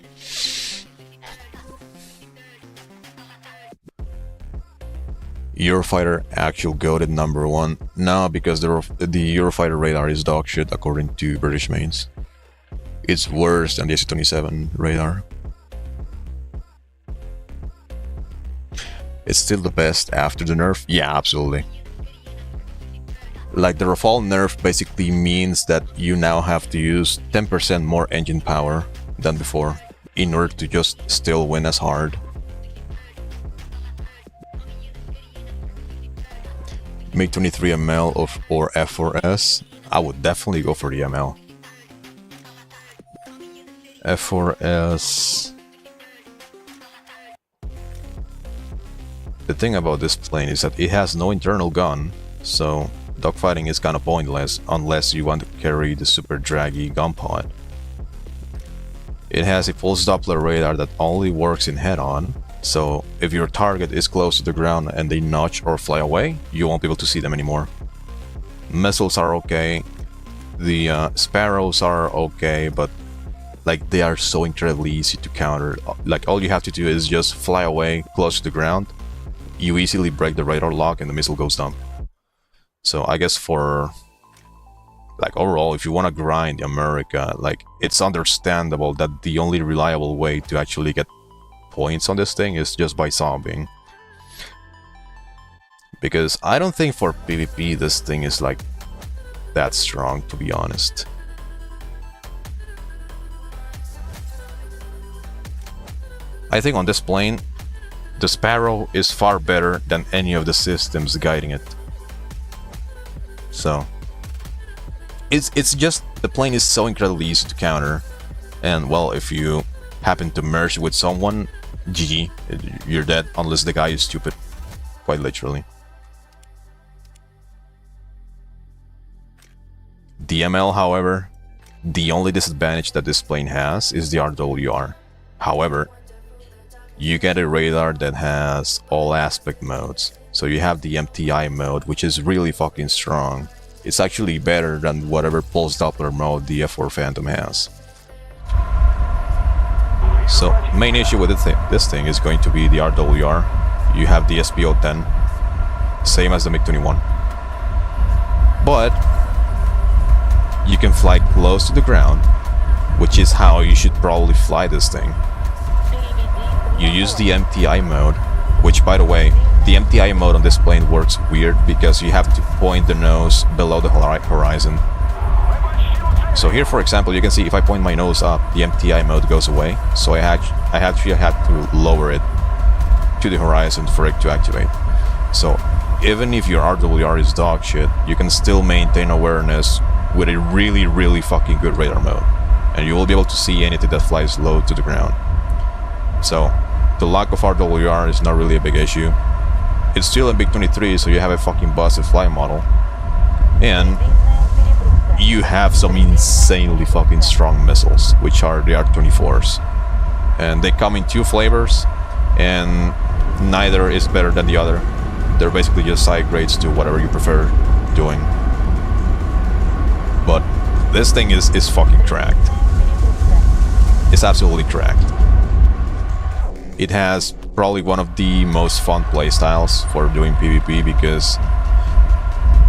Eurofighter actual goated #1? No, because the Eurofighter radar is dog shit according to British mains. It's worse than the SU-27 radar. It's still the best after the nerf? Yeah, absolutely. Like, the Rafale nerf basically means that you now have to use 10% more engine power than before in order to just still win as hard. MiG-23 ML or F4S, I would definitely go for the ML. F4S... The thing about this plane is that it has no internal gun, so dogfighting is kinda pointless unless you want to carry the super draggy gun pod. It has a pulse Doppler radar that only works in head-on, so if your target is close to the ground and they notch or fly away, you won't be able to see them anymore. Missiles are okay, the Sparrows are okay, but like they are so incredibly easy to counter. Like all you have to do is just fly away close to the ground, you easily break the radar lock and the missile goes down. So I guess for like overall, if you want to grind America, like it's understandable that the only reliable way to actually get points on this thing is just by zombing. Because I don't think for PvP this thing is like that strong, to be honest. I think on this plane, the Sparrow is far better than any of the systems guiding it. So it's just the plane is so incredibly easy to counter, and well, if you happen to merge with someone, GG, you're dead unless the guy is stupid, quite literally. The ML, however, the only disadvantage that this plane has is the RWR. However, you get a radar that has all aspect modes. So you have the MTI mode, which is really fucking strong. It's actually better than whatever pulse Doppler mode the F4 Phantom has. So main issue with this thing is going to be the RWR. You have the SPO-10, same as the MiG-21. But you can fly close to the ground, which is how you should probably fly this thing. You use the MTI mode, which by the way, the MTI mode on this plane works weird because you have to point the nose below the horizon. So here, for example, you can see if I point my nose up, the MTI mode goes away. So I actually had to lower it to the horizon for it to activate. So even if your RWR is dog shit, you can still maintain awareness with a really fucking good radar mode, and you will be able to see anything that flies low to the ground. So the lack of RWR is not really a big issue. It's still a MiG-23, so you have a fucking busted flight model, and you have some insanely fucking strong missiles, which are the R-24s, and they come in two flavors, and neither is better than the other. They're basically just side grades to whatever you prefer doing. But this thing is fucking cracked. It's absolutely cracked. It has probably one of the most fun playstyles for doing PvP because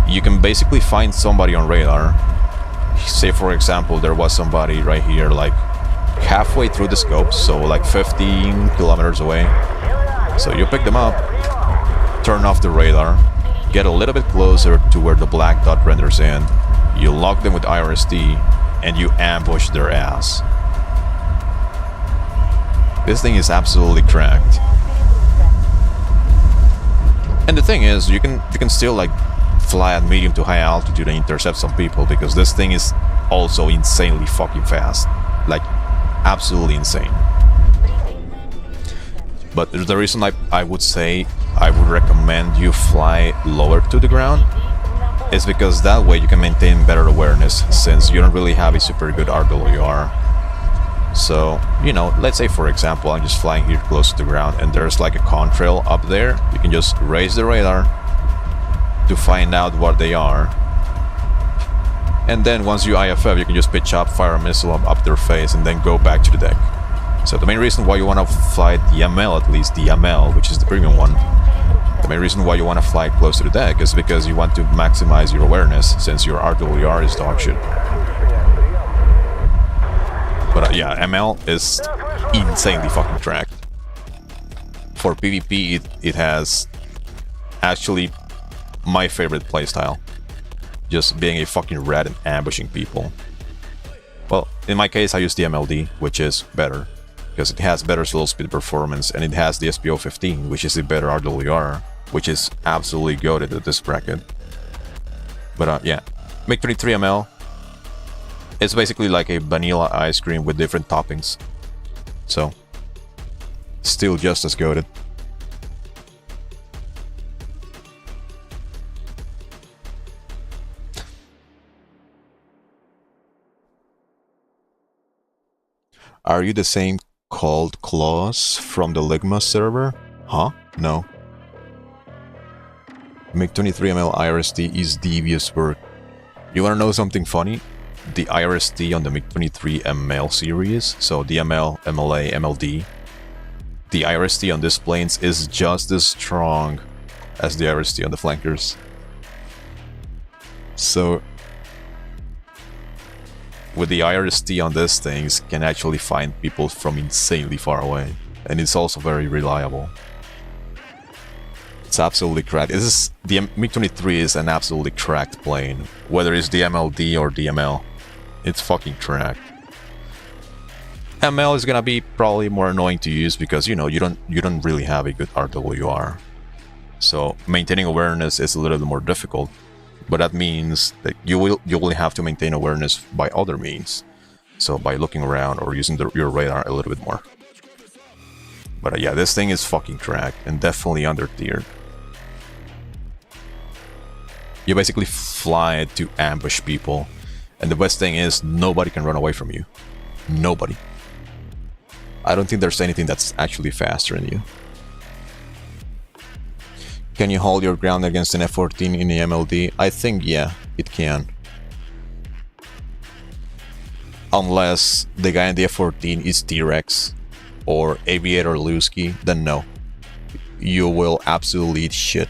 you can basically find somebody on radar. Say for example there was somebody right here like halfway through the scope, so like 15 kilometers away. So you pick them up, turn off the radar, get a little bit closer to where the black dot renders in, you lock them with IRST, and you ambush their ass. This thing is absolutely cracked. And the thing is, you can still like fly at medium to high altitude and intercept some people because this thing is also insanely fucking fast. Like, absolutely insane. But the reason I would say I would recommend you fly lower to the ground is because that way you can maintain better awareness since you don't really have a super good RWR. So, you know, let's say for example I'm just flying here close to the ground and there's like a contrail up there. You can just raise the radar to find out what they are, and then once you IFF you can just pitch up, fire a missile up their face, and then go back to the deck. So the main reason why you want to fly the ML, at least the ML, which is the premium one, the main reason why you want to fly close to the deck is because you want to maximize your awareness since your RWR is dog shit. But yeah, ML is insanely fucking cracked. For PvP, it has actually my favorite playstyle. Just being a fucking rat and ambushing people. Well, In my case, I use the MLD, which is better because it has better slow speed performance, and it has the SPO 15, which is a better RWR, which is absolutely goated at this bracket. But yeah, MiG-23ML, it's basically like a vanilla ice cream with different toppings. So, still just as goated. Are you the same Cold Claws from the Ligma server? Huh? No. MiG-23ML IRST is devious work. You wanna know something funny? The IRST on the MiG-23ML series, so the ML, MLA, MLD, the IRST on these planes is just as strong as the IRST on the flankers. So, with the IRST on these things, can actually find people from insanely far away, and it's also very reliable. It's absolutely cracked. The MiG-23 is an absolutely cracked plane, whether it's the MLD or the ML. It's fucking cracked. ML is gonna be probably more annoying to use because you don't really have a good RWR, so maintaining awareness is a little bit more difficult. But that means that you will have to maintain awareness by other means, so by looking around or using your radar a little bit more. But yeah, this thing is fucking cracked and definitely under tiered. You basically fly it to ambush people, and the best thing is nobody can run away from you. Nobody. I don't think there's anything that's actually faster than you. Can you hold your ground against an F-14 in the MLD? I think yeah, it can. Unless the guy in the F-14 is T-Rex or Aviator Lusky, then no. You will absolutely eat shit.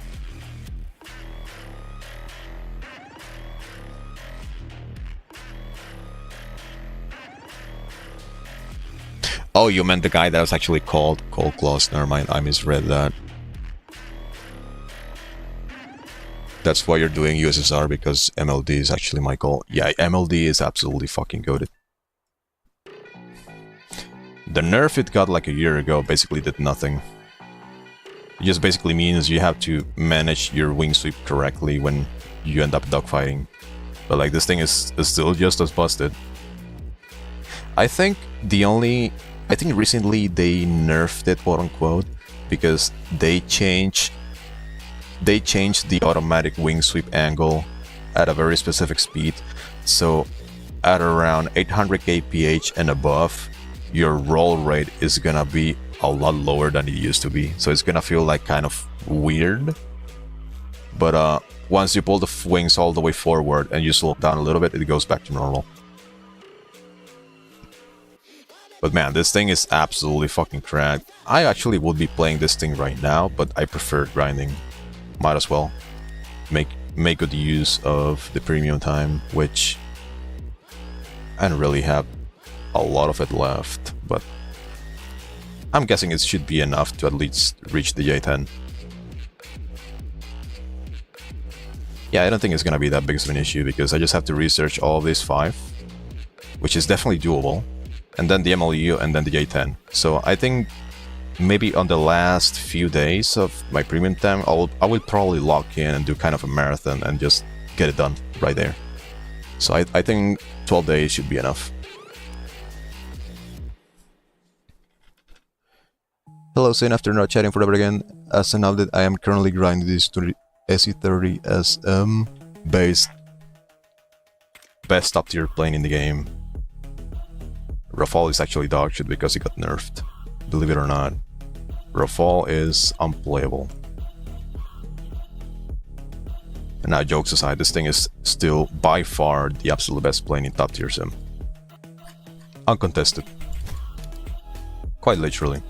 Oh, you meant the guy that was actually called Cold Claws. Never mind, I misread that. That's why you're doing USSR, because MLD is actually my goal. Yeah, MLD is absolutely fucking goated. The nerf it got like a year ago basically did nothing. It just basically means you have to manage your wing sweep correctly when you end up dogfighting. But like, this thing is still just as busted. I think recently they nerfed it, quote unquote, because they changed the automatic wing sweep angle at a very specific speed. So at around 800 kph and above, your roll rate is gonna be a lot lower than it used to be. So it's gonna feel like kind of weird. But once you pull the wings all the way forward and you slow down a little bit, it goes back to normal. But man, this thing is absolutely fucking cracked. I actually would be playing this thing right now, but I prefer grinding. Might as well make good use of the premium time, which I don't really have a lot of it left, but I'm guessing it should be enough to at least reach the J-10. Yeah, I don't think it's gonna be that big of an issue because I just have to research all of these 5, which is definitely doable, and then the MLU and then the J-10. So I think maybe on the last few days of my premium time, I will probably lock in and do kind of a marathon and just get it done right there. So I think 12 days should be enough. Hello, Sin, after not chatting forever again. As an update, I am currently grinding this SE30 SM based best top tier plane in the game. Rafale is actually dog shit because it got nerfed. Believe it or not, Rafale is unplayable. And now, jokes aside, this thing is still by far the absolute best plane in top tier sim. Uncontested. Quite literally.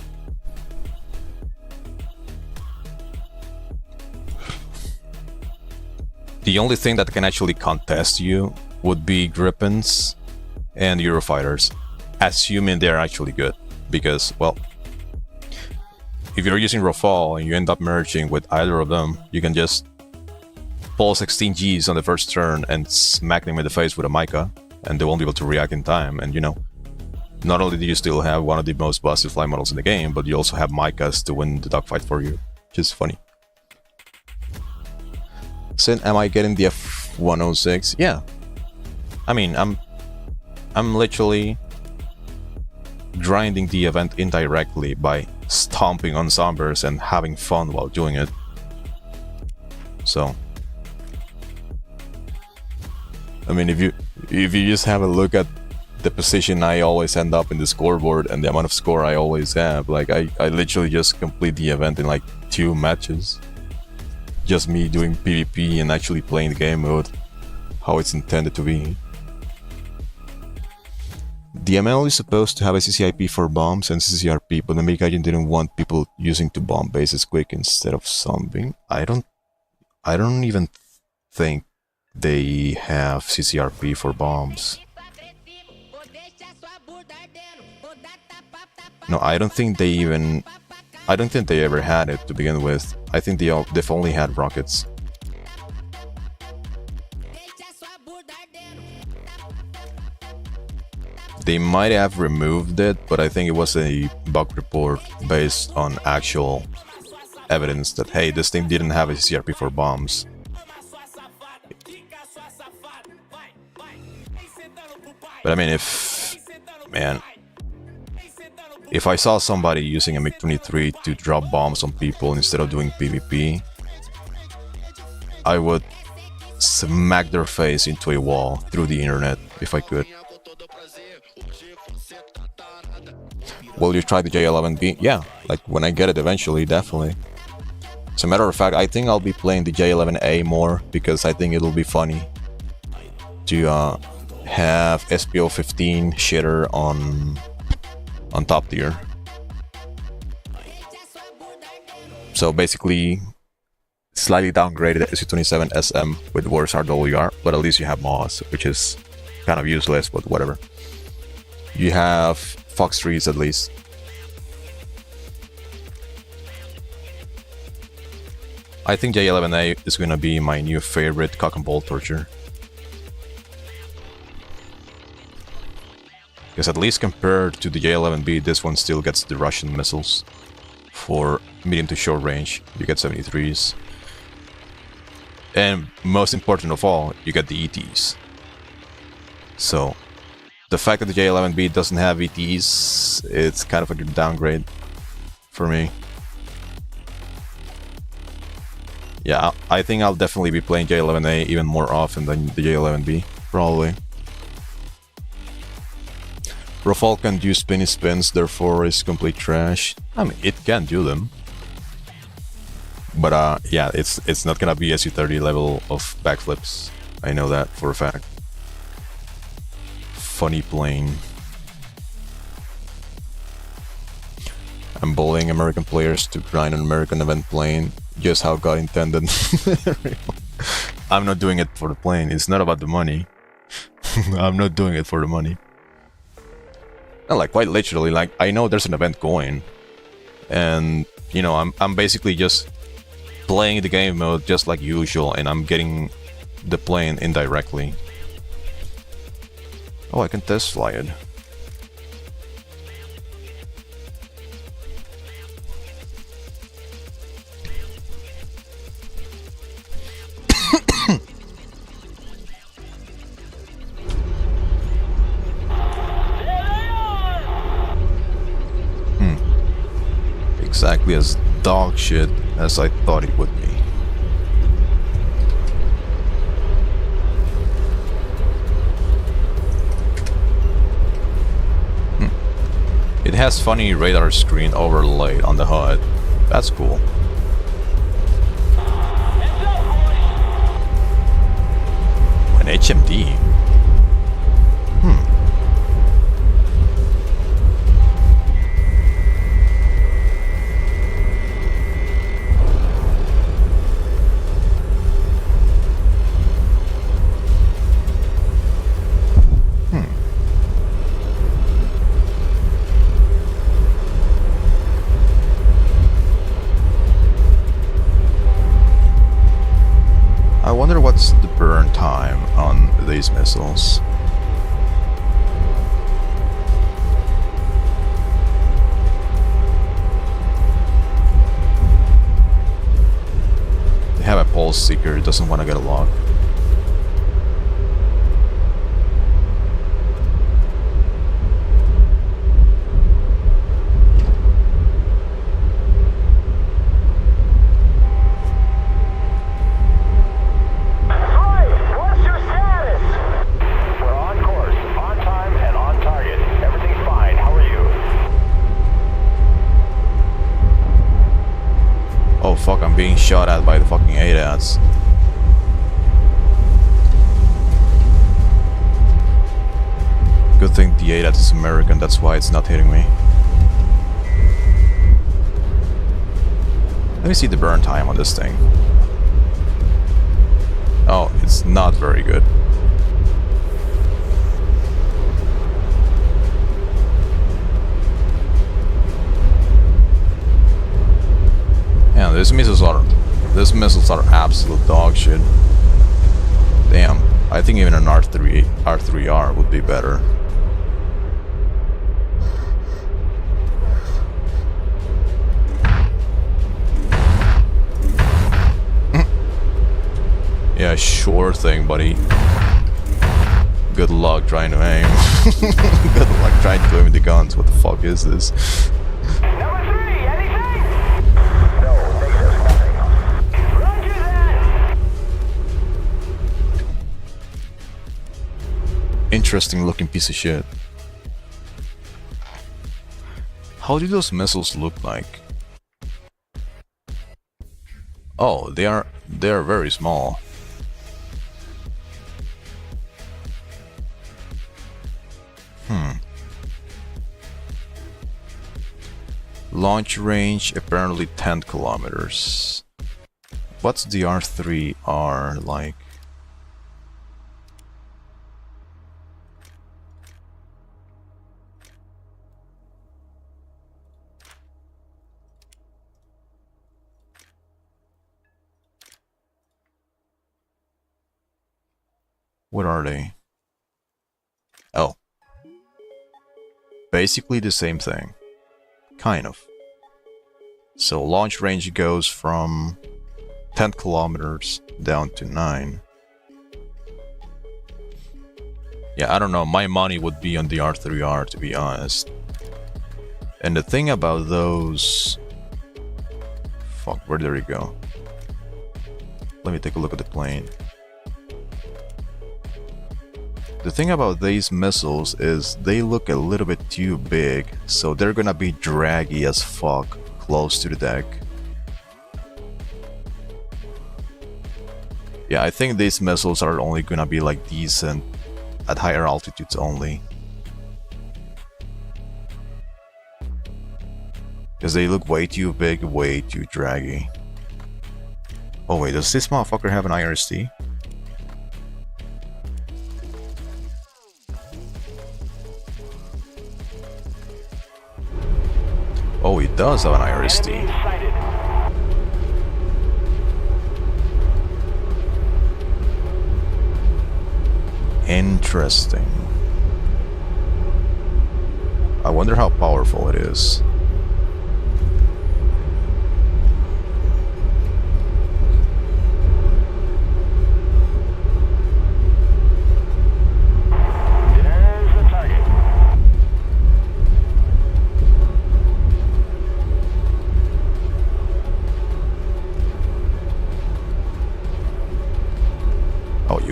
The only thing that can actually contest you would be Gripens and Eurofighters, assuming they're actually good. Because, well, if you're using Rafale and you end up merging with either of them, you can just pull 16 Gs on the first turn and smack them in the face with a Mica, and they won't be able to react in time. And you know, not only do you still have one of the most busted flight models in the game, but you also have Micahs to win the dogfight for you, which is funny. Sin, am I getting the F-106? Yeah. I mean, I'm literally grinding the event indirectly by stomping on zombies and having fun while doing it. So, I mean, if you just have a look at the position I always end up in the scoreboard and the amount of score I always have, like I literally just complete the event in like 2 matches. Just me doing PvP and actually playing the game mode how it's intended to be. The ML is supposed to have a CCIP for bombs and CCRP, but the make agent didn't want people using to bomb bases quick instead of zombing. I don't even think they have CCRP for bombs. No, I don't think they ever had it to begin with. I think they've only had rockets. They might have removed it, but I think it was a bug report based on actual evidence that, hey, this thing didn't have a CRP for bombs. But I mean, if I saw somebody using a MiG-23 to drop bombs on people instead of doing PvP, I would smack their face into a wall through the internet if I could. Will you try the J-11B? Yeah, like when I get it eventually, definitely. As a matter of fact, I think I'll be playing the J-11A more because I think it'll be funny to have SPO-15 shitter on top tier. So basically, slightly downgraded SU-27 SM with worse RWR, but at least you have Moss, which is kind of useless, but whatever. You have Fox trees at least. I think J-11A is gonna be my new favorite cock and ball torture. Because at least compared to the J-11B, this one still gets the Russian missiles. For medium to short range, you get 73s. And most important of all, you get the ETs. So, the fact that the J-11B doesn't have ETs, it's kind of a downgrade for me. Yeah, I think I'll definitely be playing J-11A even more often than the J-11B, probably. Rafale can do spinny spins, therefore is complete trash. I mean, it can do them. But yeah, it's not gonna be SU-30 level of backflips. I know that for a fact. Funny plane. I'm bullying American players to grind an American event plane. Just how God intended. I'm not doing it for the plane. It's not about the money. I'm not doing it for the money. And like quite literally, like I know there's an event going, and you know I'm basically just playing the game mode just like usual, and I'm getting the plane indirectly. Oh, I can test fly it. Exactly as dog shit as I thought it would be. It has funny radar screen overlaid on the HUD. That's cool. An HMD? I wonder what's the burn time on these missiles. control seeker doesn't want to get a lock. Fuck, I'm being shot at by the fucking ADATs. Good thing the ADAT is American, that's why it's not hitting me. Let me see the burn time on this thing. Oh, it's not very good. Yeah, these missiles are absolute dog shit. Damn, I think even an R3R would be better. Yeah, sure thing, buddy. Good luck trying to aim. Good luck trying to aim the guns. What the fuck is this? Interesting looking piece of shit. How do those missiles look like? Oh, they're very small. Launch range apparently 10 kilometers. What's the R3R like? What are they? Oh. Basically the same thing. Kind of. So launch range goes from 10 kilometers down to 9. Yeah, I don't know. My money would be on the R3R, to be honest. And the thing about those... Fuck, where did it go? Let me take a look at the plane. The thing about these missiles is they look a little bit too big, so they're gonna be draggy as fuck close to the deck. Yeah, I think these missiles are only gonna be like decent at higher altitudes only. Because they look way too big, way too draggy. Oh wait, does this motherfucker have an IRST? Oh, it does have an IRST. Interesting. I wonder how powerful it is.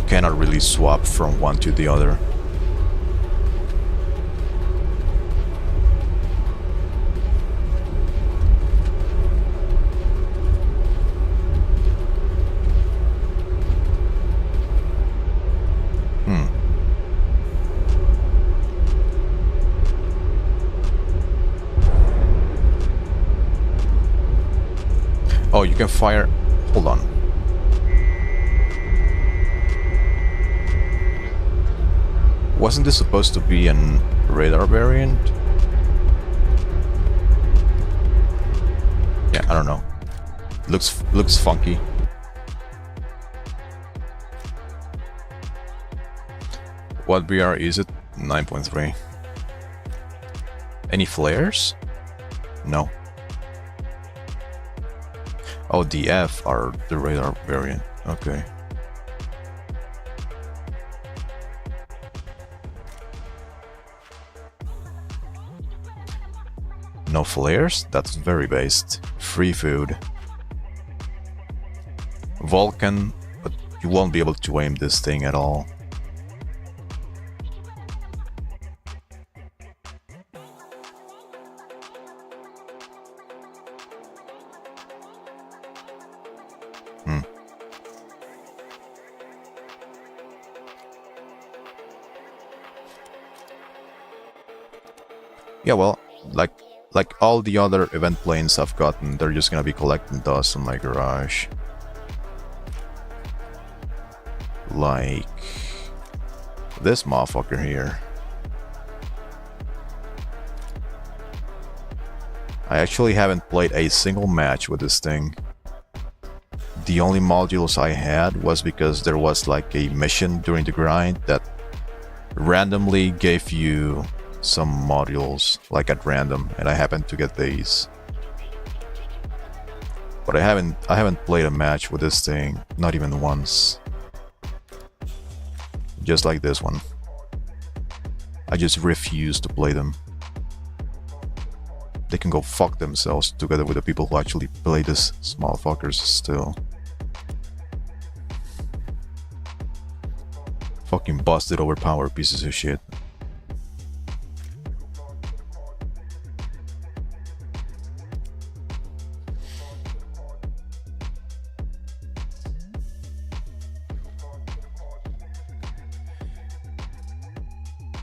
Cannot really swap from one to the other. Oh, you can fire... Hold on. Wasn't this supposed to be an radar variant? Yeah, I don't know. Looks funky. What BR is it? 9.3. Any flares? No. Oh, the F are the radar variant. Okay. No flares? That's very based. Free food. Vulcan, but you won't be able to aim this thing at all. Yeah, well, like all the other event planes I've gotten, they're just gonna be collecting dust in my garage. Like this motherfucker here. I actually haven't played a single match with this thing. The only modules I had was because there was like a mission during the grind that randomly gave you some modules like at random, and I happened to get these. But I haven't played a match with this thing, not even once. Just like this one. I just refuse to play them. They can go fuck themselves together with the people who actually play this small fuckers still. Fucking busted, overpowered pieces of shit.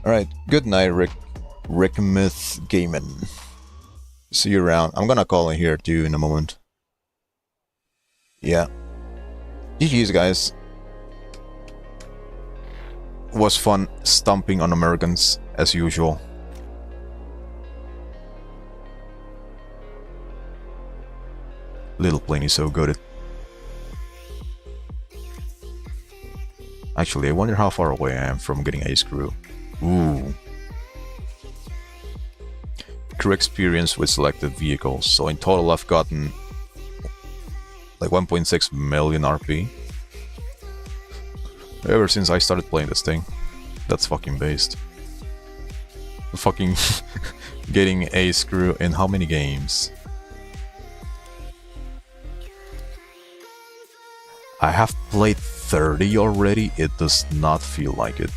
Alright, good night, Rick Myth Gaming. See you around. I'm gonna call in here too in a moment. Yeah. GG's, guys. Was fun stomping on Americans, as usual. Little plane is so good. Actually, I wonder how far away I am from getting a screw. Ooh. Crew experience with selected vehicles. So in total I've gotten like 1.6 million RP. Ever since I started playing this thing. That's fucking based. Fucking getting a screw in how many games? I have played 30 already. It does not feel like it.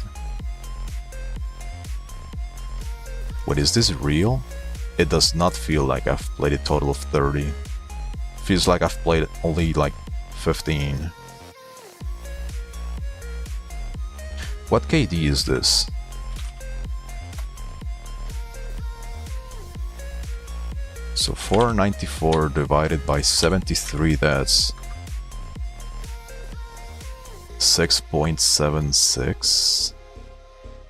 Wait, is this real? It does not feel like I've played a total of 30. Feels like I've played only like 15. What KD is this? So 494 divided by 73, that's 6.76.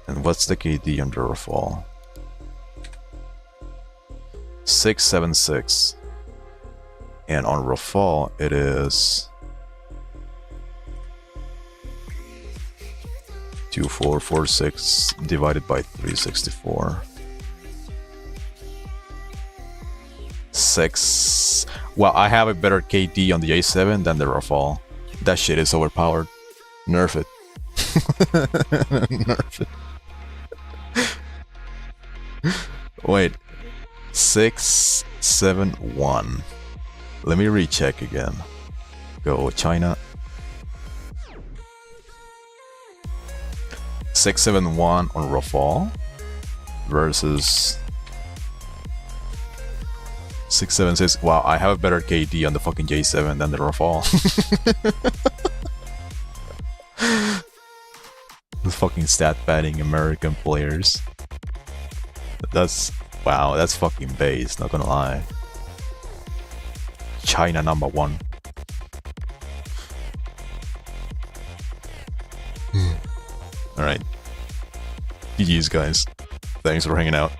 And what's the KD under a fall? 676. And on Rafale it is 2446 divided by 364. 6. Well, I have a better KD on the A7 than the Rafale. That shit is overpowered. Nerf it. Nerf it. Wait. 671. Let me recheck again. Go China. 671 on Rafale versus 676. Wow, I have a better KD on the fucking J-7 than the Rafale. The fucking stat padding American players. That's wow, that's fucking base, not gonna lie. China #1. Alright. GG's, guys. Thanks for hanging out.